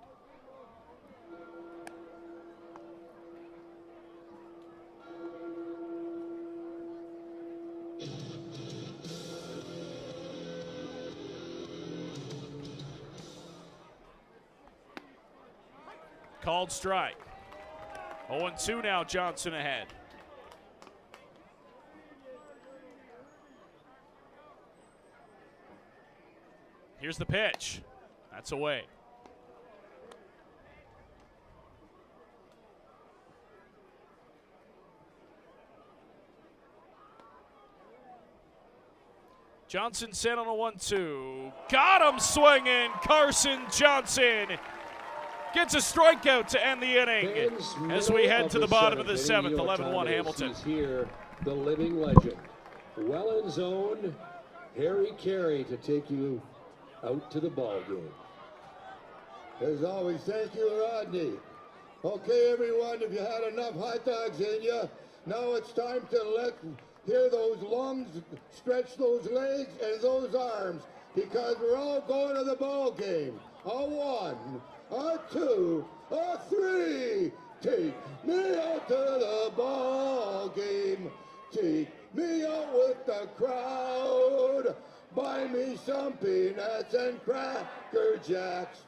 Called strike. 0-2 now, Johnson ahead. Here's the pitch. That's away. Johnson set on a 1-2. Got him swinging. Carson Johnson gets a strikeout to end the inning as we head to the bottom of the seventh. 11-1 Hamilton. Here, the living legend, Welland's own Harry Carey, to take you out to the ball game. As always, thank you, Rodney. Okay, everyone, if you had enough hot dogs in you, now it's time to hear those lungs, stretch those legs and those arms, because we're all going to the ball game. A 1, a 2, a 3. Take me out to the ball game. Take me out with the crowd. Buy me some peanuts and Cracker Jacks.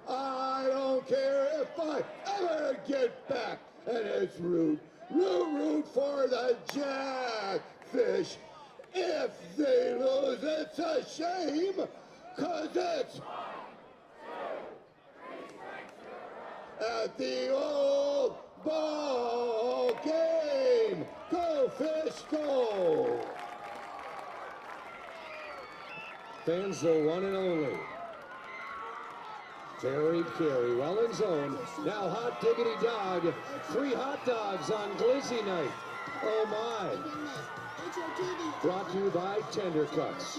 I don't care if I ever get back. And it's root for the Jackfish. If they lose, it's a shame, 'cause it's at the old ball game. Go Fish, go! Fans, the one and only. Terry Carey, Welland's own. Now hot diggity dog. 3 hot dogs on Glizzy night. Oh my. Brought to you by Tender Cuts.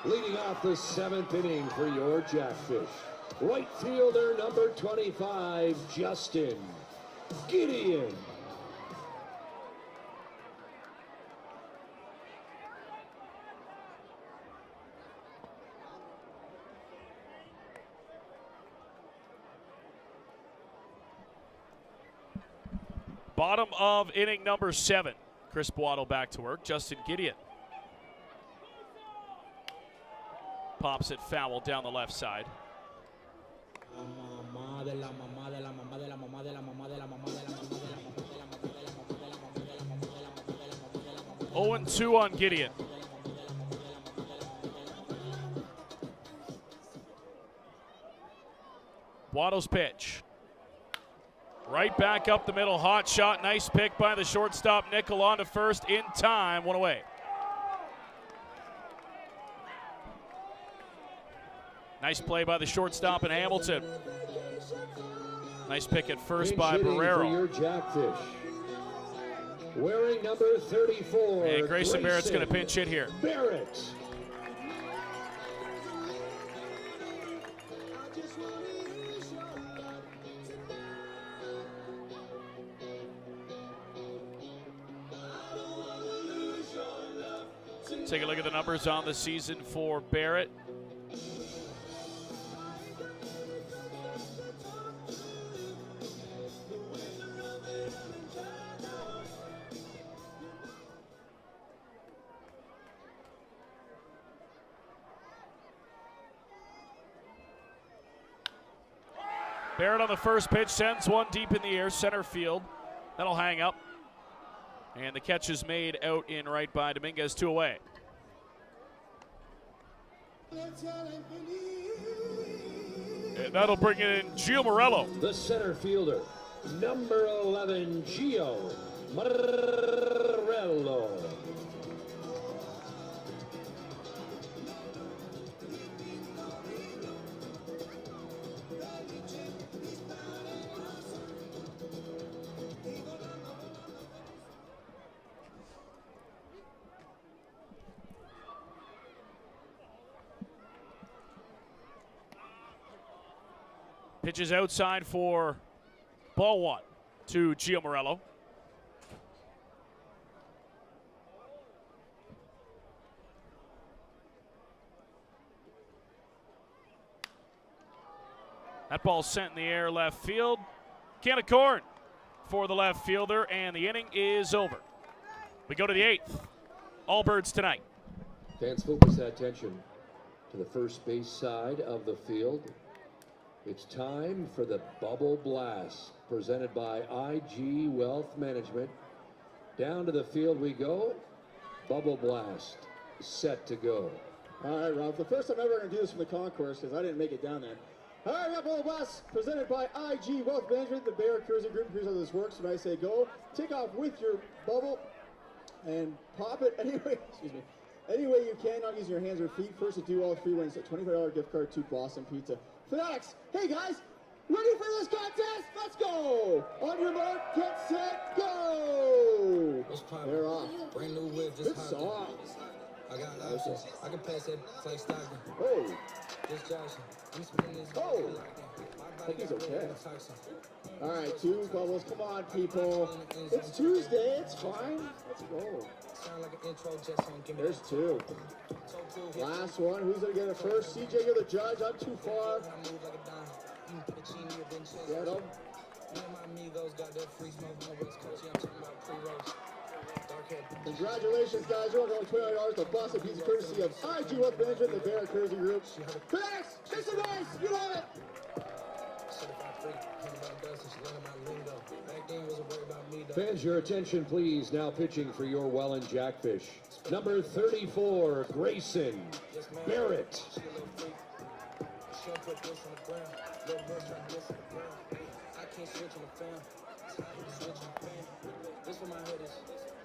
Leading off the 7th inning for your Jackfish, right fielder number 25, Justin Gideon. Bottom of inning number 7. Chris Waddle back to work. Justin Gideon pops it foul down the left side. 0-2 on Gideon. Waddle's pitch. Right back up the middle. Hot shot. Nice pick by the shortstop. Nickel on to first in time. 1 away. Nice play by the shortstop in Hamilton. Nice pick at first by Barrero. For your Jackfish, wearing number 34. And Grayson Barrett's going to pinch hit here. Barrett. Take a look at the numbers on the season for Barrett. Barrett on the first pitch sends one deep in the air, center field. That'll hang up. And the catch is made out in right by Dominguez, 2 away. And that'll bring in Gio Morello. The center fielder, number 11, Gio Morello. Pitches outside for ball 1 to Gio Morello. That ball sent in the air left field. Can of corn for the left fielder, and the inning is over. We go to the 8th. All birds tonight. Fans, focus attention to the first base side of the field. It's time for the Bubble Blast, presented by IG Wealth Management. Down to the field we go. Bubble Blast, set to go. All right, Rob, the first time ever going to do this from the concourse because I didn't make it down there. All right, Rob, Bubble Blast, presented by IG Wealth Management, the Bear Cruising Group. Here's how this works. When I say go, take off with your bubble and pop it anyway. Excuse me. Any way you can, not using your hands or feet. First to do all three wins a $25 gift card to Boston Pizza. Fanatics, hey guys, ready for this contest? Let's go! On your mark, get set, go! They're off. Brand new whip, just Good song. I got options. I can pass that Clay Stockton. Oh, Just Johnson. I'm spinning this. oh. I think he's okay. All right, two bubbles. Come on, people. It's Tuesday. It's fine. Let's go. Sound like an intro just on give me There's two. Last one. Who's going to get it first? CJ, you're the judge. I'm too far. I move like a dime. Pacini or Vincenzo. Get him. Me and my amigos got that free smoke on the West Coast. Yeah, I'm talking about pre-rolls. Congratulations, guys. You're going to $29 to Boston Pizza, courtesy of IG Wealth Management, the Barrett Kersey Group. Thanks. Make some noise. You love it. Fans, your attention, please. Now pitching for your Welland Jackfish. Number 34, Grayson Barrett.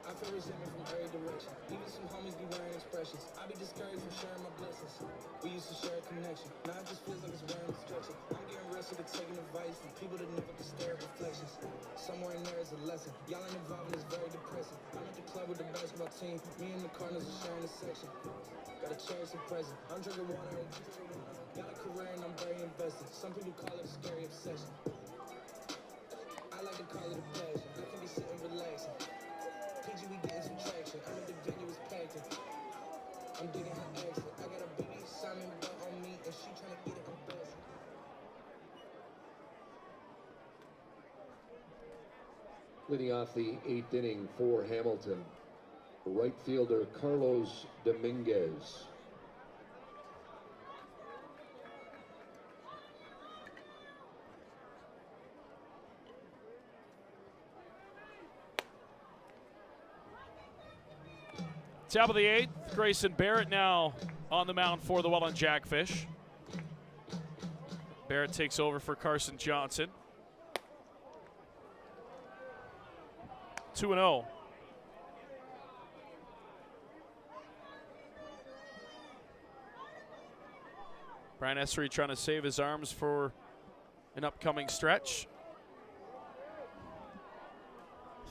I feel resentment from every direction. Even some homies be wearing expressions. I be discouraged from sharing my blessings. We used to share a connection. Now it just feels like it's wearing instruction. I'm getting real sick of taking advice from people that never can stare at reflections. Somewhere in there is a lesson. Y'all ain't involved and it's very depressing. I'm at the club with the basketball team. Me and the Cardinals are sharing a section. Gotta cherish the present. I'm drinking water and got a career and I'm very invested. Some people call it a scary obsession. I like to call it a pleasure. I can be sitting relaxing. PG, we getting some traction. I'm at the venue, it's packed in. I'm digging her exit. I got a baby Simon belt on me, and she trying to get it on best. Leading off the 8th inning for Hamilton, right fielder Carlos Dominguez. Top of the 8th, Grayson Barrett now on the mound for the Welland Jackfish. Barrett takes over for Carson Johnson. 2-0. Brian Essery trying to save his arms for an upcoming stretch.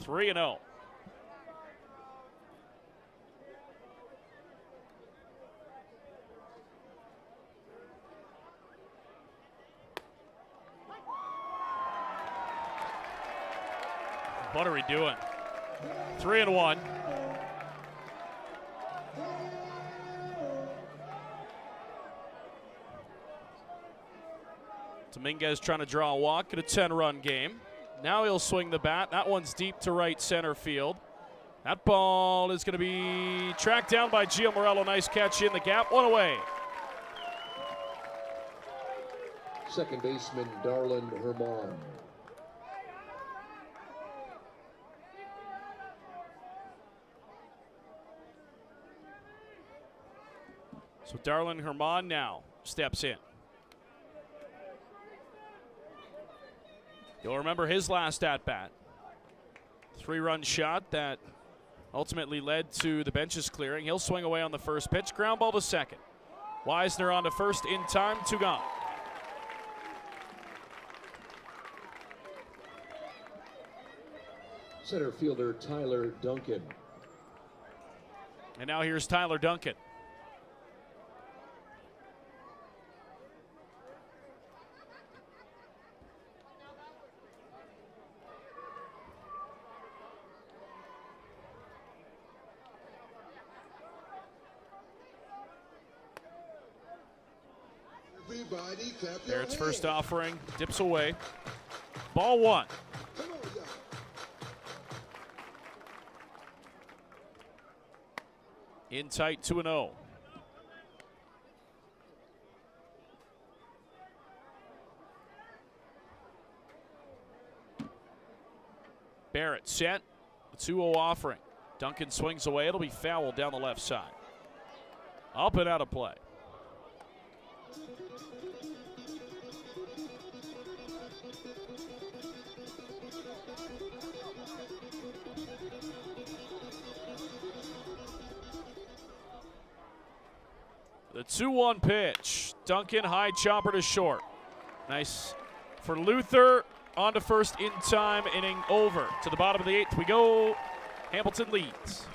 3-0. What are we doing? 3-1. Dominguez trying to draw a walk in a 10-run game. Now he'll swing the bat. That one's deep to right center field. That ball is going to be tracked down by Gio Morello. Nice catch in the gap. One away. Second baseman Darlin Herman. So Darlin Herman now steps in. You'll remember his last at-bat. 3-run shot that ultimately led to the benches clearing. He'll swing away on the first pitch. Ground ball to second. Wisner on to first in time. 2 gone. Center fielder Tyler Duncan. And now here's Tyler Duncan. Barrett's first offering dips away. Ball 1. In tight, 2-0. Barrett set. The 2-0 offering. Duncan swings away. It'll be foul down the left side. Up and out of play. The 2-1 pitch. Duncan, high chopper to short. Nice for Luther. On to first in time, inning over. To the bottom of the 8th we go. Hamilton leads.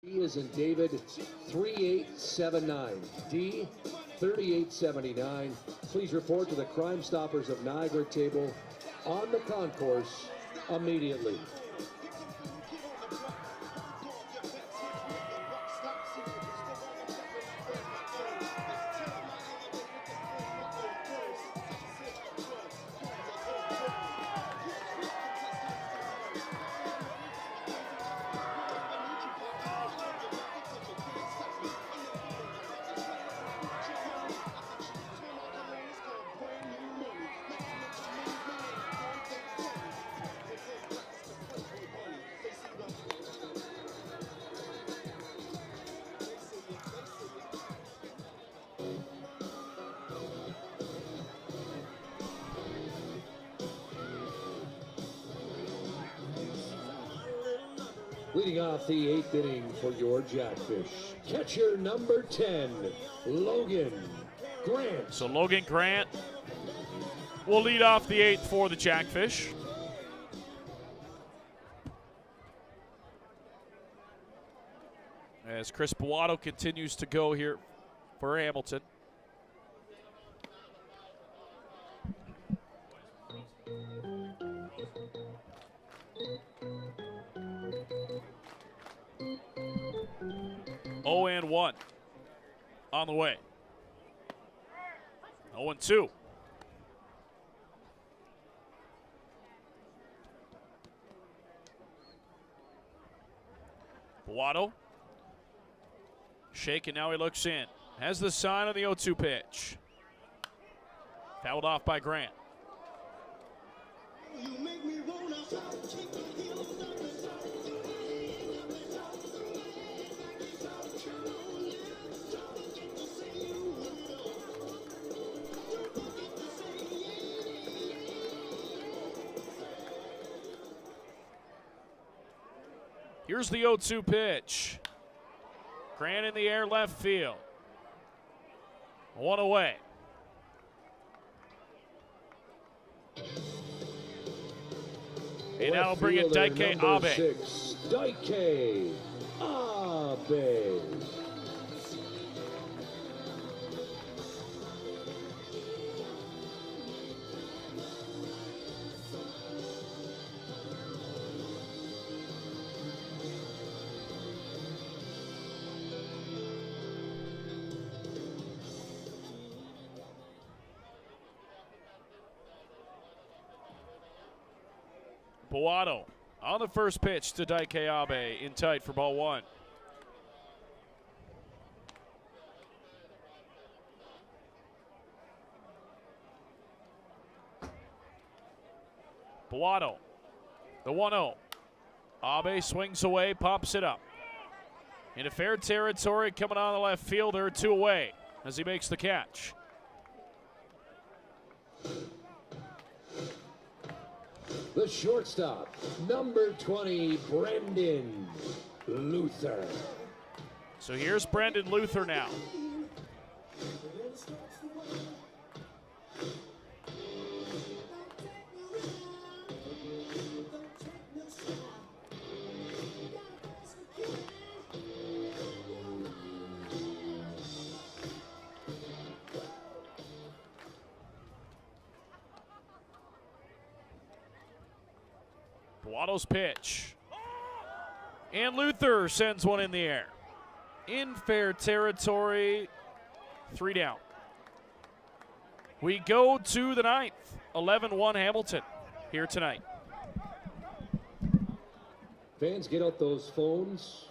D is in David, 3879. D, 3879. Please report to the Crime Stoppers of Niagara table on the concourse immediately. Leading off the 8th inning for your Jackfish, catcher number 10, Logan Grant. So Logan Grant will lead off the 8th for the Jackfish. As Chris Bowato continues to go here for Hamilton. And 1 on the way. 0-2. Bowato. Shake, and now he looks in. Has the sign on the 0-2 pitch. Fouled off by Grant. Here's the 0-2 pitch. Grant in the air, left field. 1 away. And that'll bring in Daike Abe. 6, Daike Abe. Bowato on the first pitch to Daike Abe in tight for ball 1. Bowato, the 1-0. Abe swings away, pops it up. Into fair territory, coming on the left fielder, 2 away as he makes the catch. The shortstop, number 20, Brendan Luther. So here's Brendan Luther now. Waddle's pitch. And Luther sends one in the air. In fair territory, 3 down. We go to the 9th. 11-1 Hamilton here tonight. Fans, get out those phones.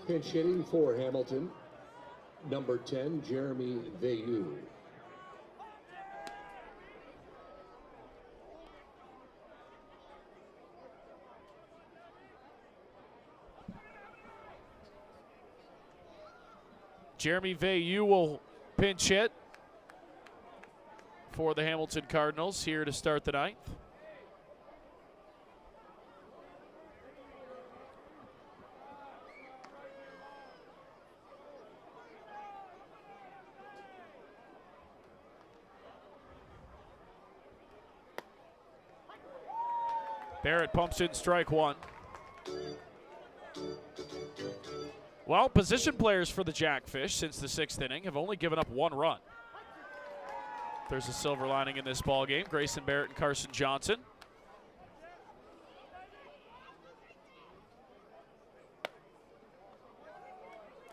Pinch hitting for Hamilton, number 10, Jeremy Veilleux. Jeremy Veilleux will pinch hit for the Hamilton Cardinals here to start the 9th. Barrett pumps in strike 1. Well, position players for the Jackfish since the 6th inning have only given up 1 run. There's a silver lining in this ball game. Grayson Barrett and Carson Johnson.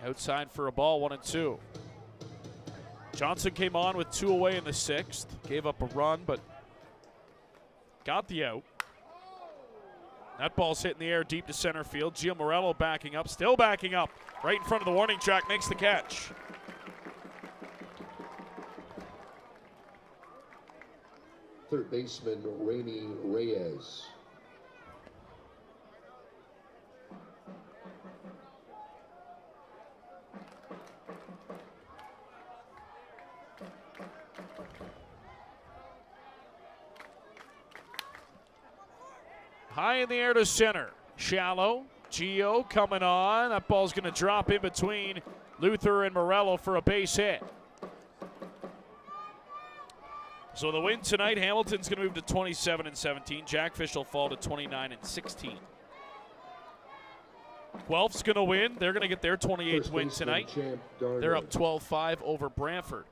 Outside for a ball, 1-2. Johnson came on with 2 away in the 6th. Gave up a run, but got the out. That ball's hit in the air deep to center field. Gio Morello backing up, still backing up. Right in front of the warning track, makes the catch. Third baseman, Rainy Reyes. High in the air to center. Shallow. Gio coming on. That ball's going to drop in between Luther and Morello for a base hit. So the win tonight, Hamilton's going to move to 27-17. Jackfish will fall to 29-16. Guelph's going to win. They're going to get their 28th win tonight. They're up 12-5 over Brantford.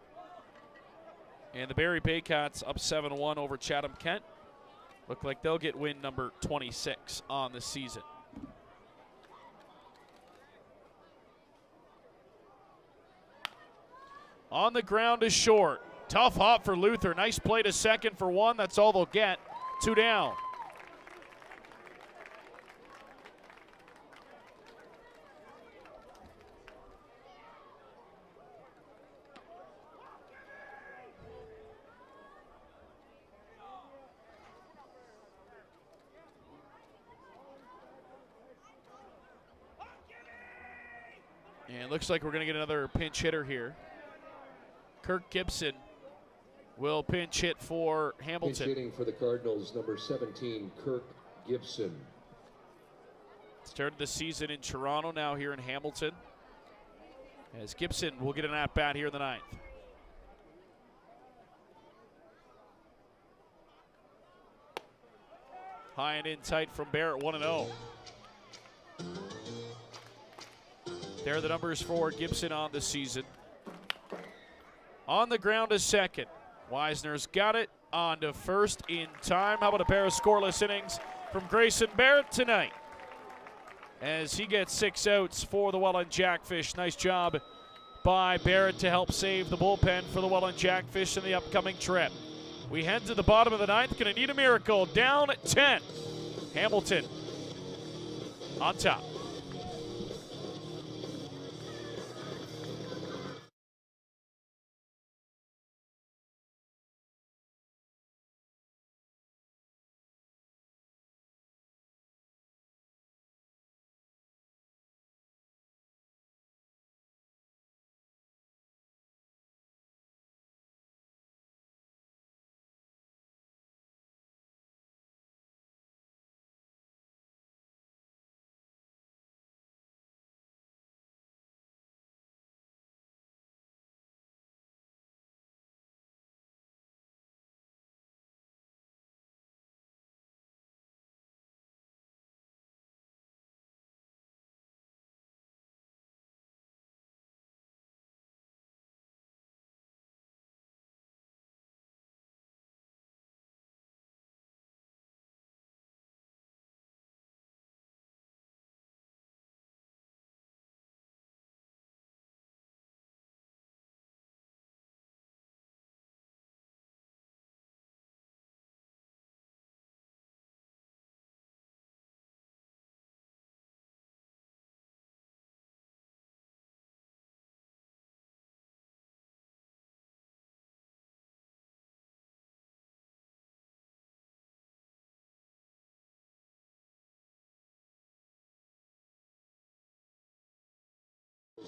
And the Barrie Baycats up 7-1 over Chatham-Kent. Look like they'll get win number 26 on the season. On the ground is short. Tough hop for Luther. Nice play to second for 1. That's all they'll get. 2 down. And it looks like we're going to get another pinch hitter here. Kirk Gibson will pinch hit for Hamilton. Pinch hitting for the Cardinals, number 17, Kirk Gibson. Started the season in Toronto, now here in Hamilton. As Gibson will get an at-bat here in the 9th. High and in tight from Barrett, 1-0. There are the numbers for Gibson on the season. On the ground is second. Wisner's got it on to first in time. How about a pair of scoreless innings from Grayson Barrett tonight, as he gets 6 outs for the Welland Jackfish. Nice job by Barrett to help save the bullpen for the Welland Jackfish in the upcoming trip. We head to the bottom of the ninth. Gonna need a miracle. Down 10. Hamilton on top.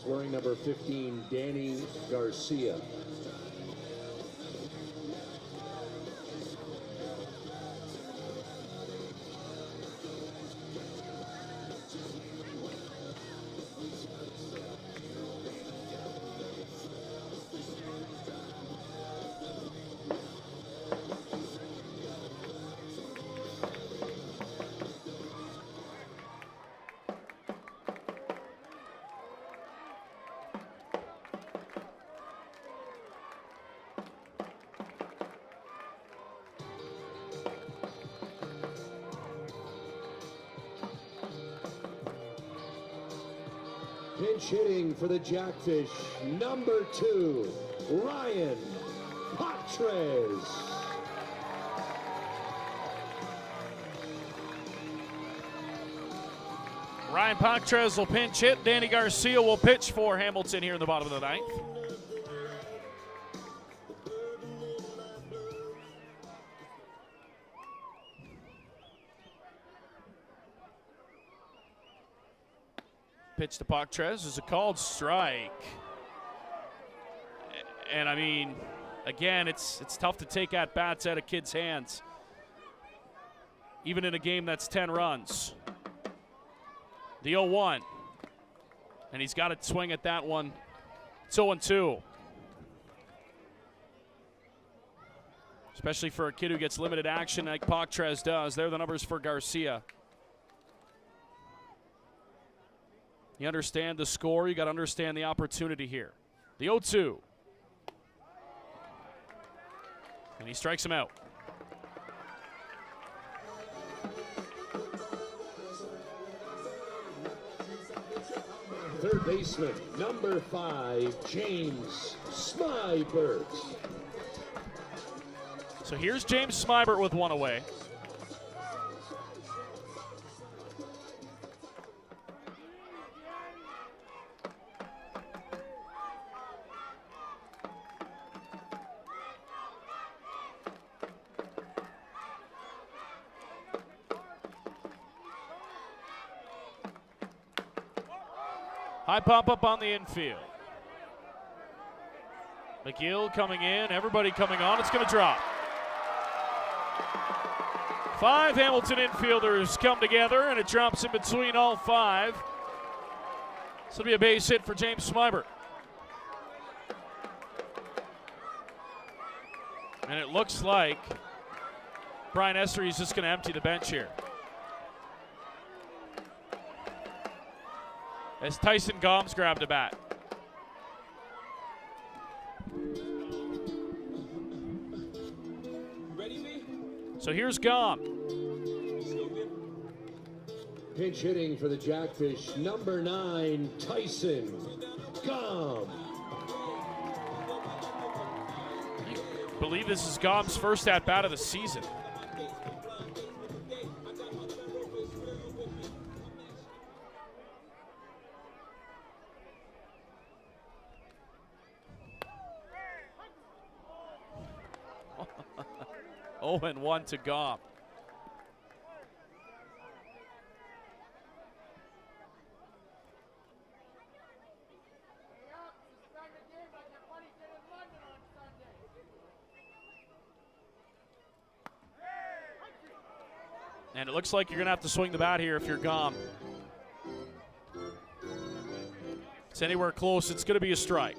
Wearing number 15, Danny Garcia. Pinch hitting for the Jackfish, number 2, Ryan Patres. Ryan Patres will pinch hit. Danny Garcia will pitch for Hamilton here in the bottom of the ninth. Pitch to Patres is a called strike. And I mean, again, it's tough to take at-bats out of kids' hands, even in a game that's 10 runs. The 0-1, and he's got to swing at that one. It's 0-2. Especially for a kid who gets limited action like Patres does. There are the numbers for Garcia. You understand the score, you got to understand the opportunity here. The 0-2. And he strikes him out. Third baseman, number 5, James Smybert. So here's James Smybert with one away. High pop up on the infield. McGill coming in, everybody coming on. It's going to drop. 5 Hamilton infielders come together, and it drops in between all 5. This will be a base hit for James Smybert. And it looks like Brian Essery is just going to empty the bench here. as Tyson Gomes grabbed a bat. So here's Gomes. Pinch hitting for the Jackfish, number 9, Tyson Gomes. I believe this is Gomes' first at-bat of the season. Oh, and 1 to Gomes. And it looks like you're going to have to swing the bat here if you're Gomes. If it's anywhere close, it's going to be a strike.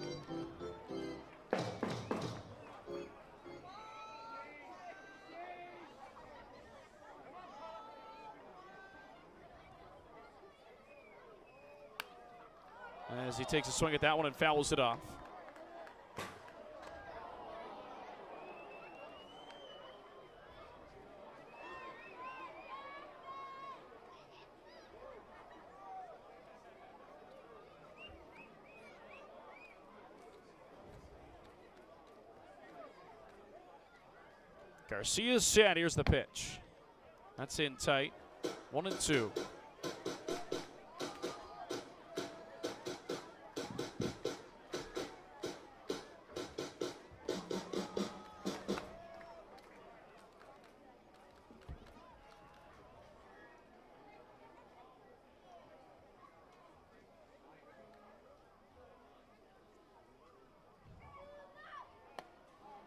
As he takes a swing at that one and fouls it off. Garcia's set. Here's the pitch. That's in tight. 1-2.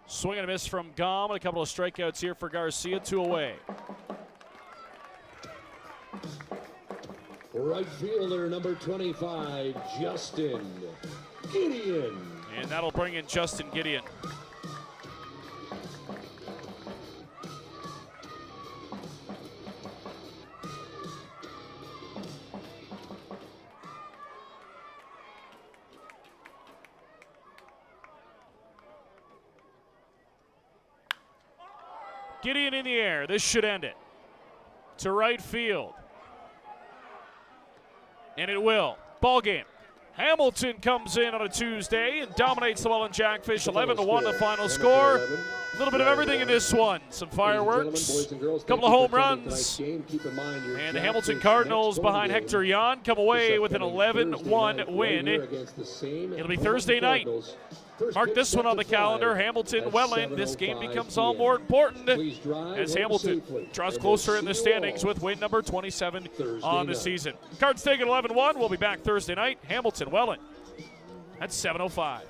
Swing and a miss from Gomes, and a couple of strikeouts here for Garcia, 2 away. Right fielder, number 25, Justin Gideon. And that'll bring in Justin Gideon. Gideon in the air. This should end it. To right field. And it will. Ball game. Hamilton comes in on a Tuesday and dominates the Welland Jackfish. 11-1 the final score. A little bit of everything in this one. Some fireworks, a couple of home runs. And the Hamilton Cardinals behind Hector Yan come away with an 11-1 win. It'll be Thursday night. Mark this one on the calendar. Hamilton, Welland. This game becomes all more important as Hamilton draws closer in the standings with win number 27 on the season. Cards taken 11-1. We'll be back Thursday night. Hamilton, Welland. That's 7:05.